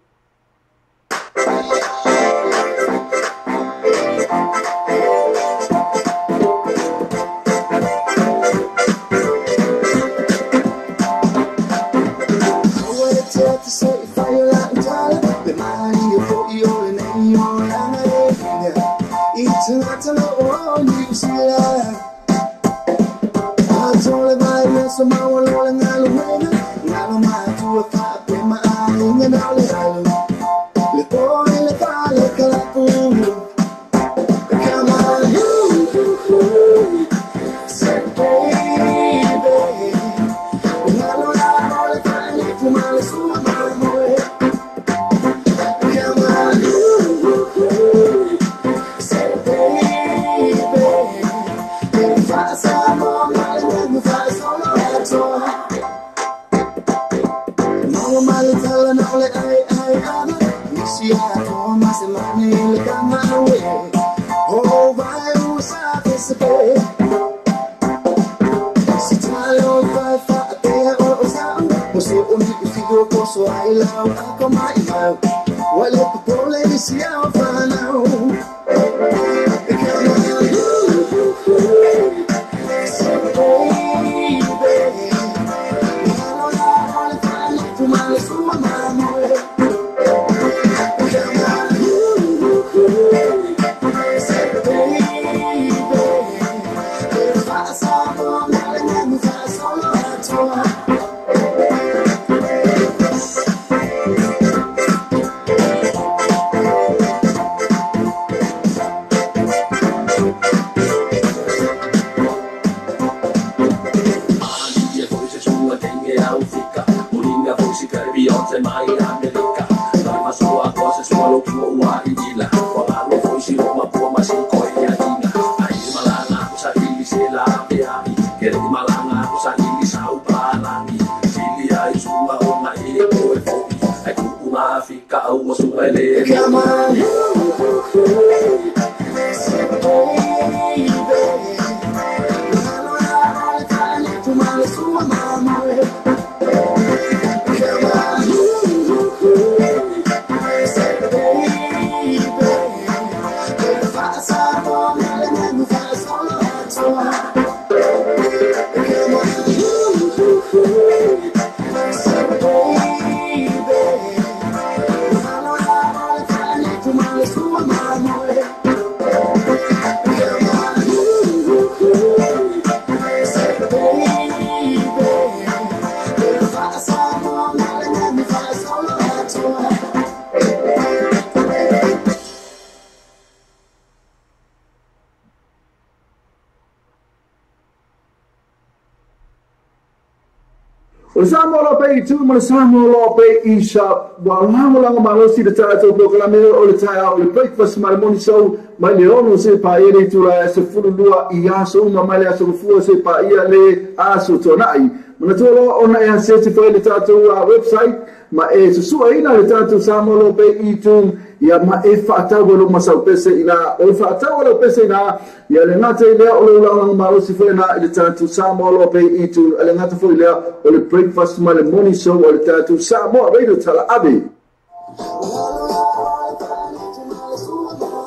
Samo pay tu samo lo pay isha wa lang malosi de tato proclame o le taia o le breakfast ceremony so mai le ono se pa ele tu la se fulua ia so ma mai le so fu se pa ia le aso tonai mana tu lo ona e se te foi le tato website ma e su ina le tato samo lo pay tu ia ma e whaatau lo masau pese ina o whaatau lo pese ina ia le ngata i lea o le ulanga ma o si fo ina i le tātou Samoa lo pe i tu le ngata fo i lea o le breakfast ma le morning show o le tātou Samoa radio tala abi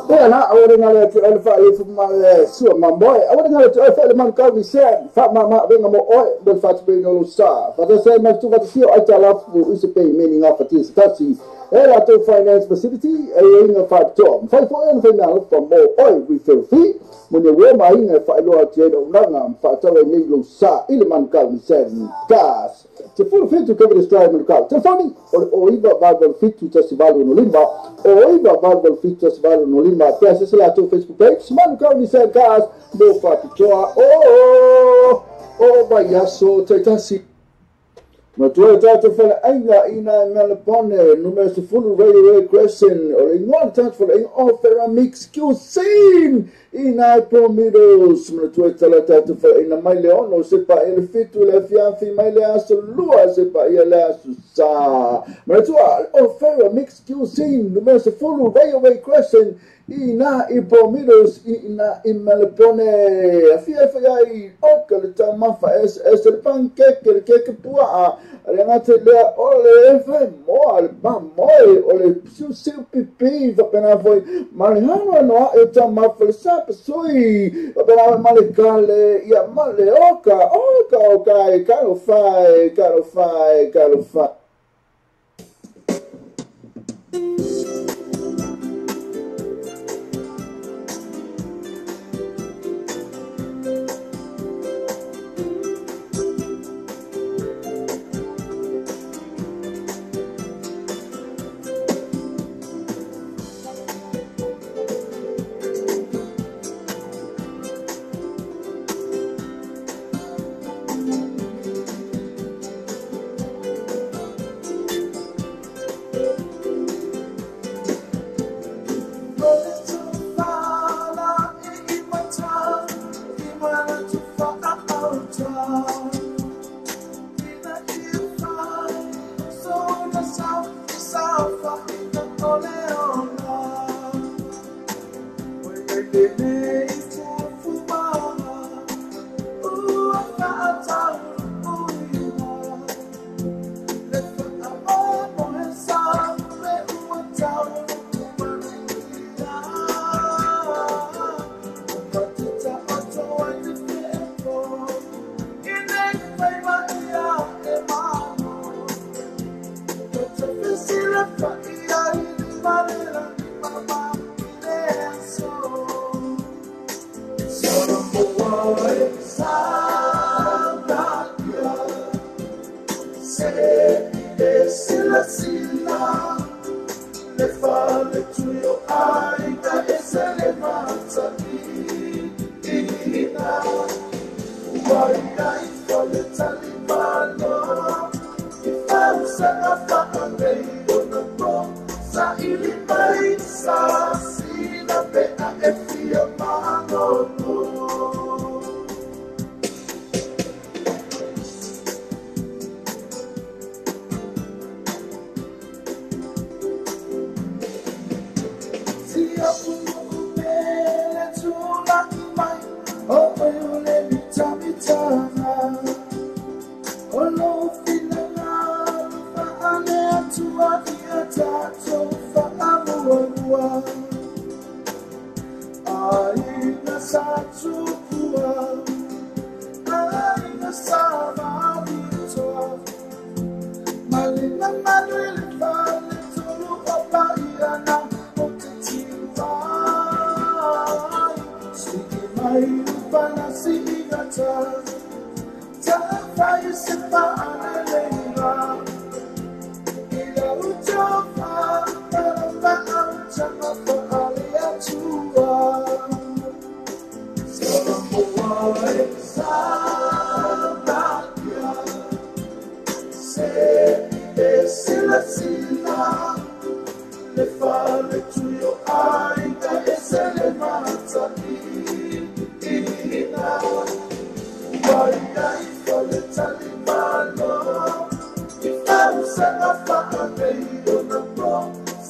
yeah, na awore ngale tu alfa ifu ma su ma boy awore ngale tu alfa le man ka mi se fa ma venga mo oi del fat be no sta fa da sai ma tu va ti o ta la fu is pay meaning of it is taxi ela to finance facility a inga fa tom fa fo en final for mo oi we feel free mo ne we ma inga fa lo ate do nga fa ta we ni lo sa ile man ka mi se gas se fu fit to cover the stride man ka telefoni o iba va fit to festival no limba o iba va fit to festival no limba pesa se la to Facebook page man ka mi se gas do fa toa vaya so taitasi ma tu tata fala ainga ina Melbourne numero se full radio question o in one touch for in offer mix cuisine ina promidos ma tu tata fala ina mai leon o se pa el fitu la fianfi mai le aso lua se pa ia le aso sa ma tu offer mix cuisine numero se full radio question ina promidos ina in Melbourne afia fai o que le tamafa es el pancake el que pua Renate le ole fe mo al moi ole su pipi va pena foi malhano no e tama falsa soi va pena male cale ia male oka e caro fai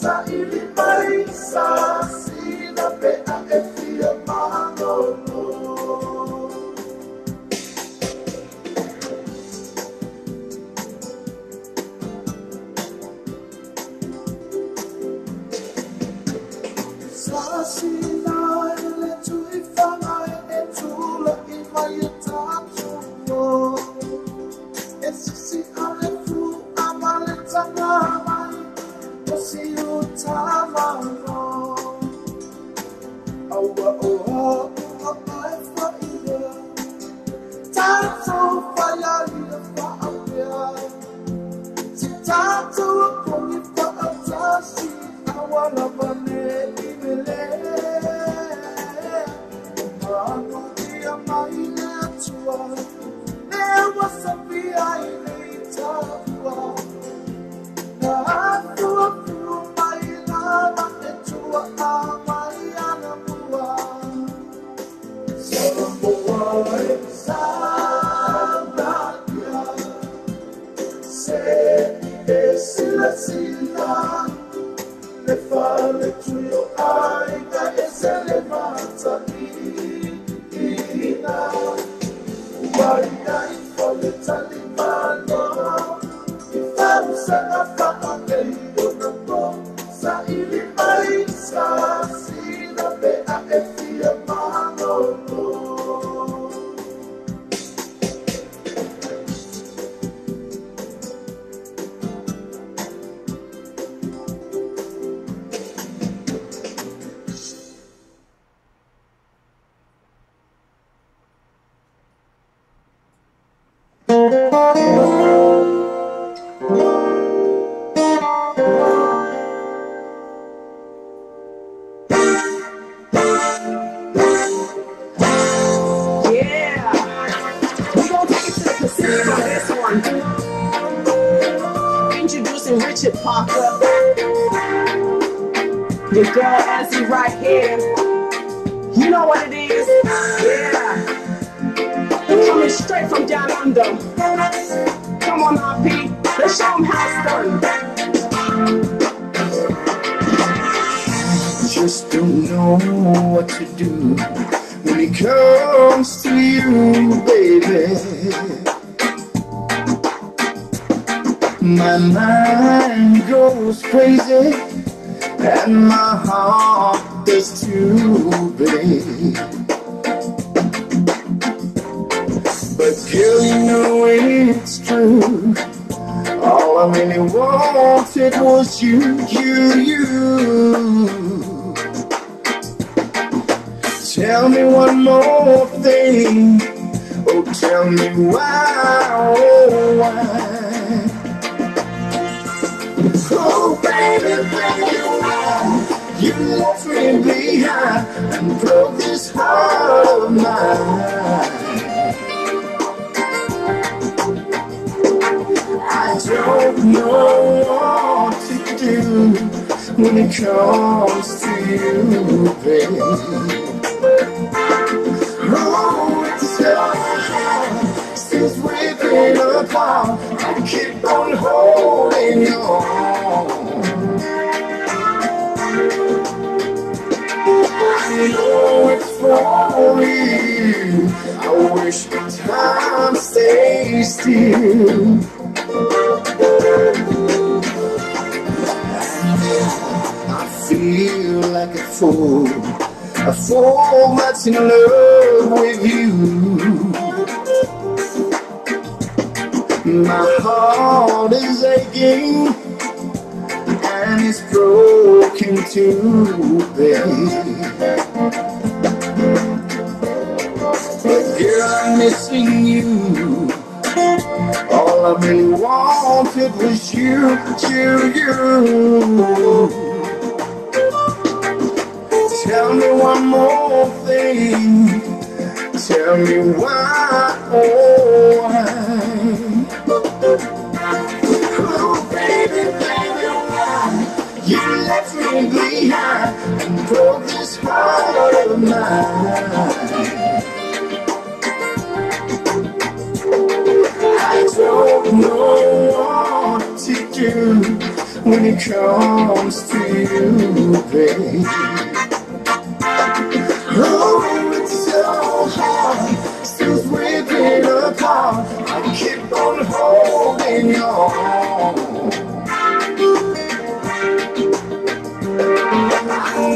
Sa ili mai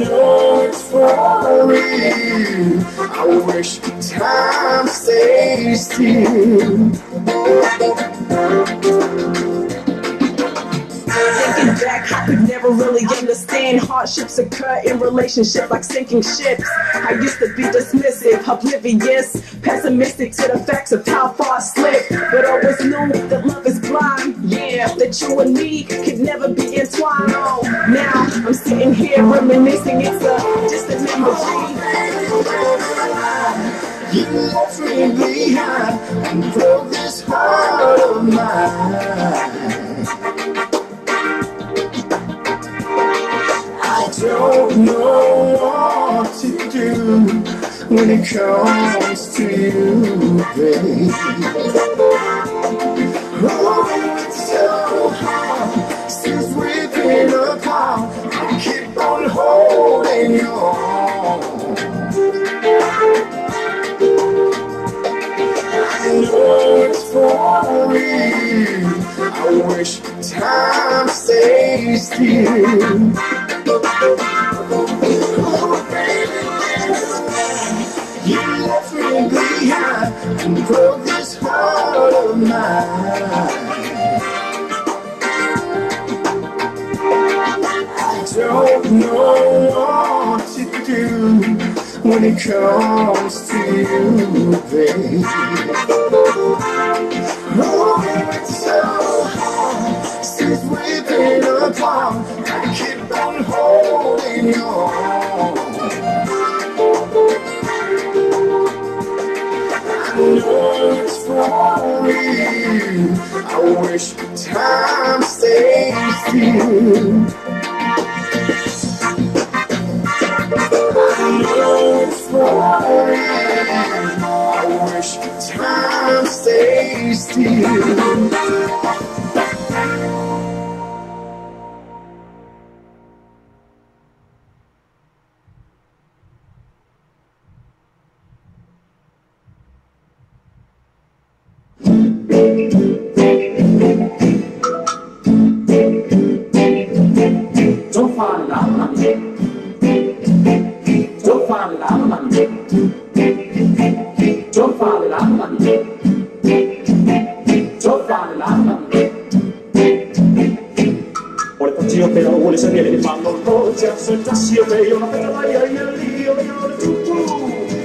know it's for real. I wish time stays still. Thinking back, I could never really understand hardships occur in relationships like sinking ships. I used to be dismissive, oblivious, pessimistic to the facts of how far I slipped. But always knew that love is blind, yeah, that you and me could never be entwined. Oh, now I'm sitting here reminiscing, it's a distant memory. You left me behind and broke this heart of mine. I don't know what to do when it comes to you, babe. Oh, it's so hard since we've been apart. I keep on holding you on. I know it's for real. I wish time stays still. Oh, baby, you left me behind and broke this heart of mine. I don't know what to do when it comes to you, babe. Oh, it's so hard since we've been apart. I keep on holding you on. I know it's for real. I wish time stays still. I know it's for real. I wish time stays still. Don't fall in love, man. Don't fall in love, man. Don't fall in love, man. Don't fall in love, man. Vuole partire però vuole salire di fanno il coach, se tassi io vedo una bella vaia io lì, io tutto.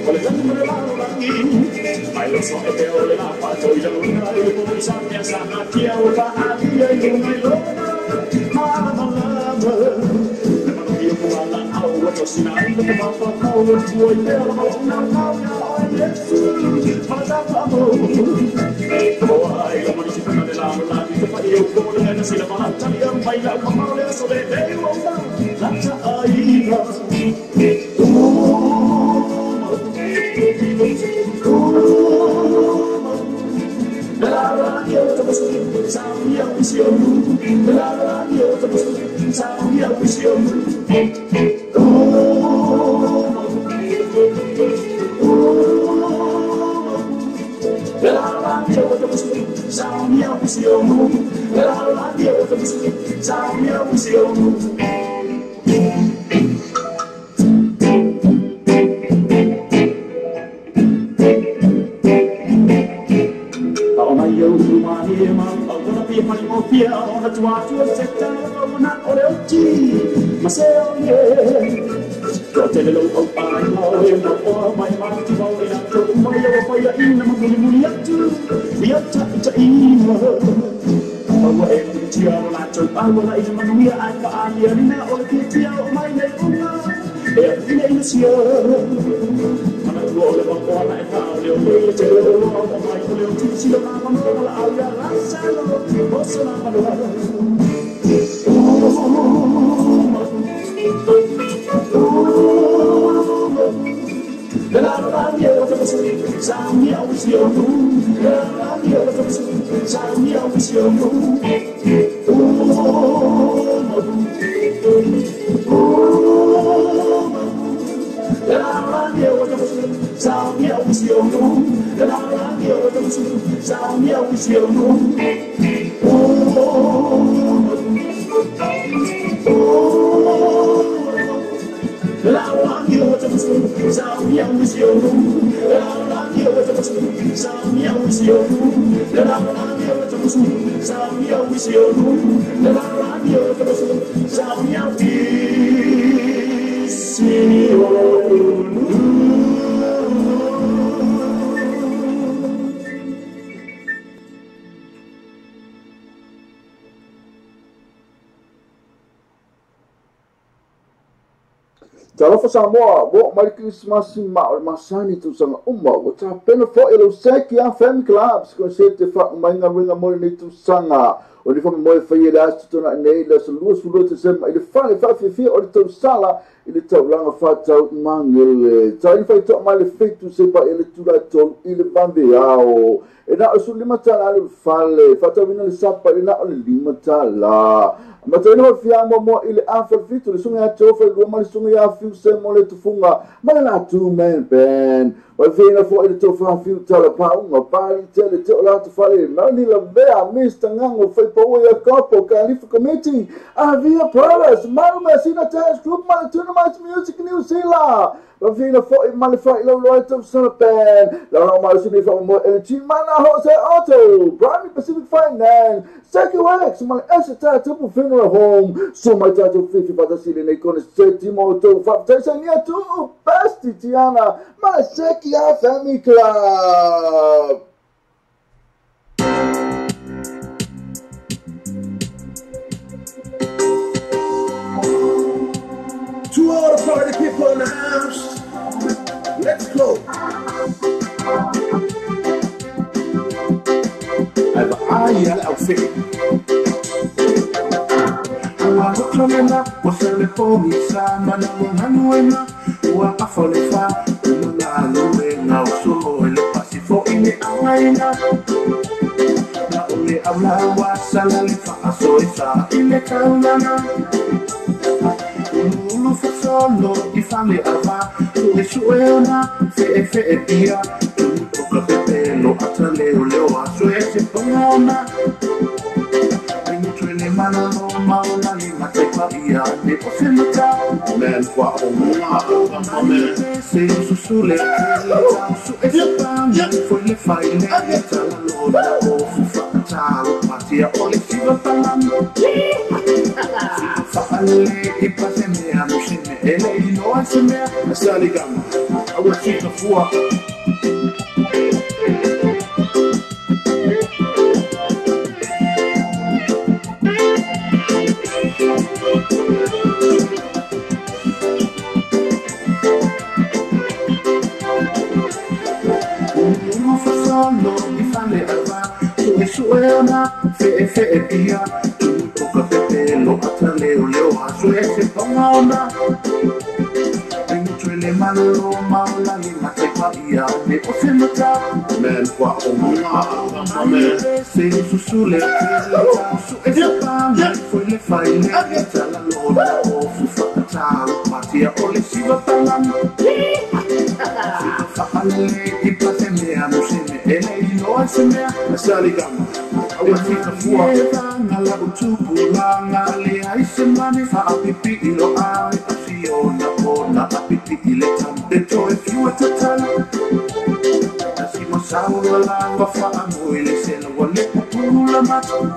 Vuole prendere la mano da chi? Ma lo so è che ho le la faccio io non ho come sappia sana chi è un fa io non mai lo. Sinai the papa power to a yellow now let's I am going to put the lamb like the fire for the and see the Italian by la Camale so they will not that's la radio to sound your vision la radio to sound your vision sound your vision la radio to sound your vision ona tuatu seta ona oreochi maseo ye kotele lo opa no no o mai mati mo ina to mai o pa ya ina mo muli atu ya ta ina o e ti aro na to pa wala ina mo ya ai pa ali ina o ti aro mai nei una e ina ina sio mana lo le ba ko na ta le o le te lo mai ko le ti si lo na mo la ala la sa lo o so na ma la radio sound your vision la radio sound your vision la radio sound your vision la radio sound your vision la radio Talofa Samoa, wo mai Christmas ma o masani tu sanga uma, o ta pena fo elo seki a family clubs ko se te fa mainga wenga mo ni tu sanga. O ni fo mo fa ye das tu na nei la sulu sulu te se ma ile fa le fa fi o tu sala ile tau langa fa tau mangele. Ta ni fa to ma le fe tu se pa ile tu la to ile bande ao. E na o su lima tala le fale, fa tau vina le sapa ile na o le lima tala. Ma te no fia mo ile afa fitu le sunga tofa le ma le sunga ya fiu se mo le tufunga ma la two man band wa vina fo ile tofa fiu tala pa uma pa le tele te la to fale ma ni la vea mista ngango foi po ya copo califa committee avia paras ma ma sina task group ma tournament music new sila wa vina fo ma le fa lo lo to sana band la ma sina fo mo el team mana Jose Auto Prime Pacific Finance Second Wax ma essa ta tupu funeral home so my tato 50 patasili nei con settimo to fa tesania tu besti Tiana ma Seki a Family Club. To all the party people in the house, let's go. I've outfit. Wakutomena wasele pomisa mana wanganuena wa afolefa na luenga uso ele pasifo ine awaina na ole abla wasala lefa asoisa ile kaunana ulu fasolo ifale ava tuesuena fe dia tuka pepelo atale ole wasoese pona Mana no mauna ni matepa ia ne osenata men kwa omua amame se susule su epa foi le faile tala no o fata matia ole siva palando fale e paseme a mushine ele no aseme asali gama awasika fuwa Suena fe dia tu toca pepelo atale leo aso ese pomona entre le malo maula ni matepa ia ne osenata men kwa omuna amame se susule su ese pan foi le faile tala loda o fufata matia ole siva palando fale e paseme a musene ele no aseme asali gama awafika fuwa ngala utupulanga le aisemane fa apipi ilo ai asiona ona apipi ile tambe to if you were to tell asimo sawo la fa amo ile selo wale pula macho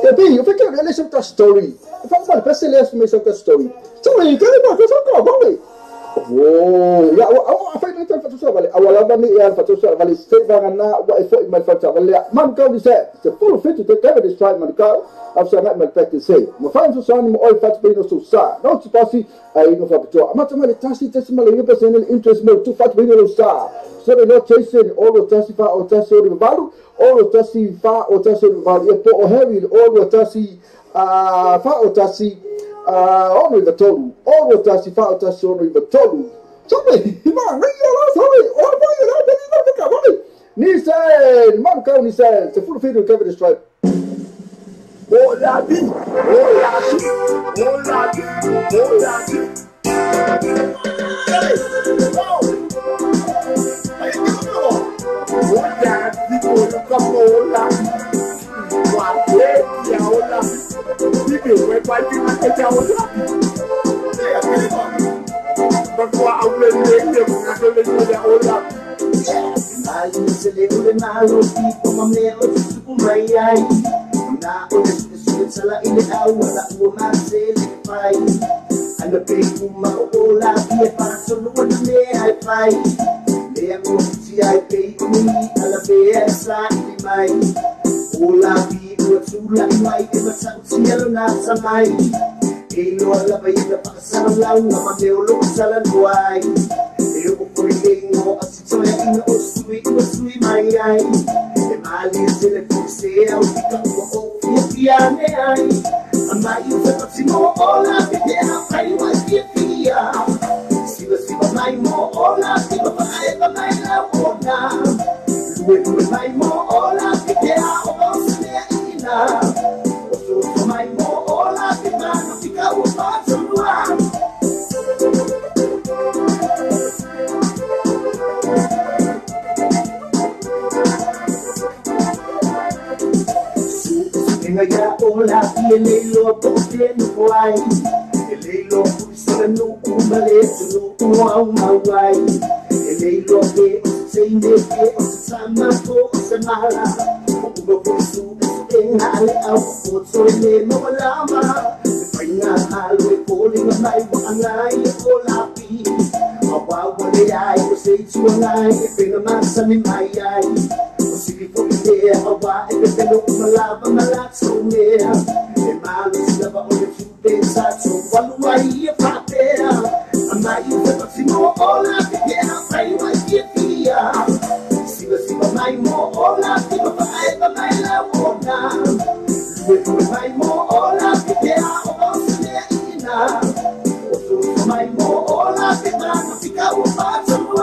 Tapi, eu fiquei olhando essa outra story. Eu falo, mano, parece que ele é essa outra story. Então, ele quer levar essa outra, vamos. Oh, ya, awak apa itu fatu sa balik. Awal ni yang fatu sa balik stay bangana wa ifo imal fatu balik. Man kau ni se full fit to take this try man kau. After that man practice say. Mo find so ni mo oil fatu pino so sa. Não se passe aí no fatu. Ama também tasi mal eu personal interest mo to fatu pino sa. So they not chasing all the tasi fa o tasi o valu. All the tasi fa o tasi o valu. E po o heavy all the tasi fa o tasi ono iva tolu, ono tasi fao tasi ono iva tolu. Sabe, irmão, nem lá, sabe, olha para ele, ele vai ficar, vamos. Nissan, mano, carro Nissan, se for filho do Kevin Stripe. Olá, bi, olá, bi, olá, bi, olá, bi. Olha, bi, olá, olá. We're fighting at the tower. Before I will make them, I'm going to do the old up. I used to live in my little people, my man was super my eye. Now, it's in the hour that woman said, and the people, my old life, if I saw what the man I fight. They are going to see I pay me, I'll be a slightly mine. All I be Sula mai e cielo na samai e no la bai da pasar la uma de lo sala duai e o corinho asito e no sui mai ai e mali se le puse au fica o fiane ai mai se passimo ola che era fai mai via si va mai mo ola si va mai la ona lui mai mo ola che era o so mai mo ola che mano fica o passo no ar. Ya ola que leilo porque no vai leilo se no kumale no au mawai leilo que se inde que sama ko semala ugo kusu hali au kutole no lama faina alwe calling my wangai ola pi awa wale ai say to ngai pina masani mai ai sipi for me awa e pelo malava malatso me e malu lava o le tupe sa so waluai fatea amai te passimo ola che era fai mai via siva mai mo ola che va mai la ona mai mo ola che era o ina o mai mo ola che non fica o passo no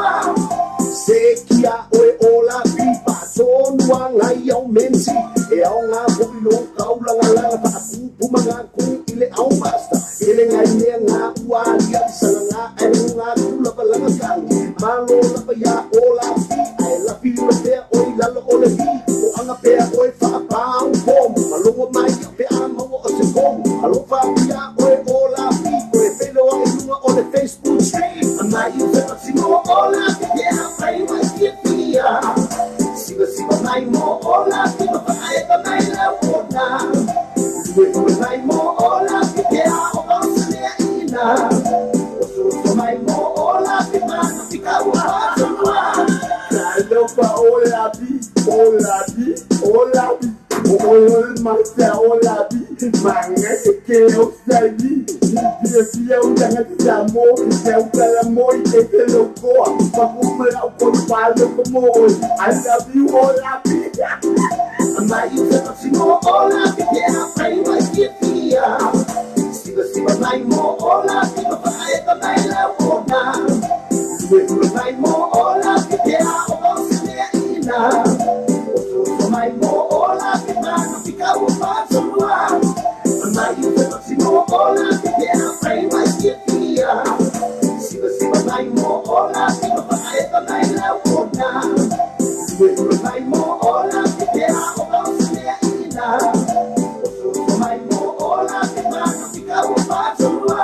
sequia o ola pipa son wangai au mensi e au nga bobilo kaula ngala pa ku mga ku ile au basta ile ngai nga wali salanga ai nga kula balanga kang malo la pa ya ola ai la pi o te o la mai mo ola ki ma ai ka mai la ona we mai mo ola ki ke a o ka se ina o mai mo ola ki ma ki ka wa la lo pa ola bi Ol masa ola bi manga ke o sabi dia o jangan samo dia o kalamo e te loco pa como la con palo como I love you ola bi mai se no ola bi ya pai mai dia siba mai mo ola bi pai pa mai la ona mai mo ola bi ya o se ina mai mo ola ki mana fika o pasoa mai se mo ola ki ya pai mai kia siba mai mo ola ki pai pa mai la ona mai mo ola ki ya o pasoa ina mai mo ola ki mana fika o pasoa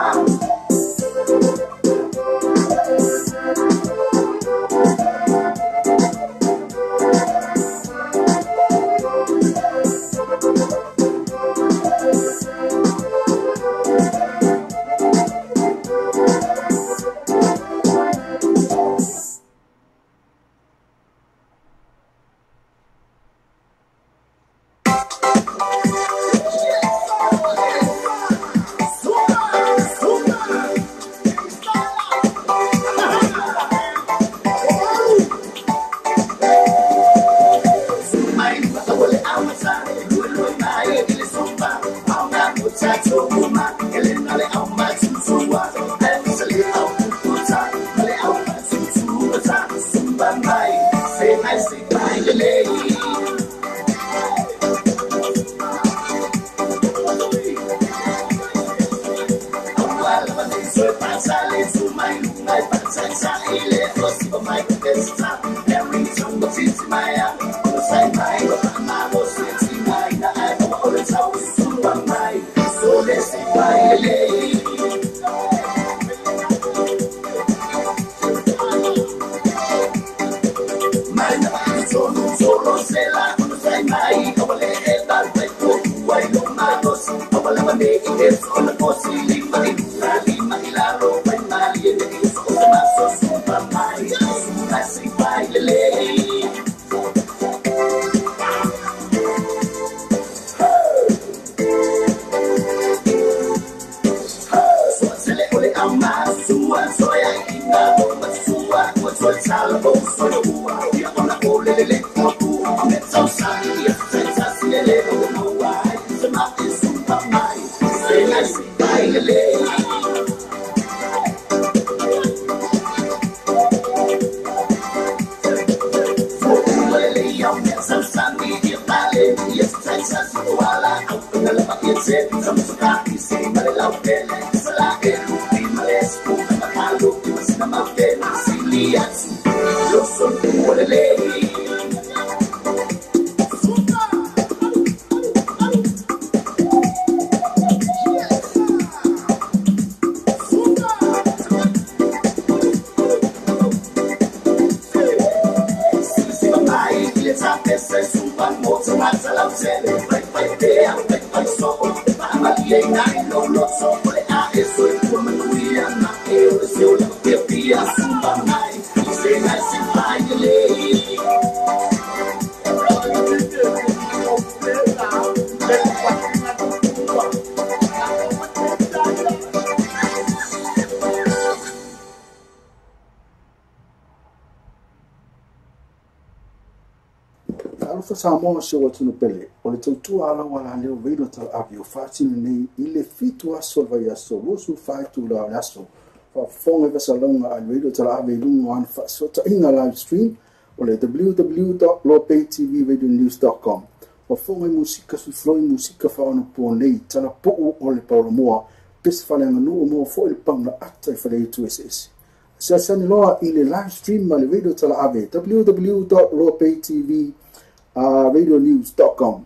Samoa se watu no pele o le tautua ala wala leo veilo tal avio fatino nei ile fitu aso vai aso lusu faitu la aso fa fonga vesa longa al veilo tal avio lungo an fa sota inga live stream o le www.lopaytvradionews.com fa fonga musika su floi musika fa ono po nei tala po o le paulo moa pes fa lenga no mo fo il panga atta fa le tu ss sa sani loa ile live stream ma le veilo tal avio www.lopaytvradionews.com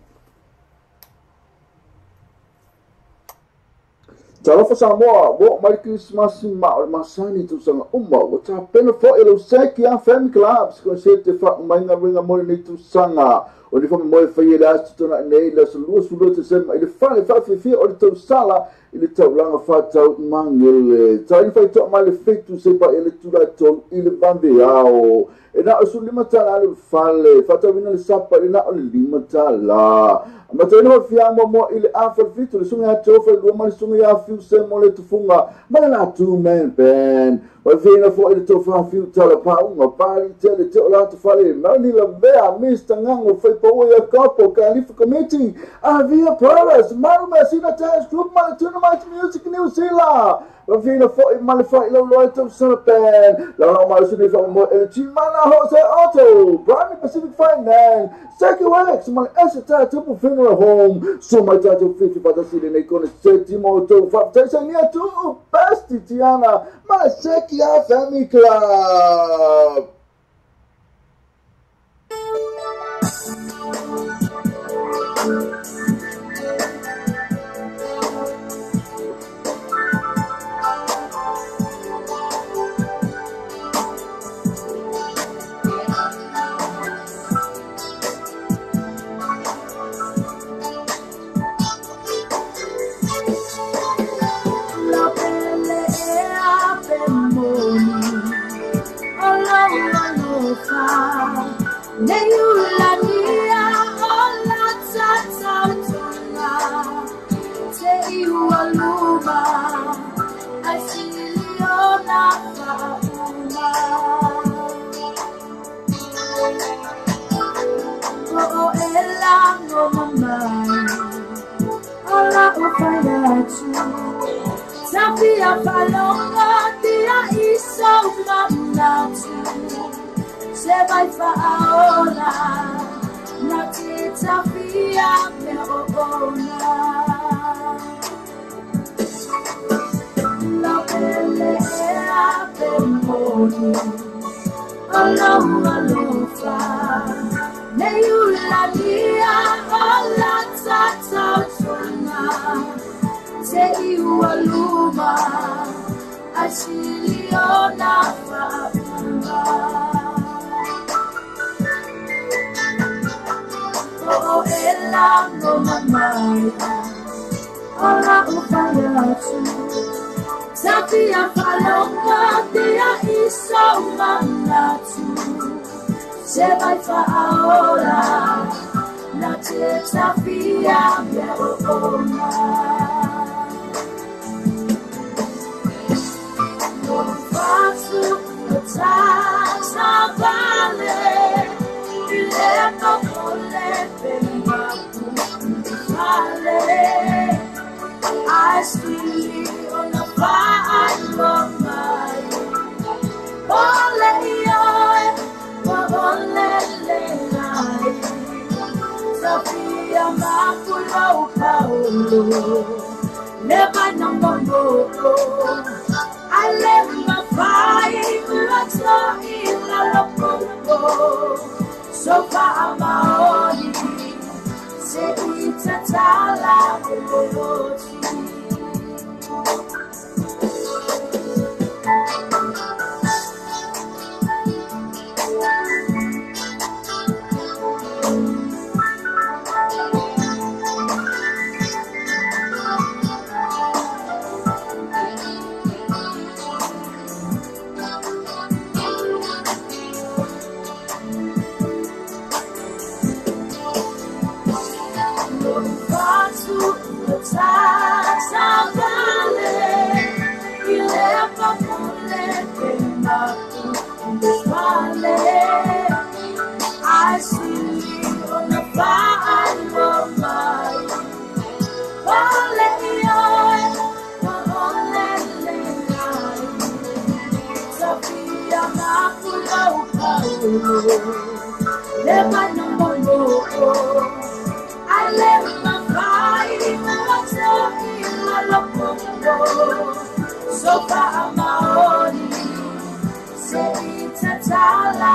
Talofa Samoa, wo mai Christmas ma o masani tu sanga uma, o ta pena fo elo seki a family clubs ko se te fa mainga winga mo ni tu sanga. O ni fo mo fa yela tu na nei la sulu te se ma ile fa fi o tu sala ile tau langa fa tau mangele. Ta ni fa to ma le fitu se pa ile tu la to ile bande ao. E na o su lima tala le fale, fa tau vina le sapa ile na o lima tala. Ma te no fiamo mo ile afa fitu le sunga tofa le mo sunga ya fiu se mo le tufunga ma na tu men pen wa vina fo ile tofa fiu tala pa uma pali tele te ola to fale ma ni la vea mista ngango foi po ya capo califa committee avia paras ma sina task group ma tu no music new sila wa vina fo ma le fa ile lo to sa pen la ma su ni fo mo el chi mana Jose Auto Prime Pacific Finance Seki Wax ma esita tupu funeral home so my tato 50 pata sile nei con settimo to fa tesania tu besti Tiana ma Seki a Family Club. Safia falonga dia iso mamnatu se vai faola na titafia me ona la belle a bemoni ala malofa ne yula dia ala tata tuna se iwaluma asiliona fabula oh ela no mamai ora ufayatu Safia falonga dia iso manatu se vai faola na te Safia me ona I still on the fire of my Sofia Mapulo Paulo never no I left my fight, let's not in la loco. So far, my own, say it's a tala, I see on the fire of my Sofia Mapulo never no I left my fight, in my loco. So far, my own, say it's a tala.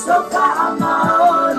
So far, my own,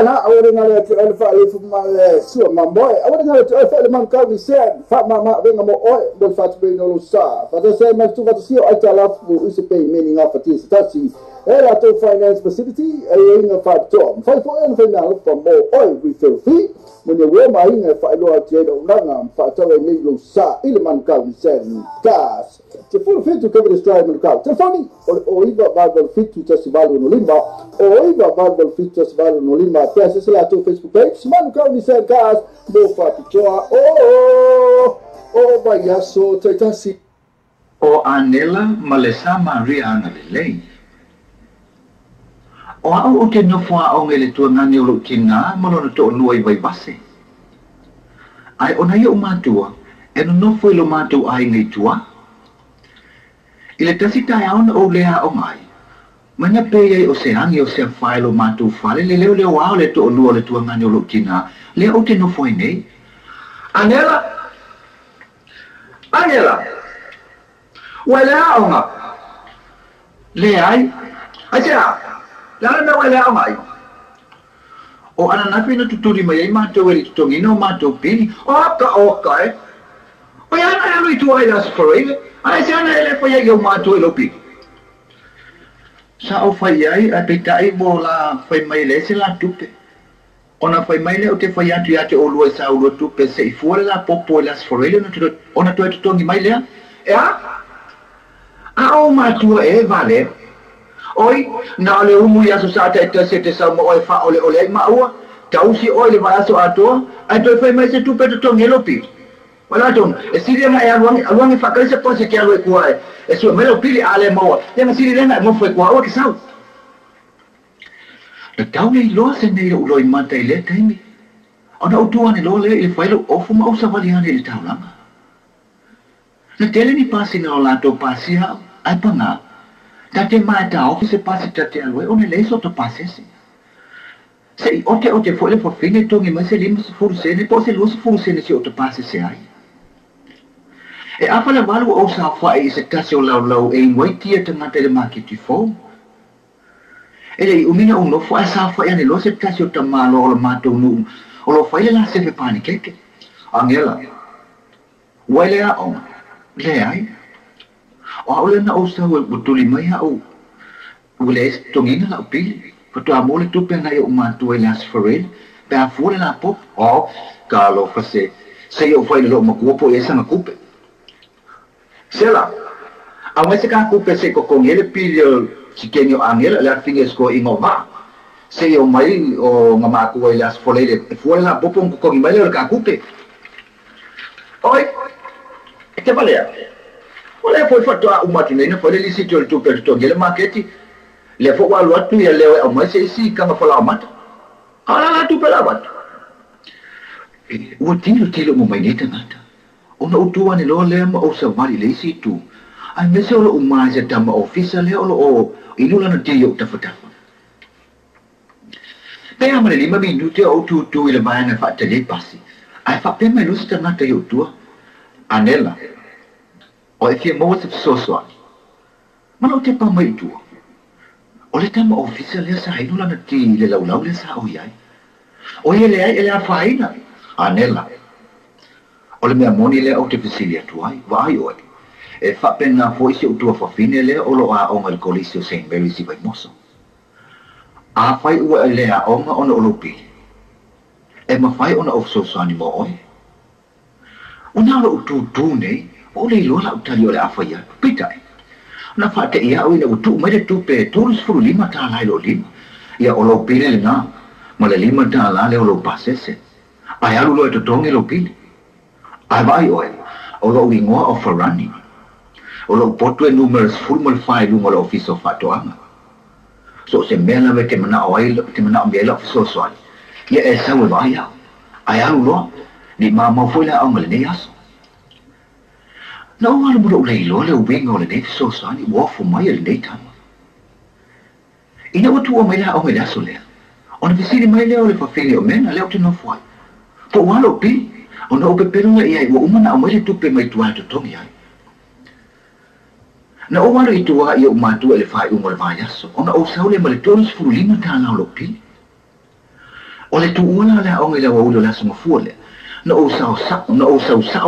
na awore ngale to alfa alfa ma sua ma boy awore ngale to alfa man ka mi said fa ma venga mo oi do fa be no sa fa to say ma tu fa to si o ta la fu is pay meaning of it is that si ela to finance facility ai nga fa to fa fo en fa na fa mo oi we feel free mo ne we ma inga fa lo ate do nga fa to ni lo sa ile man ka mi said gas to full fit to cover the stride man ka to funny o iba Bible fit to festival no limba o iba Bible fit festival no limba pesa se la to Facebook page man ka mi said gas mo fa to o ba ya so tasi o anela malesa Maria ana lei o au te no fa o ngele tu ngani o tina malo to nuai vai base ai ona ia matua e no foi lo matu ai nei tua ile tasita ya ona o lea o mai mana pe ai o se hangi o se fai lo matu fale le le wa le to lu le tu ngani o tina le o te no foi nei anela wala onga le ai aja la na wala onga o ana na pina tuturi mai ma to weli to ngino ma to pini o ka o ya na lu tu ai das for ai se ana ele foi eu ma to lo pi sa o fai ai a petai mo la fai mai le se la tupe ona fai mai le o te fai atu ya te o lu sa o lu tupe se i fuori la popo las for ele ona to to ngi mai le a o ma tu e vale oi na le umu ya so sa te se sa mo oi fa ole ma ua tausi oi le va so ato ai to fai mai se tu pe to ngelo pi wala don e siri na ya luang fa ka se po se ke alo e kuai e so me lo pili ale mo ya na siri na mo foi kwa o ke sau e tau nei lo se nei lo i mata i le taimi ona o tu ane lo le i fai lo ofu ma o sa vali ane i tau langa na tele ni pasi na o lato pasi ha ai panga tate mai tau se pasi tate aloi one le so to pasi se o te foi le fo fine to ngi ma se lima se furu se ne po se lo se furu se ne se o to pasi se ai e afa le valu o sa fai se tasi o lau e ngoi tia te ngata le makiti fo e le umina uno fo sa fai ane lo se tasi o ta malo o lo mato nu o lo fai le la se fe pani keke angela wale a o le ai o ole na o sa o tuli mai a o wale tongina la pili pato amole tu pe na yo mato e las forel pe a fore la pop o kalo fase se yo fai lo ma kupo e sa na kupe sela a wese ka kupe se ko ngele pili si kenyo angela la fingers ko ingova se yo mai o ngama ko e las forel e fore la pop ko ngi mai le ka kupe oi te vale ole foi fatto a un mattino ne foi le sito il tuo per togliere marketing le fo walu atu ya le o mai se si kama fa la mata ala la tu pela bat o tilo mo mai neta nata ona utua ni lo le ma o sa vali le si tu ai me se o mai se tama official le o inula na tio ta fata pe amale lima minuti o tu ile mai na fatta le passi ai fa pe mai lo sta nata io tua anela o e che mo se so ma lo te pa mai tu o le tama official le sa inula na ti le lau le sa o iai o ele ai ele a faina anela o le mea moni le au te fisilia tu ai vai oi e fa pena foi se tu fa fine le o lo a o ngal colisio St. Mary's i vai moso a fai ua le a onga ona olopi e ma fai ona of so sani mo oi ona lo tu nei o le lo la utali o le a fai a pitai na fa te ia o ina utu mai le tu pe toros furu lima ta lai lo lima ia o lo pile le na ma le lima ta la le o lo pasese ai alu lo e tongi lo pile ai vai oi o lo wingoa o farani o lo potu e numerous formal file lungo lo office of fatoanga so se mela ve te mana oi te mana ambela so so ia e sa vai ai alu lo ni mama foi la ongle ne aso no alu lo le lo le wingo le ne so so ni wo fu mai le ne tama ina watu o mai la o mai la so le ona visiri mai le o le fa fili o mena le o te no foi po walo pi ona o peperunga ia i umana o mai tupe mai tua to tongi ai na o walo i tua i o matu ele fai umol vai aso ona o saule mai tonos furu lima ta na lo pi Oleh tu ula la ong ila waulo la sama fuole. Na o sa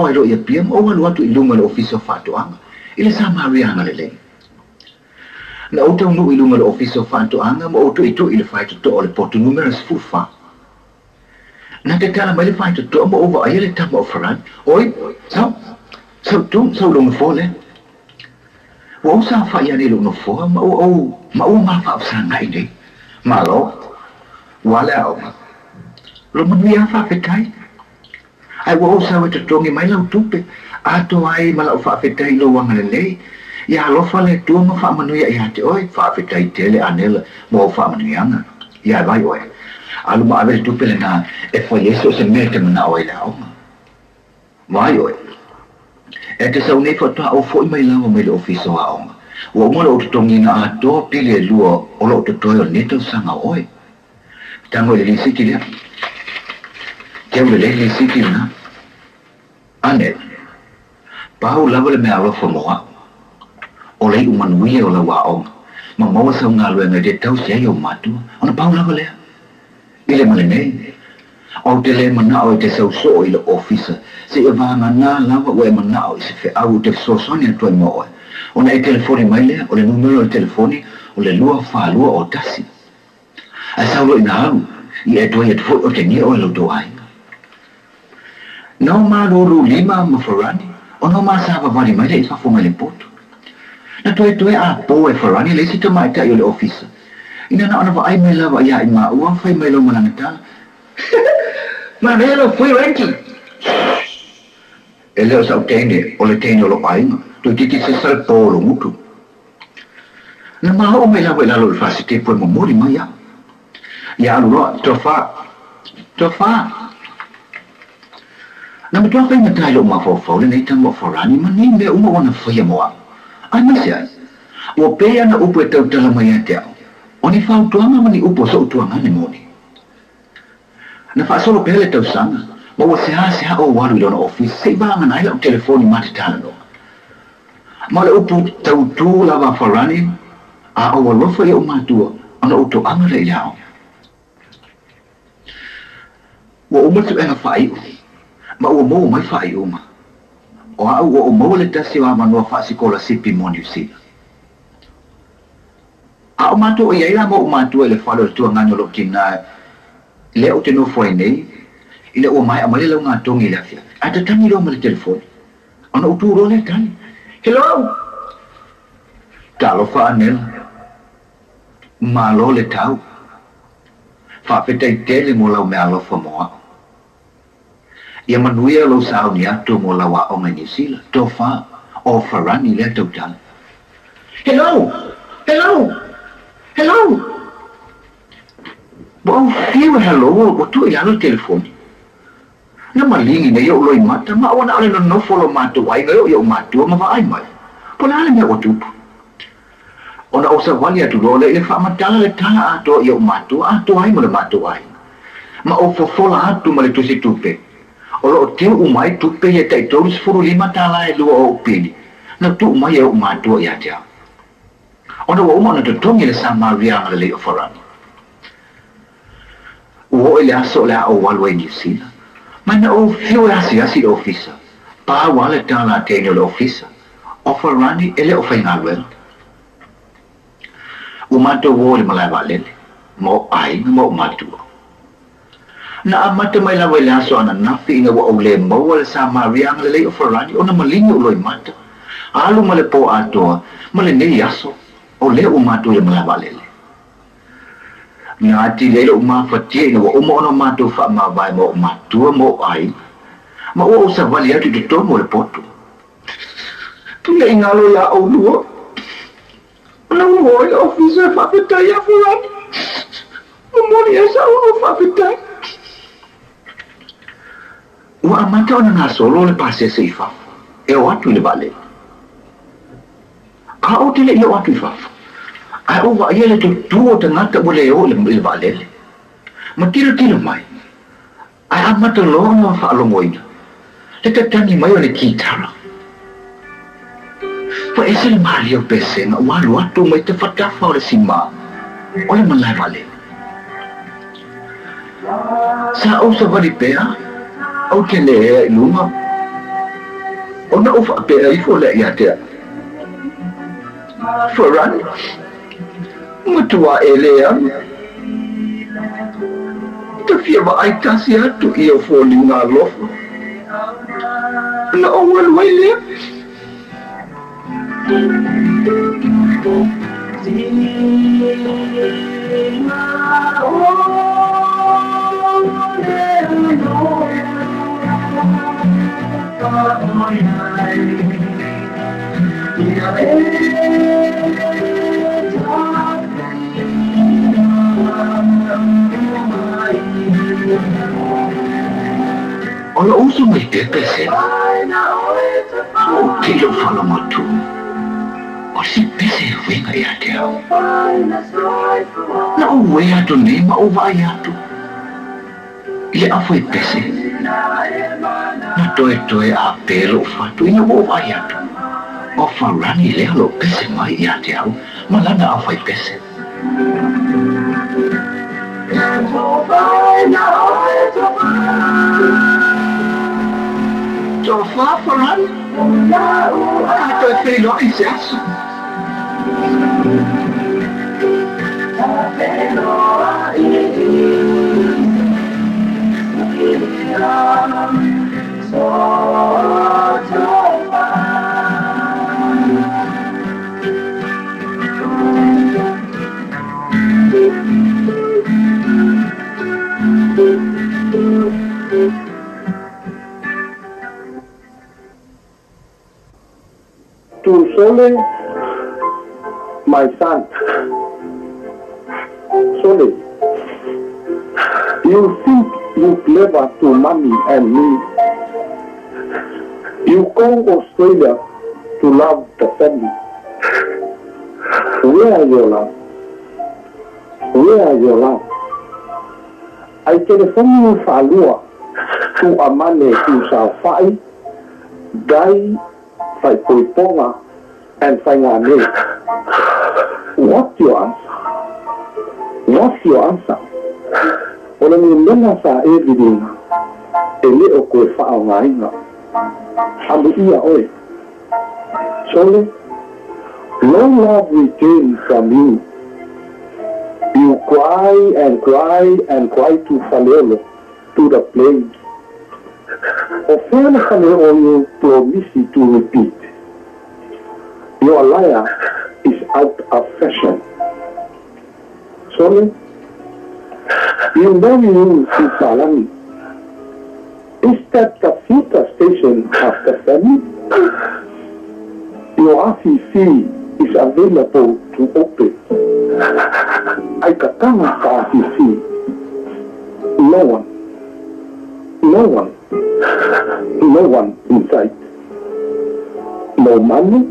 ai ro ia piam o walu atu ilunga le office of fatuanga. Ile sama rianga le. Na o tau nu ilunga le office of fatuanga mo o tu itu ile fai to ole potu numerous fufa. Na te kala mai le fai to mo over ai le tama o faran. Oi, so long fole. Wo sa fa ia ni lo no fo ma o ma fa sa ngai dei. Ma lo. Wala o. Lo mo ia fa fe kai. Ai wo sa we to tongi mai lau tupe. Ato ai ma lau fa fe kai lo wanga le. Ya lo fa le tu ma fa manu ya te oi fa fe kai tele anela mo fa manu yanga. Ya vai oi. Alu ma ave tupe le na e fa yeso se mete na oi la o. Vai oi. E te sau nei whatua o fwoi mai lawa mai le ofiso a onga. Wa umara o tutongi na a toa pile lua o lo tutoi o neto sanga oi. Tango le lisiti lea. Keu le lisiti na. Ane. Pau lawa le mea rofa moa. O lei umanuia o lawa onga. Ma maua sau ngā lua ngai te tau sei o matua. Ona pau lawa lea. Ile male nei. O te le mana o te sau so i le ofisa. Se e vanga nā lawa o e mana o i se fe au te sosoni atua i moa. Ona e telefoni mai lea, o le numero o telefoni, o le lua whaalua o tasi. A saulo i nā alu, i e toi e te o te nia o e loto ainga. Nau mā loro lima ma Farani, o nau mā sāwa wari mai le i whafo mai le poto. Na toi a po e Farani le si ta mai ta i o le ofisa. Ina na ona wa ai mai lawa ia i mā ua whai mai lo malangatala. Ma melo fui renki. E leo sa utene, o le tene o lo ainga, tu titi se sal polo mutu. Na maha o me lawa lalo le fasi te poe momori mai ya. Ya alu roa, tofa. Na me toa whainga tai lo ma fofau le nei tamo Farani, ma nei mea uma wana whaia moa. Ai masi ai. Ua pea na upo e tau tala mai a te au. O ni whau tuanga ma ni upo so utuanga ne moni. Na fa solo pele tau sanga, ma ua seha o walu ilona office, sei vanga na ila o telefoni mati tala no. Ma le upu tau tu lava Farani, a o walofa ia o matua, ana uto anga le iao. Ua umatu enga whaiu, ma ua mou mai whaiu ma. O au ua mou le tasi wa manua whaasikola sipi moni usina. A o matua o iaila ma o matua le whalo le tua ngano lo kina le o te no foi nei, ile o mai amale lau ngā tongi le afia. A te tangi roa ma le telefoni. Ana o tūro le tani. Hello! Talo wha anela. Malo le tau. Whawhetai tele mo lau me alofa moa. Ia manuia lau sao ni atu mo lau a onga New Zealand. Tō wha o Farani le tau tala. Hello! Bo fiu hello o tu ia no telefoni. Na malingi na yo loi mata ma ona ale no follow mata wai ga yo mata ma vai mai. Pola ale me o tu. Ona o sa wali atu lo le fa matala le tala ato yo mata ato ai mo le mata wai. Ma o fo fola atu ma le tu si tupe. O lo te u mai tupe ye tai toris furu lima tala e lu o pili. Na tu mai yo mata ya ja. Ona o mo na to tongi le sa maria le o Farani. O ele aso le o walu e New Zealand. Mana o fiu asi ofisa. Pa wale tala tene o ofisa. O Farani ele o whainga luel. O mato wo le malai walele. Mo ai mo matua. Na amata mai la wele aso ana nafi inga wa o le mo le sa maria le o Farani. O na malingi o loi mata. Alu male po atoa. Male nei aso. O le o mato le malai walele. Nga ti le o ma fatie no o mo no mato fa ma vai mo matua mo ai ma o sa vali atu de tomo le poto tu le ngalo ya o luo no mo le officer fa peta ya furan mo ni esa o fa peta o amata ona na solo le passe se fa e o atu le vale a o te le o atu fa ai o va ele tu o te ngata bole o le valele ma tiro mai ai amata lo no fa lo moina le te tani mai o le kitara fa ese le mali o pese na wa lo atu mai te fatafa o le sima o le malai vale Sa au sa wari pea, au te lea ilunga. Ona ufa pea ifo le ia tea. Faran, mutua elea. Te fia wa ai tasi atu i o fōli ngā lofa. Na o walwai lea. Ola uso mai te pese. O te lo whala matu. O si pese wenga i ate au. Na o wea to nema o vai atu. Ile awhai pese. Na toe a pelo fatu ina o vai atu. O wharani lea lo pese mai i ate au. Malana awhai pese. So far for run, I don't feel like it's yes. To Sole, my son. Sole, you think you clever to mommy and me. You come Australia to love the family. Where are your love? Where are your love? I telephone you Falua to a man who shall fight, die, phải bồi ponga and phải ngả nê. What's your answer? What's your answer? Ona mi mena sa everything. Ele o koe whao ngā inga. Hamu ia oe. Sole, no love return from you. You cry and cry and cry to Falelo, to the plane. Often you promise to repeat. Your liar is out of fashion. Sorry? You never use to Salami. Is that the future station of the family? Your RCC is available to open. I can't RCC. No one. No one. No one inside. No money,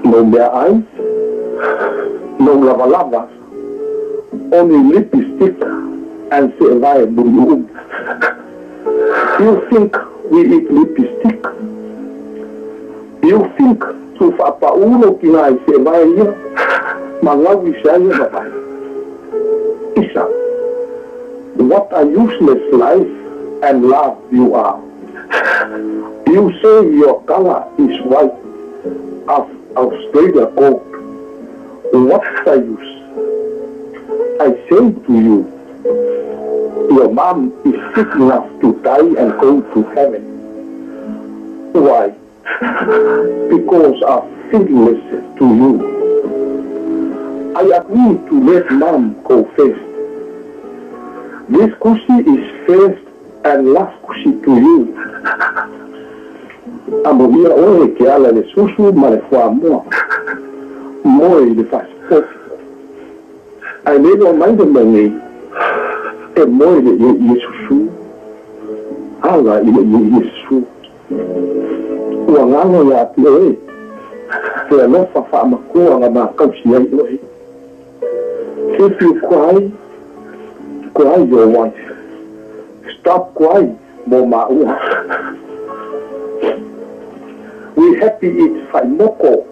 no bare eyes, no lava-lavas, only lipstick and silver blue. You think we eat lipstick? You think to whapaulo ki ngai silver ia, mangawi siya babai. Isa, what a useless life and love you are. You say your color is white of Australia gold. What's the use? I say to you, your mom is sick enough to die and go to heaven. Why? Because of feelings to you. I agree to let mom go first. This cushy is first and last cushy to you. Amomia oe ke ala le susu ma le wha moa. Moe le whaspofi. Ai lego maida mangi e moe le i susu. Ala i susu. Ua ngalo ya ati oe. Te alofa wha makua ngā mā kausi ai oe. If you cry your wife. Stop crying, Moma. We happy eat faimoko,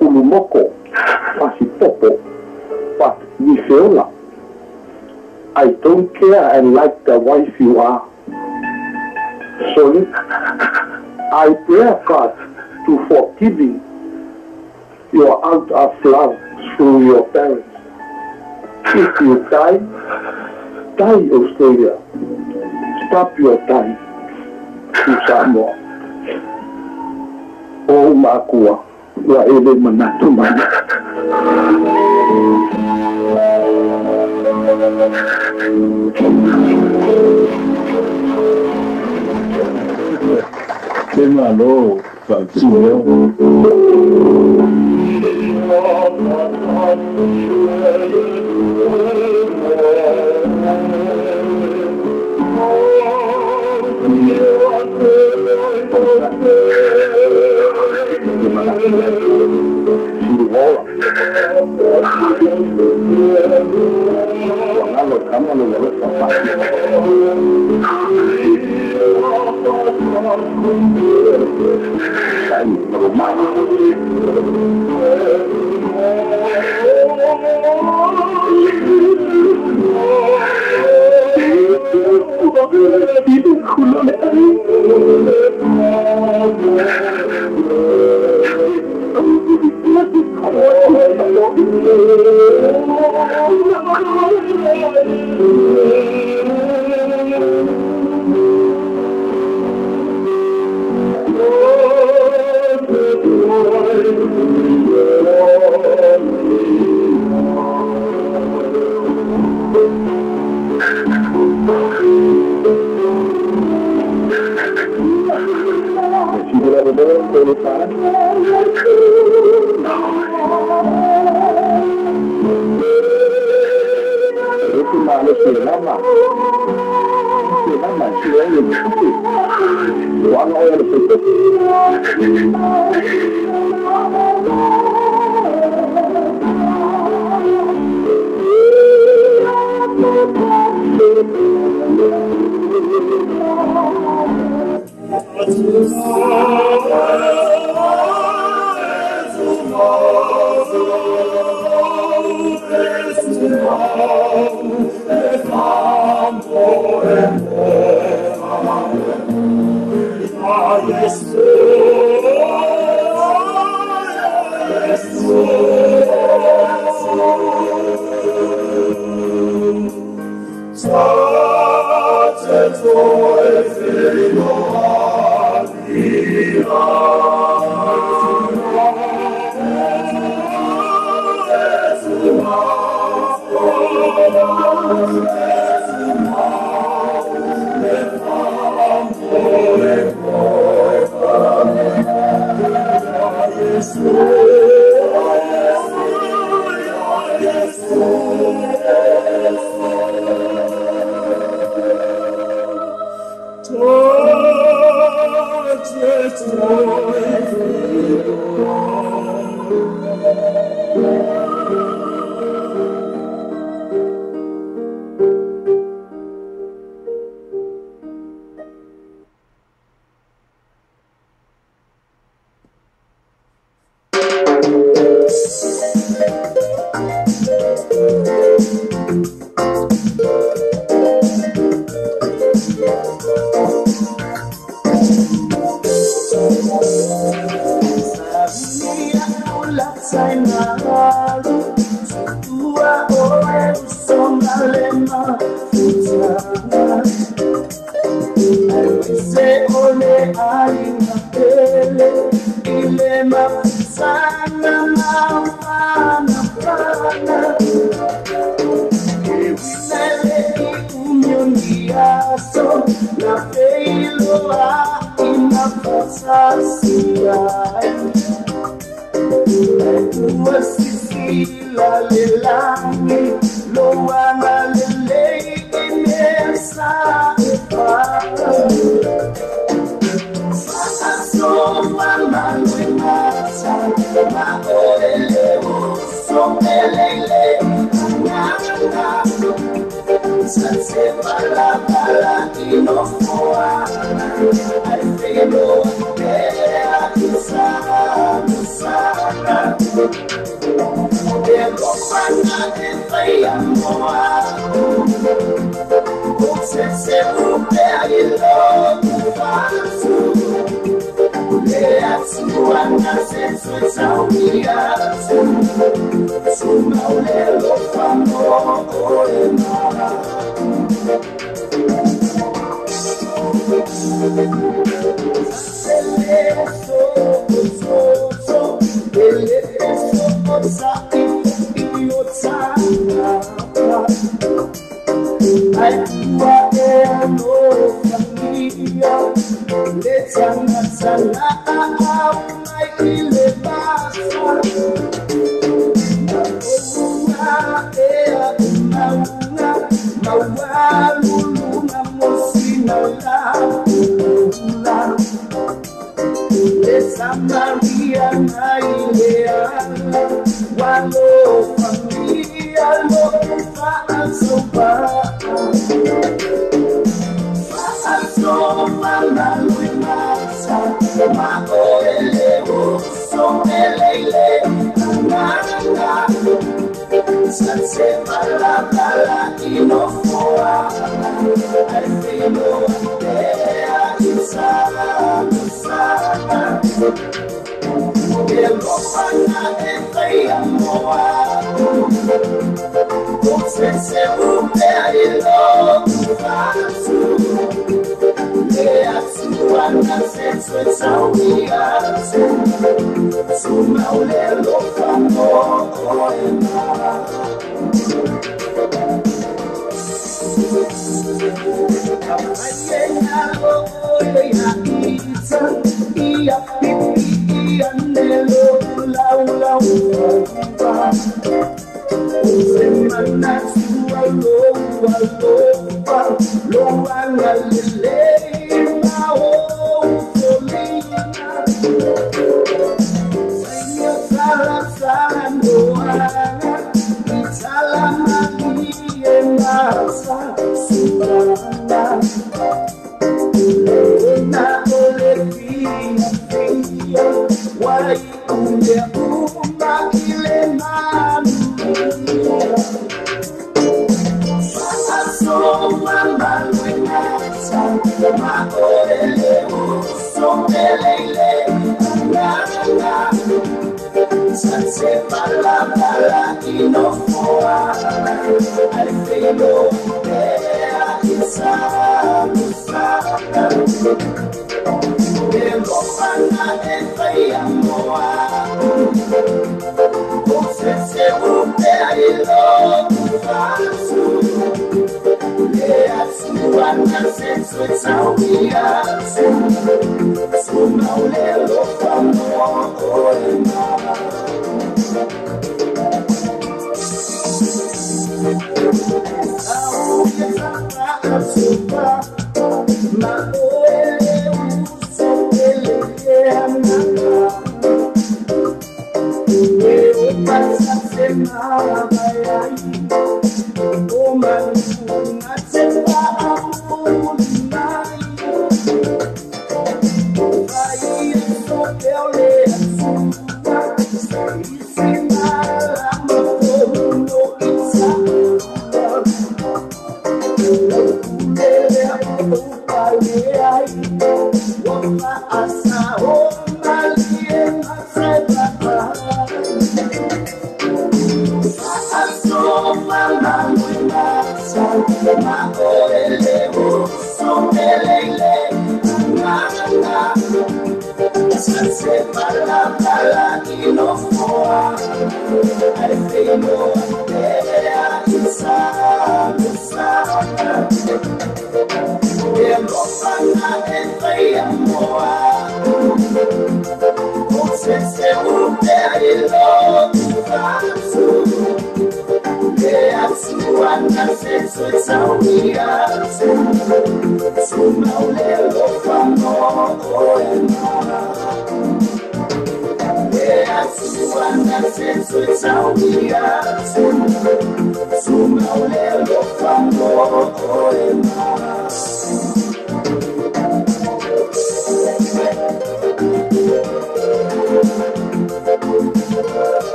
ulumoko, pasipopo, but we feel. I don't care and like the wife you are. So I pray God to forgiving your out of love through your parents. If you die, die Australia. Stop your time to Samoa. Oh Makua, wa ebe manatu mana. Malo,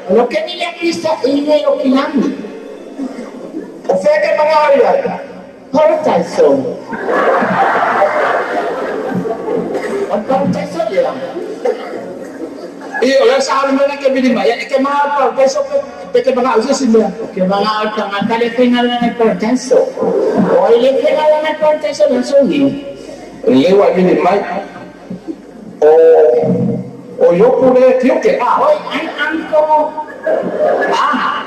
Lo que ni le quisa y le lo que nami. O sea que mangaria. Paradise song. What paradise song ya? Iyo, ya sa amin na kami lima. Yan ke mga paradise song ke mga usa sila. Ke mga tanga kale final na paradise song. O ile final na paradise song song ni. Ile wa ni mai. O yo pude tío que hoy hay anco.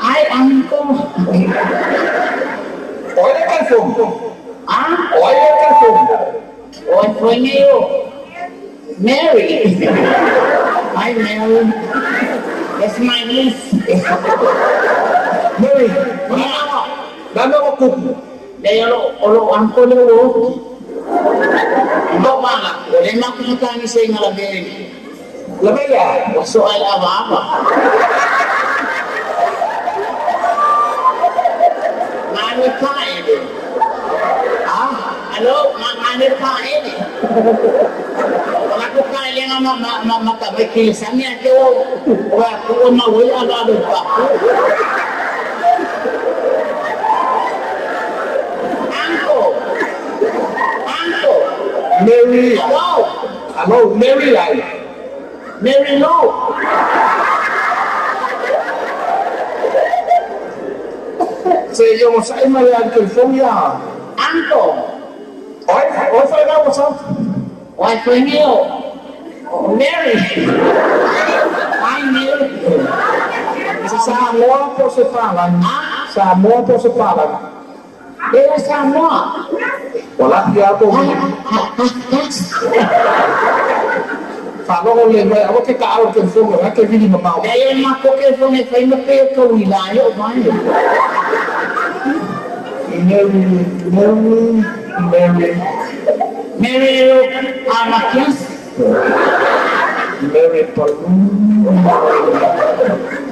Hay anco. Hoy le calzón. Hoy le calzón. Hoy fue mío. Mary. Hi Mary. That's my niece. Mary. Dame un cupo. De lo anco le wo. Ito mana, wala na ako sutani sa inyo labay. Labay ya, wasoal apa-apa. Manit kain eh. Halo, manit kain eh. Wala ko kain nga makamay kilisan niya. Wala ko mawala agad pa. Mary. Hello, Mary. Mary Low. Say yo, sa Maria California. Anko. Oi, foi lá você. Oi, foi meu. Mary. Ai, Mary. Samoa posso falar? Samoa posso falar? Eu Samoa. Wala dia ako. Falou com ele, mas eu que caro que foi, eu que vi mal. Aí ele marcou que foi me fez me pegar com ele lá, eu vai. Mary, amakias. Mary Palu.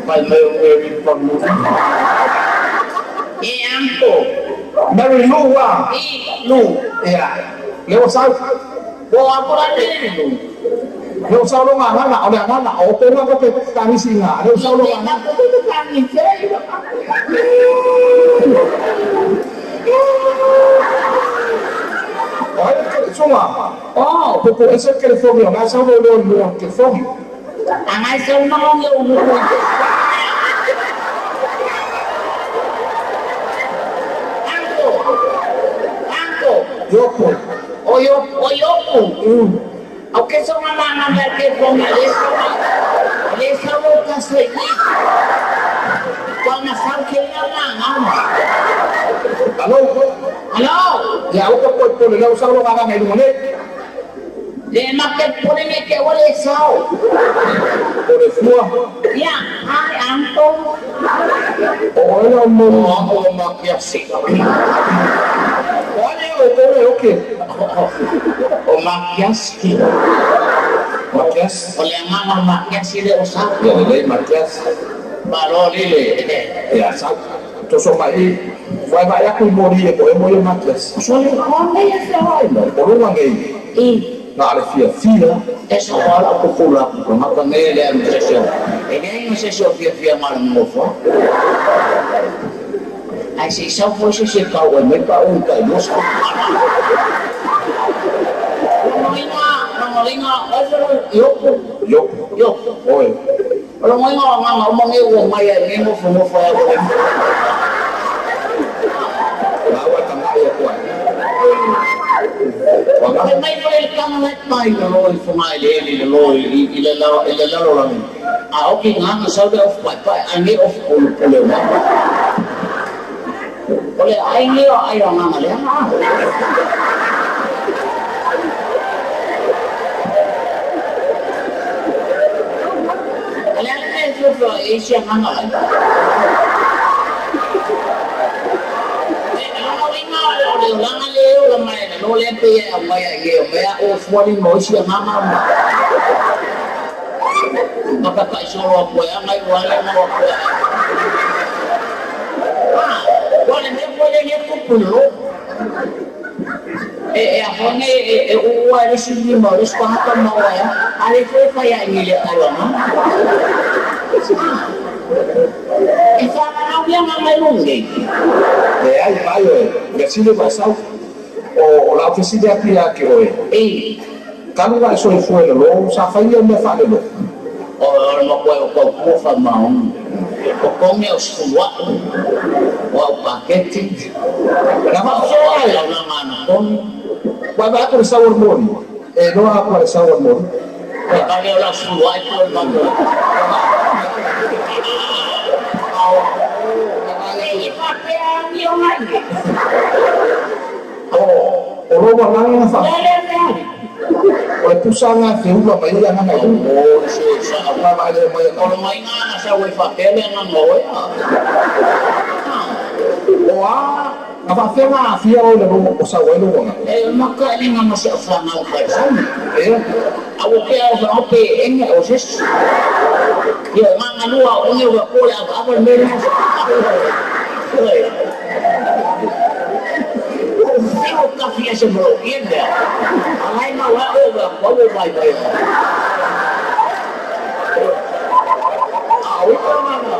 Mary Palu. Anko. Mary Lou ah. Lou. Ya. Leo sao? Bo ako lang din Lou. Leo sao lo nga na, o na, o ko na ko pe kami singa. Leo sao lo nga. Ako ko kami say. Ay, suma. Oh, porque ese que le fue, nga sao lo que fue. Ang ay sao na yo. Yopo. Oyopo. Aunque son mamá que con eso lo que se dice. Cuando están que Hello. Ya usted puede ponerle usar lo hagan el moned. Le más que ponerle que huele sao. Por el fuego. Ya, ay, Anto. Hola, mamá, que así. Okay. O Matias. Matias. Oleh mama Matias ile usah. Ya ile Matias. Balo ile. Ya sak. Terus mai vai aku mori ko mo yo Matias. Sole konde ya sai. Por un ngai. Na ale fia. Esa wala ko pula ko maka ngele an session. Ini no session fia mal mo fo. Ai si sao foi se kau mai ka un kai mos. Ngolinga, yo. Oi. Kalau ngomong itu maya ini mau ya. Bawa tengah ya kuat. Kalau mai boleh kamu nak mai kalau semai lo ila orang. Oke ngang saudara of pai ani of boleh. Boleh ayo ngang le. Itu Asia mana? Kalau orang leo ramai, kalau lempe ya, semua ni Malaysia mana? Maka tak isolasi apa ya, mai orang apa ya? Boleh ni puluh. Apa ni? Uang di sini Malaysia apa mau ya? Ada apa yang ni lihat orang? Whakakau ia ngā mai rungi. Ai mai oe, me sile mai sau. O lau ke sile aki ake oe. Kalu lai soi fue le lo, sa whaia me whale lo. O ma koe o kau kuwha maung. O konge o sikuwa. O au paketi. Na Whakakau ia ngā mana konge. Wai vai akore sau moni. E no akore sau moni. Kau ia lau sikuwa i kua mando. O roma langa fa. O pusanga te uma mai ana mai. O sa apa mai le mai ko mai ngana sa we fa pele ngana we. O a fa fema afia o le o sa we lo nga. E maka ni ngama sa fa na ka sa. E a o ke o fa pe enge o sis. Ye manga lua o ni wa ko ya ba me na. Yo café se bloquea. Ai ma wa over como vai vai. Au mana.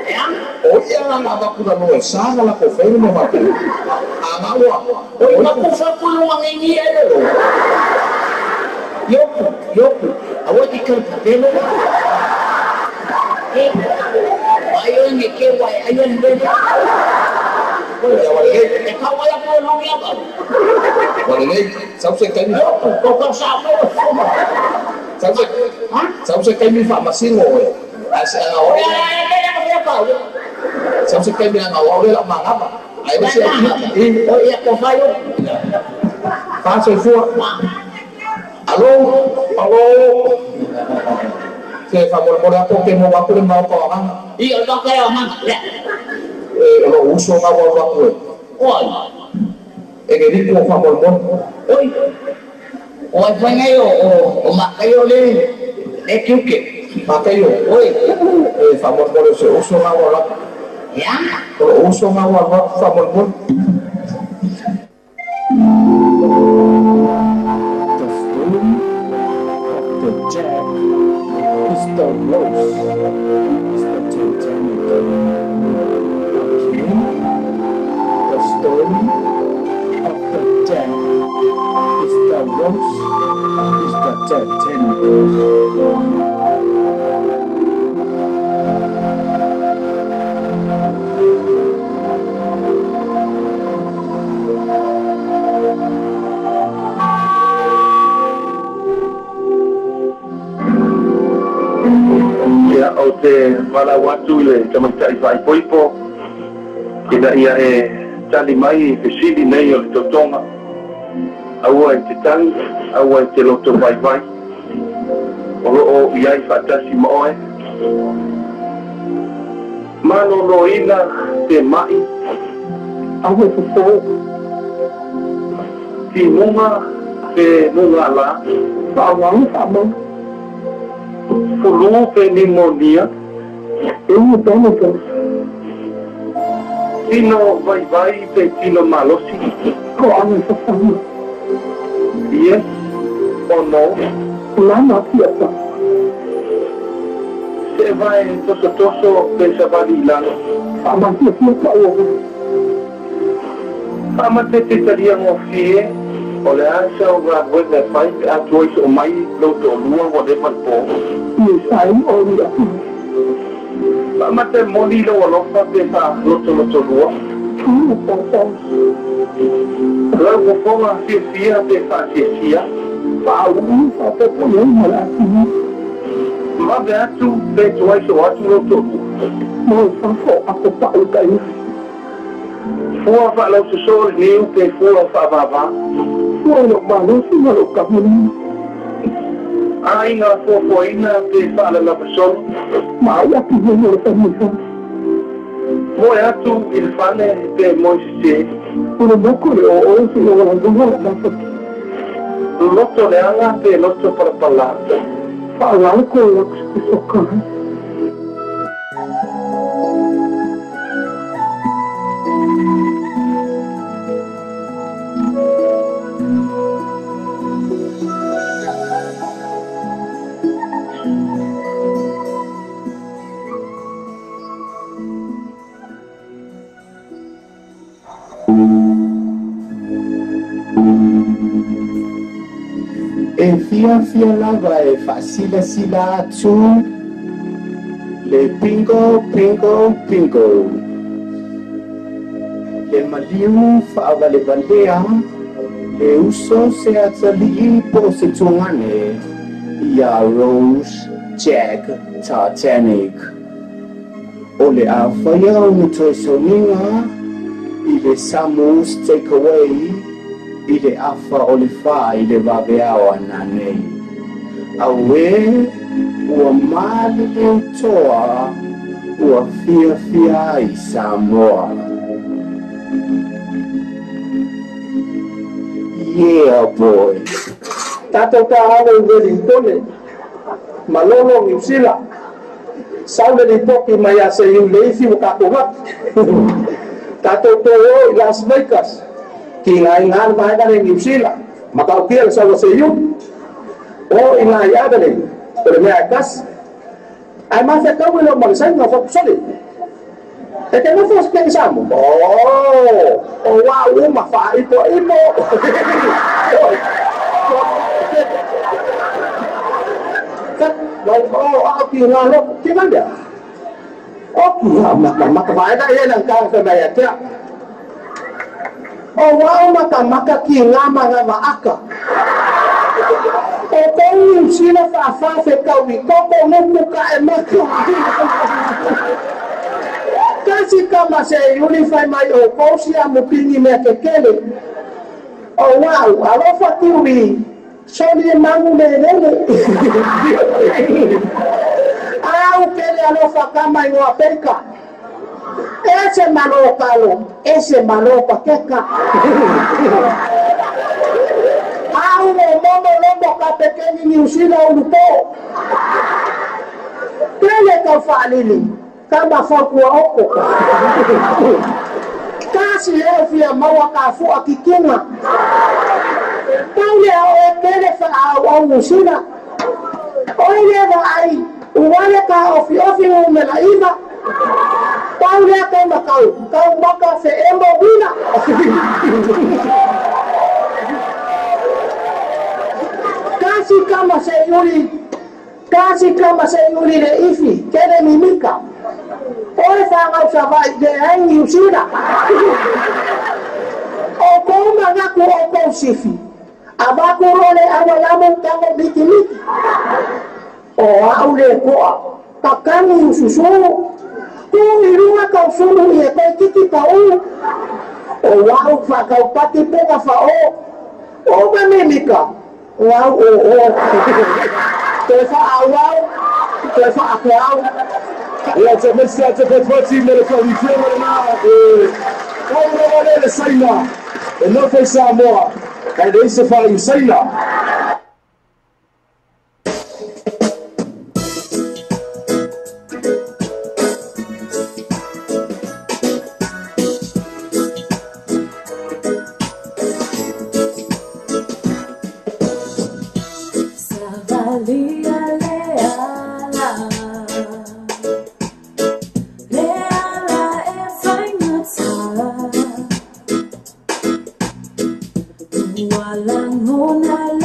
Ya? O ia nga ba ku no sa la ko fe no ma. Ama wa. O ma ku fa ku no ngi ni ele. Yo. Awati kan pelo. Ayo ni ke wa ayo ni. E kau ia ko no ia ba. Wala nei, sao se kai mi. Ko sa ko. Sao se kai mi fa masingo e. Asa o. Sao se kai mi nga o le la manga ba. Ai ba se i o ia ko fa yo. Fa se fu. Alo. Se fa mo ko ke mo wa ko le mau ko nga. I o ka ya man. Lo uso nga wa ko. Oi. E ke ri ko fa mo. Oi. Oi fa ngai o ma kai o le. E kiuke. Ma kai o. Oi. E fa mo se uso nga wa. Ya. Lo uso nga wa fa mo. The story of the Jack is the rose. Is the Titanic. Okay. The story of the Jack is the rose. Is the Titanic. O te wala watu le tamatai vai poipo ina ia e tali mai e sili nei o le totonga aua e te tali aua e te loto vai vai o ia i fatasi moe mano no ina te mai aua e fo ti munga te munga la wawang sama flu pneumonia eu tomo tino vai pe tino malosi ko ame fafani yes o no lama fiata se vai toso pe savali lano ama fiata ama te taria mo fie o le asa o ga wena fai a tois o mai lo to lua o de man po ni sai o ria ma te moni lo lo fa te fa lo to lua tu po po lo po ma fia te fa fia fa u fa te po yo mala ma ve atu pe tois o atu lo to mo fa fo a te pa u kai fo fa lo so ni u pe fo fa va Bueno, malo, si no lo camino. Ay, no, fue te sale la persona. Vaya, que yo no lo permito. Voy a tu, el fan de Moisés. Pero no creo, si lo abandono la casa. Lo toleran de el otro para hablar. Hablar con lo que se socorre. E fia lava e fasila sila atu. Le pingo. Le maliu fa'avalevalea. Le uso se atali po se tungane. Ia Rose, Jack, Titanic. O le awhaia o mutoi soninga. I le Samus takeaway. I le afa o le wha I le waweao ana nei. Awe, ua mali le utoa, ua fia I Samoa. Yeah, boy. Tato ka hawe Wellington, Malolo New Zealand. Saule li poki mai a se iu leifi o kakohat. Tato to I Las Vegas. Ki ngai ngan mai ka New Zealand. Makau kia sa se iu. O I ngai adale. Pero me akas. Ai ma fe kau lo mal sai no fo soli. E que no fos pensamos. O wa uma fa ipo. Aki ngalo kiman dia. Aki maka baida ye nang kang sa baya tia. Wa maka ki ngama ngama aka. O kong sila fa fe kawi ko mo ka e maka. Kasi kama se unify mai o kosia mupingi me kekele. O wow, alofa tiwi. Soli mangu melele. Au kele alofa kama ino apeka. Ese malo kalo, ese malo pakeka. Au momo lombo kapekeni ni usila ulupo. Kele kafalili. Kama fakua oko. Kasi elfia mawa kafu akikinga. Paule o kele fa au musina. Oile va ai. Uwale ka ofi umelaiva. Paule kama kau maka fe embo wina. Kasi kama se yuri le ifi. Kele mimika. Oi fanga usavai de hangi usina. O koma ngaku o konsifi. Abaku role awalamu tango miki. O aule koa. Kakani ususu. Tu irua kau sunu ye koi kiki kau. O wau fa kau pati pega fa o. O mamimika. Wau o. Tefa awau. Tefa akwau. Let's a petit melody film now. On va le Saina. Et non fait ça moi. Et il se fait une Saina. Walang ngunal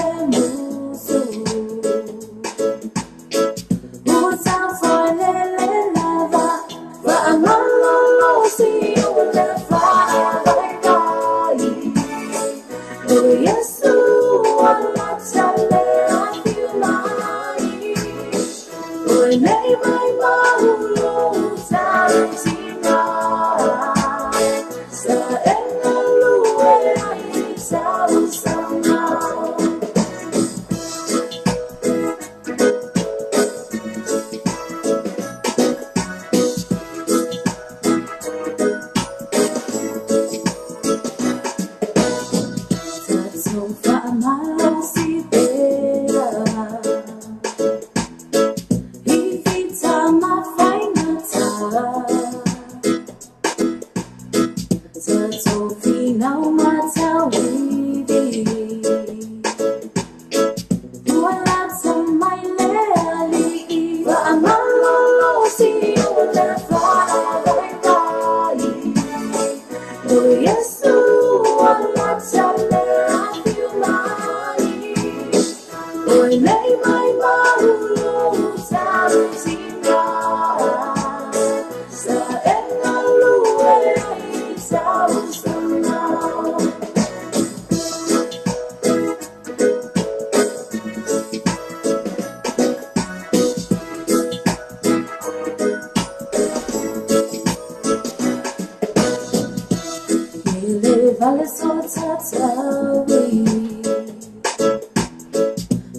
Wale so tatawi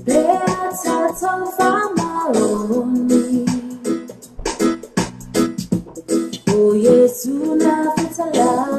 Bea tato famaoni O Yesu na fitala